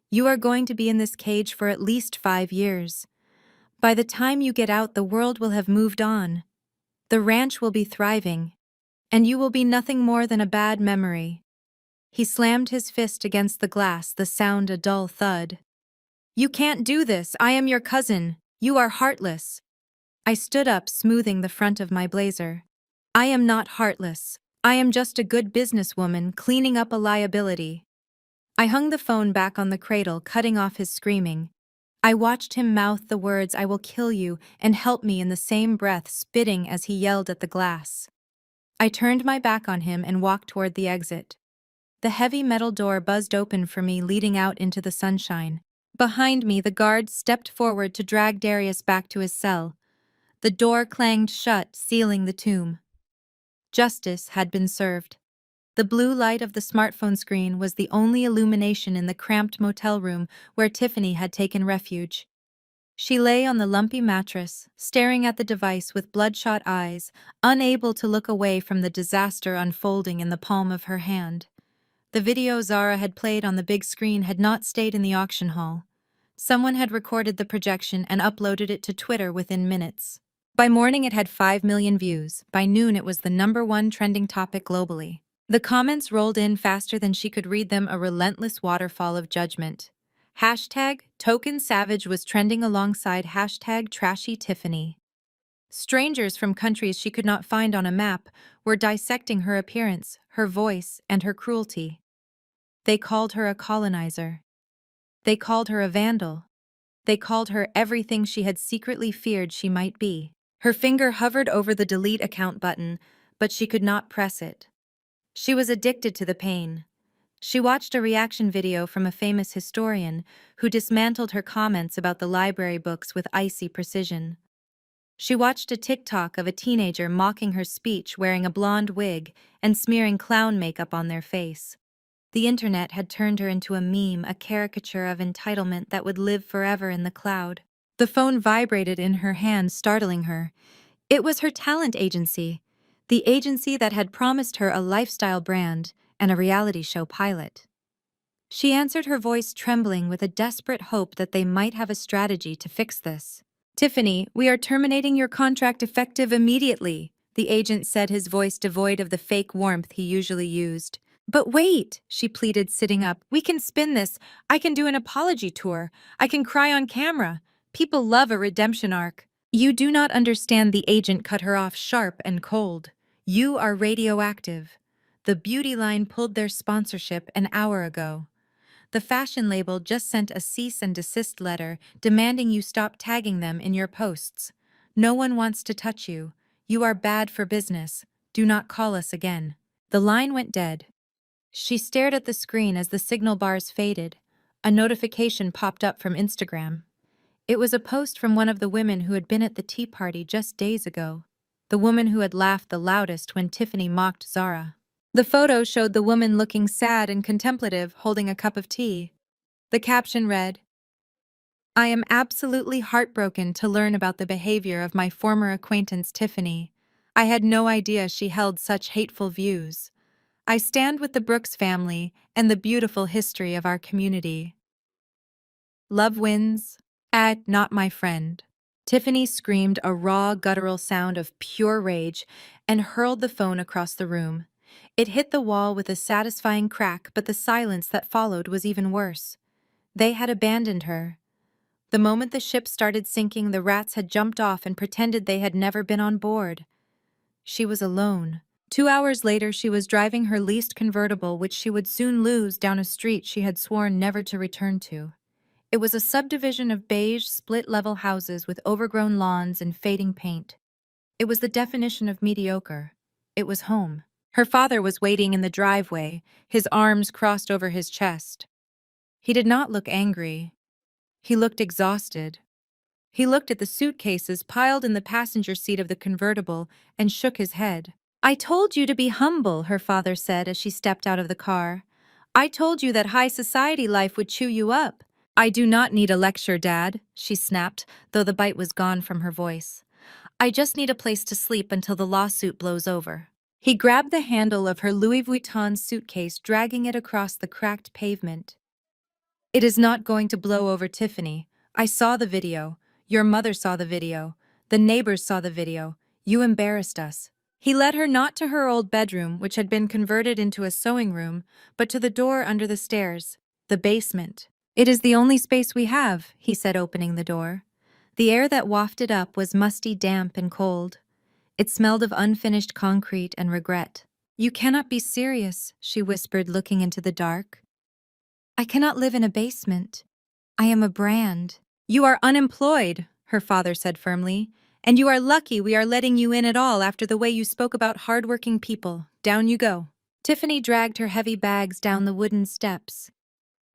You are going to be in this cage for at least 5 years. By the time you get out, the world will have moved on. The ranch will be thriving, and you will be nothing more than a bad memory. He slammed his fist against the glass, the sound a dull thud. You can't do this. I am your cousin. You are heartless. I stood up, smoothing the front of my blazer. I am not heartless. I am just a good businesswoman cleaning up a liability. I hung the phone back on the cradle, cutting off his screaming. I watched him mouth the words, "I will kill you," and "help me," in the same breath, spitting as he yelled at the glass. I turned my back on him and walked toward the exit. The heavy metal door buzzed open for me, leading out into the sunshine. Behind me, the guard stepped forward to drag Darius back to his cell. The door clanged shut, sealing the tomb. Justice had been served. The blue light of the smartphone screen was the only illumination in the cramped motel room where Tiffany had taken refuge. She lay on the lumpy mattress, staring at the device with bloodshot eyes, unable to look away from the disaster unfolding in the palm of her hand. The video Zara had played on the big screen had not stayed in the auction hall. Someone had recorded the projection and uploaded it to Twitter within minutes. By morning it had 5 million views. By noon it was the #1 trending topic globally. The comments rolled in faster than she could read them, a relentless waterfall of judgment. Hashtag Token Savage was trending alongside hashtag Trashy Tiffany. Strangers from countries she could not find on a map were dissecting her appearance, her voice, and her cruelty. They called her a colonizer. They called her a vandal. They called her everything she had secretly feared she might be. Her finger hovered over the delete account button, but she could not press it. She was addicted to the pain. She watched a reaction video from a famous historian who dismantled her comments about the library books with icy precision. She watched a TikTok of a teenager mocking her speech, wearing a blonde wig and smearing clown makeup on their face. The internet had turned her into a meme, a caricature of entitlement that would live forever in the cloud. The phone vibrated in her hand, startling her. It was her talent agency, the agency that had promised her a lifestyle brand and a reality show pilot. She answered, her voice trembling with a desperate hope that they might have a strategy to fix this. Tiffany, we are terminating your contract effective immediately, the agent said, his voice devoid of the fake warmth he usually used. But wait, she pleaded, sitting up. We can spin this. I can do an apology tour. I can cry on camera. People love a redemption arc. You do not understand, the agent cut her off, sharp and cold. You are radioactive. The beauty line pulled their sponsorship an hour ago. The fashion label just sent a cease and desist letter demanding you stop tagging them in your posts. No one wants to touch you. You are bad for business. Do not call us again. The line went dead. She stared at the screen as the signal bars faded. A notification popped up from Instagram. It was a post from one of the women who had been at the tea party just days ago. The woman who had laughed the loudest when Tiffany mocked Zara. The photo showed the woman looking sad and contemplative, holding a cup of tea. The caption read, "I am absolutely heartbroken to learn about the behavior of my former acquaintance Tiffany. I had no idea she held such hateful views. I stand with the Brooks family and the beautiful history of our community. Love wins. Not my friend." Tiffany screamed a raw, guttural sound of pure rage and hurled the phone across the room. It hit the wall with a satisfying crack, but the silence that followed was even worse. They had abandoned her. The moment the ship started sinking, the rats had jumped off and pretended they had never been on board. She was alone. 2 hours later, she was driving her leased convertible, which she would soon lose, down a street she had sworn never to return to. It was a subdivision of beige, split-level houses with overgrown lawns and fading paint. It was the definition of mediocre. It was home. Her father was waiting in the driveway, his arms crossed over his chest. He did not look angry. He looked exhausted. He looked at the suitcases piled in the passenger seat of the convertible and shook his head. "I told you to be humble," her father said as she stepped out of the car. "I told you that high society life would chew you up." "I do not need a lecture, Dad," she snapped, though the bite was gone from her voice. "I just need a place to sleep until the lawsuit blows over." He grabbed the handle of her Louis Vuitton suitcase, dragging it across the cracked pavement. "It is not going to blow over, Tiffany. I saw the video. Your mother saw the video. The neighbors saw the video. You embarrassed us." He led her not to her old bedroom, which had been converted into a sewing room, but to the door under the stairs, the basement. "It is the only space we have," he said, opening the door. The air that wafted up was musty, damp, and cold. It smelled of unfinished concrete and regret. "You cannot be serious," she whispered, looking into the dark. "I cannot live in a basement. I am a brand." "You are unemployed," her father said firmly, "and you are lucky we are letting you in at all after the way you spoke about hardworking people. Down you go." Tiffany dragged her heavy bags down the wooden steps.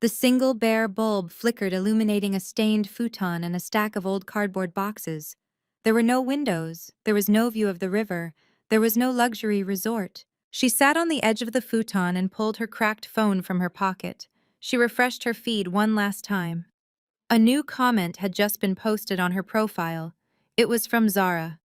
The single bare bulb flickered, illuminating a stained futon and a stack of old cardboard boxes. There were no windows, there was no view of the river, there was no luxury resort. She sat on the edge of the futon and pulled her cracked phone from her pocket. She refreshed her feed one last time. A new comment had just been posted on her profile. It was from Zara.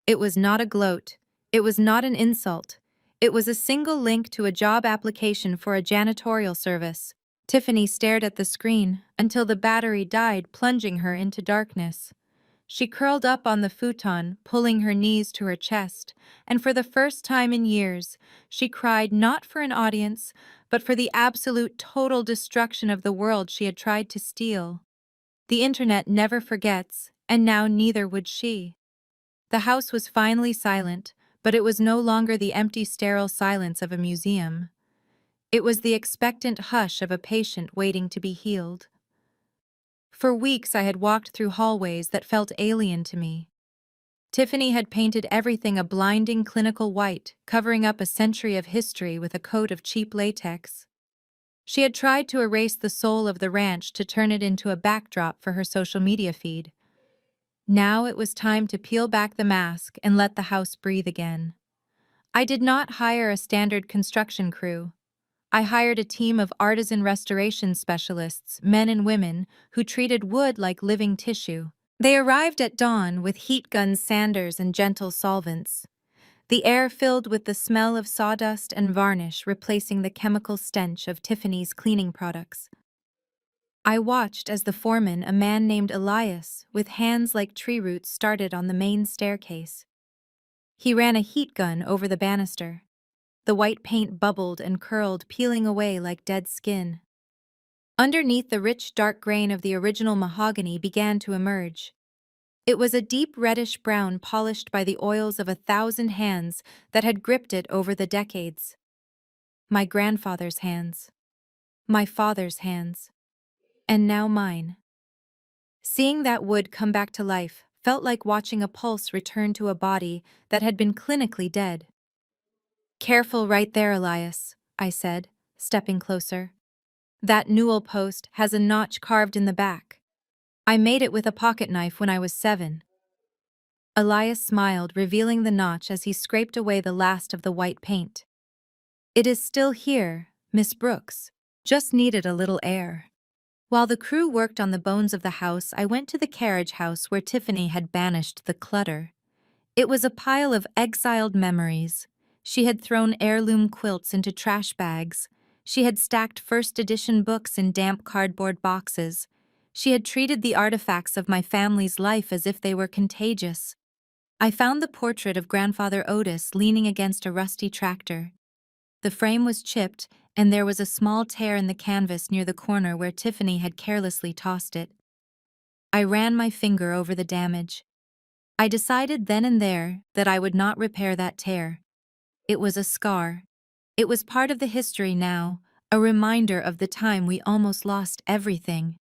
It was not a gloat. It was not an insult. It was a single link to a job application for a janitorial service. Tiffany stared at the screen until the battery died, plunging her into darkness. She curled up on the futon, pulling her knees to her chest, and for the first time in years, she cried not for an audience, but for the absolute total destruction of the world she had tried to steal. The internet never forgets, and now neither would she. The house was finally silent, but it was no longer the empty, sterile silence of a museum. It was the expectant hush of a patient waiting to be healed. For weeks I had walked through hallways that felt alien to me. Tiffany had painted everything a blinding clinical white, covering up a century of history with a coat of cheap latex. She had tried to erase the soul of the ranch to turn it into a backdrop for her social media feed. Now it was time to peel back the mask and let the house breathe again. I did not hire a standard construction crew. I hired a team of artisan restoration specialists, men and women, who treated wood like living tissue. They arrived at dawn with heat gun sanders and gentle solvents. The air filled with the smell of sawdust and varnish, replacing the chemical stench of Tiffany's cleaning products. I watched as the foreman, a man named Elias, with hands like tree roots, started on the main staircase. He ran a heat gun over the banister. The white paint bubbled and curled, peeling away like dead skin. Underneath, the rich, dark grain of the original mahogany began to emerge. It was a deep reddish-brown, polished by the oils of 1,000 hands that had gripped it over the decades. My grandfather's hands. My father's hands. And now mine. Seeing that wood come back to life felt like watching a pulse return to a body that had been clinically dead. "Careful right there, Elias," I said, stepping closer. "That newel post has a notch carved in the back. I made it with a pocket knife when I was 7. Elias smiled, revealing the notch as he scraped away the last of the white paint. "It is still here, Miss Brooks. Just needed a little air." While the crew worked on the bones of the house, I went to the carriage house where Tiffany had banished the clutter. It was a pile of exiled memories. She had thrown heirloom quilts into trash bags. She had stacked first-edition books in damp cardboard boxes. She had treated the artifacts of my family's life as if they were contagious. I found the portrait of Grandfather Otis leaning against a rusty tractor. The frame was chipped, and there was a small tear in the canvas near the corner where Tiffany had carelessly tossed it. I ran my finger over the damage. I decided then and there that I would not repair that tear. It was a scar. It was part of the history now, a reminder of the time we almost lost everything.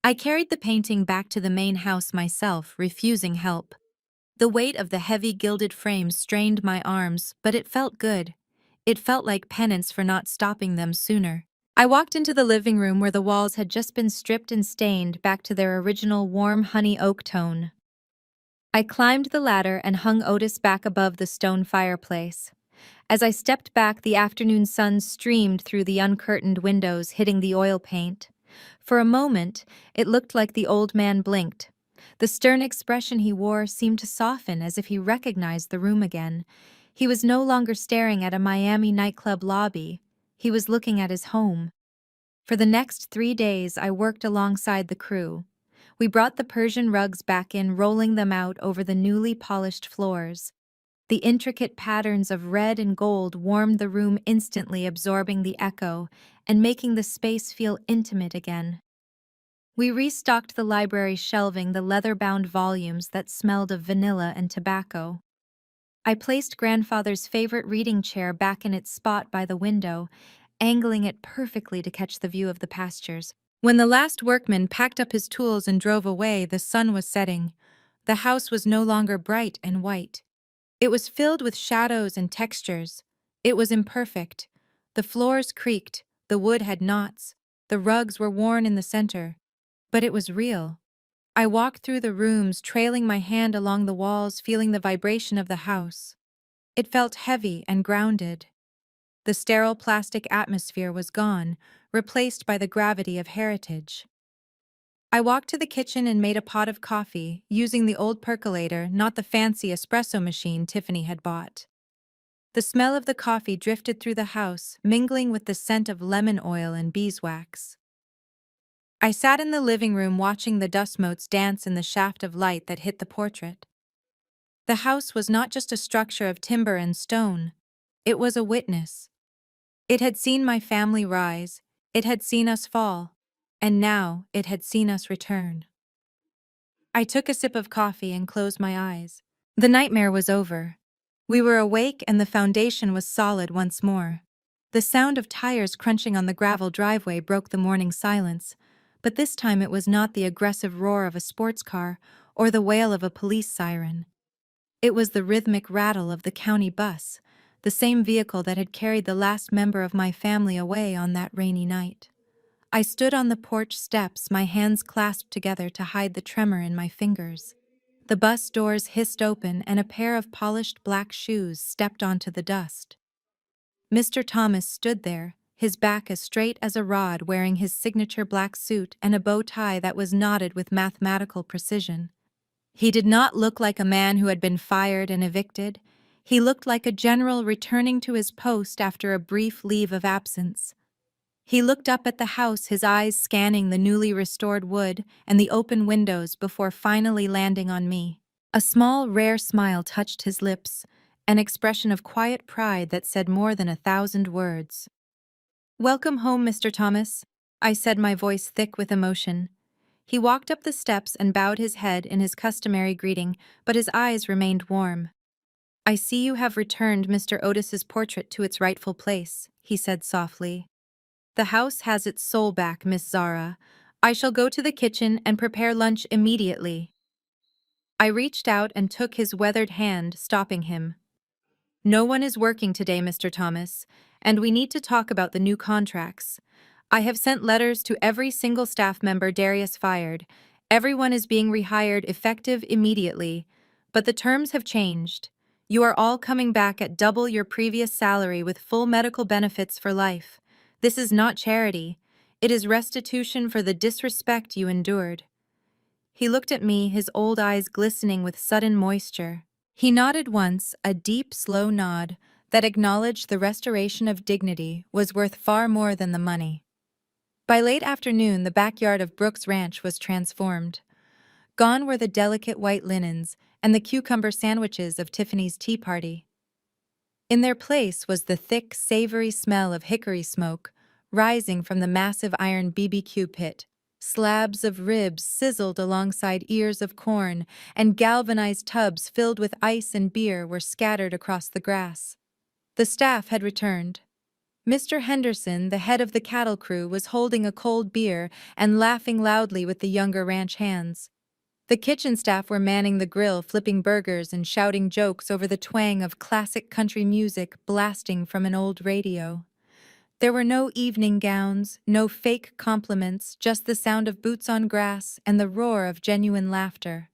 I carried the painting back to the main house myself, refusing help. The weight of the heavy gilded frame strained my arms, but it felt good. It felt like penance for not stopping them sooner. I walked into the living room where the walls had just been stripped and stained back to their original warm honey oak tone. I climbed the ladder and hung Otis back above the stone fireplace. As I stepped back, the afternoon sun streamed through the uncurtained windows, hitting the oil paint. For a moment, it looked like the old man blinked. The stern expression he wore seemed to soften as if he recognized the room again. He was no longer staring at a Miami nightclub lobby. He was looking at his home. For the next 3 days, I worked alongside the crew. We brought the Persian rugs back in, rolling them out over the newly polished floors. The intricate patterns of red and gold warmed the room instantly, absorbing the echo and making the space feel intimate again. We restocked the library shelving, the leather-bound volumes that smelled of vanilla and tobacco. I placed grandfather's favorite reading chair back in its spot by the window, angling it perfectly to catch the view of the pastures. When the last workman packed up his tools and drove away, the sun was setting. The house was no longer bright and white. It was filled with shadows and textures. It was imperfect. The floors creaked, the wood had knots, the rugs were worn in the center. But it was real. I walked through the rooms, trailing my hand along the walls, feeling the vibration of the house. It felt heavy and grounded. The sterile plastic atmosphere was gone, replaced by the gravity of heritage. I walked to the kitchen and made a pot of coffee, using the old percolator, not the fancy espresso machine Tiffany had bought. The smell of the coffee drifted through the house, mingling with the scent of lemon oil and beeswax. I sat in the living room watching the dust motes dance in the shaft of light that hit the portrait. The house was not just a structure of timber and stone. It was a witness. It had seen my family rise, it had seen us fall, and now it had seen us return. I took a sip of coffee and closed my eyes. The nightmare was over. We were awake and the foundation was solid once more. The sound of tires crunching on the gravel driveway broke the morning silence, but this time it was not the aggressive roar of a sports car or the wail of a police siren. It was the rhythmic rattle of the county bus, the same vehicle that had carried the last member of my family away on that rainy night. I stood on the porch steps, my hands clasped together to hide the tremor in my fingers. The bus doors hissed open and a pair of polished black shoes stepped onto the dust. Mr. Thomas stood there, his back as straight as a rod, wearing his signature black suit and a bow tie that was knotted with mathematical precision. He did not look like a man who had been fired and evicted. He looked like a general returning to his post after a brief leave of absence. He looked up at the house, his eyes scanning the newly restored wood and the open windows before finally landing on me. A small, rare smile touched his lips, an expression of quiet pride that said more than 1,000 words. "Welcome home, Mr. Thomas," I said, my voice thick with emotion. He walked up the steps and bowed his head in his customary greeting, but his eyes remained warm. "I see you have returned Mr. Otis's portrait to its rightful place," he said softly. "The house has its soul back, Miss Zara. I shall go to the kitchen and prepare lunch immediately." I reached out and took his weathered hand, stopping him. "No one is working today, Mr. Thomas, and we need to talk about the new contracts. I have sent letters to every single staff member Darius fired. Everyone is being rehired effective immediately, but the terms have changed. You are all coming back at double your previous salary with full medical benefits for life. This is not charity. It is restitution for the disrespect you endured." He looked at me, his old eyes glistening with sudden moisture. He nodded once, a deep, slow nod that acknowledged the restoration of dignity was worth far more than the money. By late afternoon, the backyard of Brooks Ranch was transformed. Gone were the delicate white linens and the cucumber sandwiches of Tiffany's tea party. In their place was the thick, savory smell of hickory smoke, rising from the massive iron BBQ pit. Slabs of ribs sizzled alongside ears of corn, and galvanized tubs filled with ice and beer were scattered across the grass. The staff had returned. Mr. Henderson, the head of the cattle crew, was holding a cold beer and laughing loudly with the younger ranch hands. The kitchen staff were manning the grill, flipping burgers and shouting jokes over the twang of classic country music blasting from an old radio. There were no evening gowns, no fake compliments, just the sound of boots on grass and the roar of genuine laughter.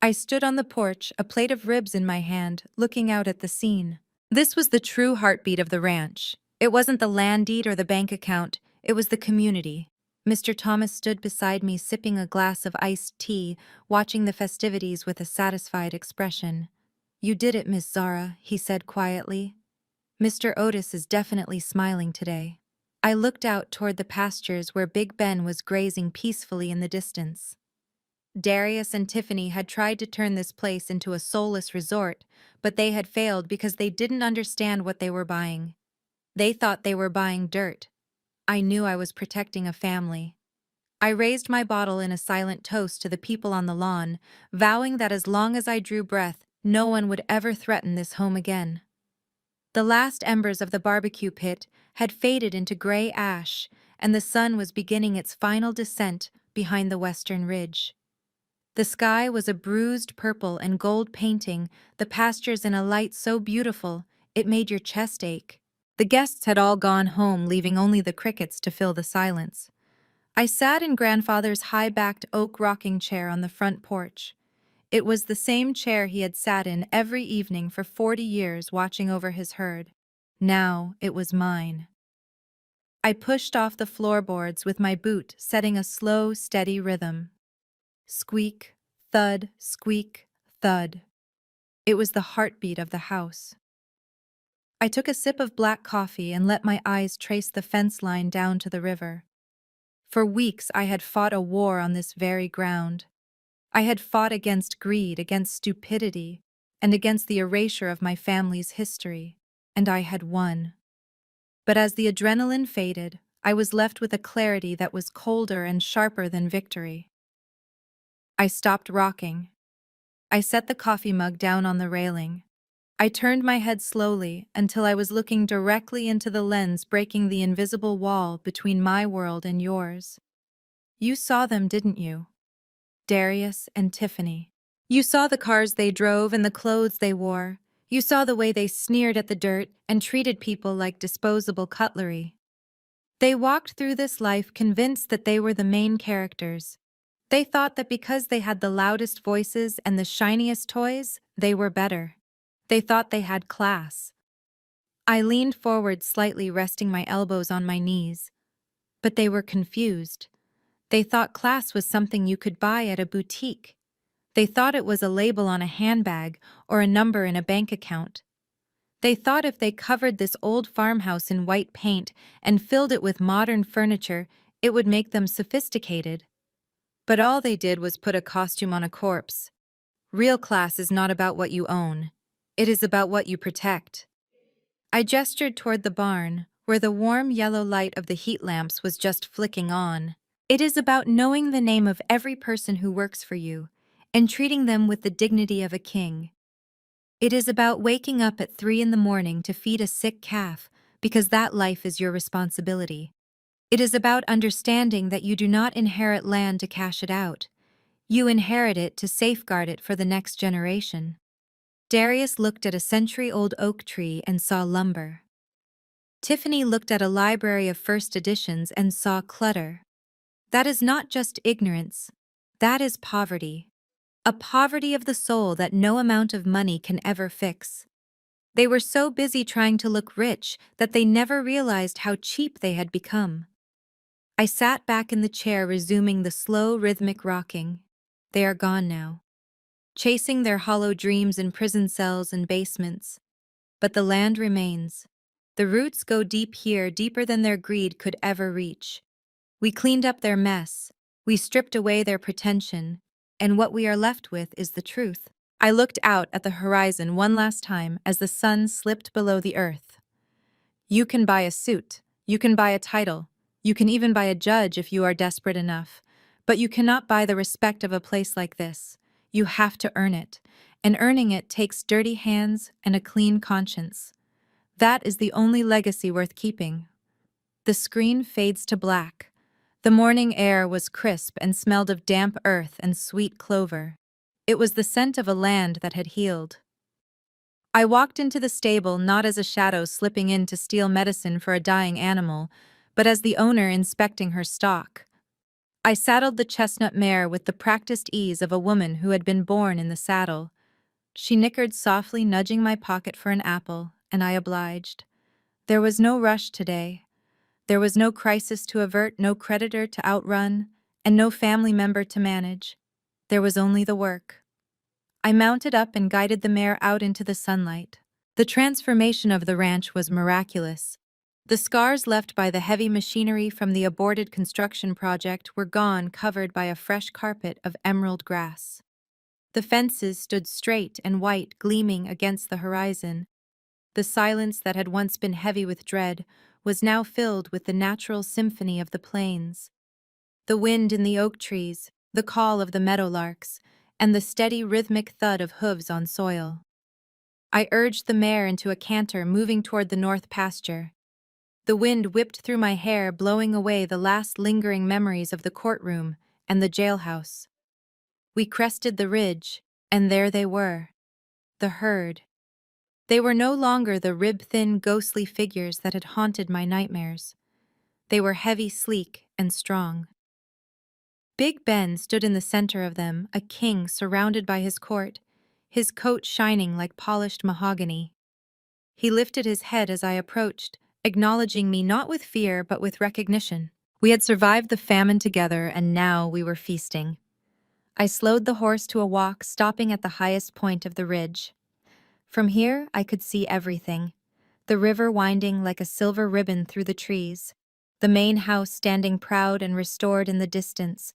I stood on the porch, a plate of ribs in my hand, looking out at the scene. This was the true heartbeat of the ranch. It wasn't the land deed or the bank account, it was the community. Mr. Thomas stood beside me sipping a glass of iced tea, watching the festivities with a satisfied expression. "You did it, Miss Zara," he said quietly. "Mr. Otis is definitely smiling today." I looked out toward the pastures where Big Ben was grazing peacefully in the distance. Darius and Tiffany had tried to turn this place into a soulless resort, but they had failed because they didn't understand what they were buying. They thought they were buying dirt. I knew I was protecting a family. I raised my bottle in a silent toast to the people on the lawn, vowing that as long as I drew breath, no one would ever threaten this home again. The last embers of the barbecue pit had faded into gray ash, and the sun was beginning its final descent behind the western ridge. The sky was a bruised purple and gold painting, the pastures in a light so beautiful it made your chest ache. The guests had all gone home, leaving only the crickets to fill the silence. I sat in Grandfather's high-backed oak rocking chair on the front porch. It was the same chair he had sat in every evening for 40 years watching over his herd. Now it was mine. I pushed off the floorboards with my boot, setting a slow, steady rhythm. Squeak, thud, squeak, thud. It was the heartbeat of the house. I took a sip of black coffee and let my eyes trace the fence line down to the river. For weeks I had fought a war on this very ground. I had fought against greed, against stupidity, and against the erasure of my family's history, and I had won. But as the adrenaline faded, I was left with a clarity that was colder and sharper than victory. I stopped rocking. I set the coffee mug down on the railing. I turned my head slowly until I was looking directly into the lens breaking the invisible wall between my world and yours. You saw them, didn't you? Darius and Tiffany. You saw the cars they drove and the clothes they wore. You saw the way they sneered at the dirt and treated people like disposable cutlery. They walked through this life convinced that they were the main characters. They thought that because they had the loudest voices and the shiniest toys, they were better. They thought they had class. I leaned forward slightly, resting my elbows on my knees. But they were confused. They thought class was something you could buy at a boutique. They thought it was a label on a handbag or a number in a bank account. They thought if they covered this old farmhouse in white paint and filled it with modern furniture, it would make them sophisticated. But all they did was put a costume on a corpse. Real class is not about what you own. It is about what you protect. I gestured toward the barn, where the warm yellow light of the heat lamps was just flicking on. It is about knowing the name of every person who works for you and treating them with the dignity of a king. It is about waking up at 3 in the morning to feed a sick calf because that life is your responsibility. It is about understanding that you do not inherit land to cash it out. You inherit it to safeguard it for the next generation. Darius looked at a century-old oak tree and saw lumber. Tiffany looked at a library of first editions and saw clutter. That is not just ignorance. That is poverty. A poverty of the soul that no amount of money can ever fix. They were so busy trying to look rich that they never realized how cheap they had become. I sat back in the chair, resuming the slow, rhythmic rocking. They are gone now, chasing their hollow dreams in prison cells and basements. But the land remains. The roots go deep here, deeper than their greed could ever reach. We cleaned up their mess. We stripped away their pretension. And what we are left with is the truth. I looked out at the horizon one last time as the sun slipped below the earth. You can buy a suit, you can buy a title, you can even buy a judge if you are desperate enough, but you cannot buy the respect of a place like this. You have to earn it, and earning it takes dirty hands and a clean conscience. That is the only legacy worth keeping. The screen fades to black. The morning air was crisp and smelled of damp earth and sweet clover. It was the scent of a land that had healed. I walked into the stable not as a shadow slipping in to steal medicine for a dying animal, but as the owner inspecting her stock. I saddled the chestnut mare with the practiced ease of a woman who had been born in the saddle. She nickered softly, nudging my pocket for an apple, and I obliged. There was no rush today. There was no crisis to avert, no creditor to outrun, and no family member to manage. There was only the work. I mounted up and guided the mare out into the sunlight. The transformation of the ranch was miraculous. The scars left by the heavy machinery from the aborted construction project were gone, covered by a fresh carpet of emerald grass. The fences stood straight and white, gleaming against the horizon. The silence that had once been heavy with dread was now filled with the natural symphony of the plains. The wind in the oak trees, the call of the meadowlarks, and the steady rhythmic thud of hooves on soil. I urged the mare into a canter, moving toward the north pasture. The wind whipped through my hair, blowing away the last lingering memories of the courtroom and the jailhouse. We crested the ridge, and there they were, the herd. They were no longer the rib-thin, ghostly figures that had haunted my nightmares. They were heavy, sleek, and strong. Big Ben stood in the center of them, a king surrounded by his court, his coat shining like polished mahogany. He lifted his head as I approached, acknowledging me not with fear but with recognition. We had survived the famine together, and now we were feasting. I slowed the horse to a walk, stopping at the highest point of the ridge. From here, I could see everything. The river winding like a silver ribbon through the trees, the main house standing proud and restored in the distance,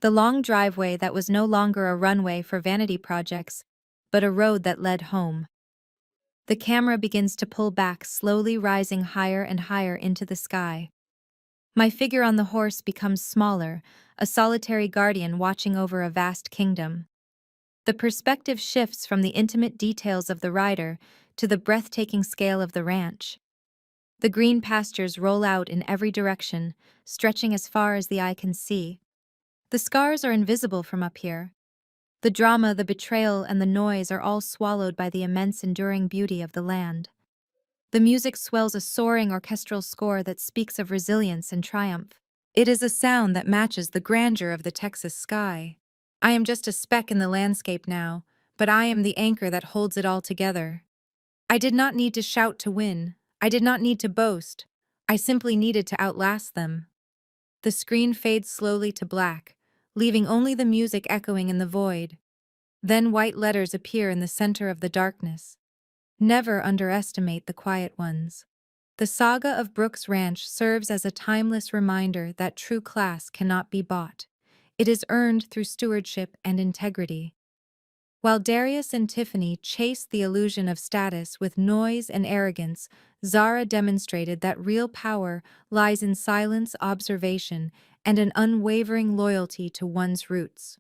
the long driveway that was no longer a runway for vanity projects, but a road that led home. The camera begins to pull back, slowly rising higher and higher into the sky. My figure on the horse becomes smaller, a solitary guardian watching over a vast kingdom. The perspective shifts from the intimate details of the rider to the breathtaking scale of the ranch. The green pastures roll out in every direction, stretching as far as the eye can see. The scars are invisible from up here. The drama, the betrayal, and the noise are all swallowed by the immense enduring beauty of the land. The music swells a soaring orchestral score that speaks of resilience and triumph. It is a sound that matches the grandeur of the Texas sky. I am just a speck in the landscape now, but I am the anchor that holds it all together. I did not need to shout to win. I did not need to boast. I simply needed to outlast them. The screen fades slowly to black, leaving only the music echoing in the void. Then white letters appear in the center of the darkness. Never underestimate the quiet ones. The saga of Brooks Ranch serves as a timeless reminder that true class cannot be bought. It is earned through stewardship and integrity. While Darius and Tiffany chased the illusion of status with noise and arrogance, Zara demonstrated that real power lies in silence, observation, and an unwavering loyalty to one's roots.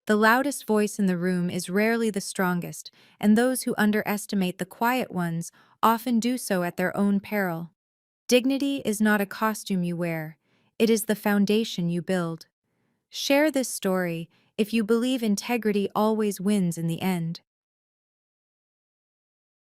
The loudest voice in the room is rarely the strongest, and those who underestimate the quiet ones often do so at their own peril. Dignity is not a costume you wear, it is the foundation you build. Share this story if you believe integrity always wins in the end.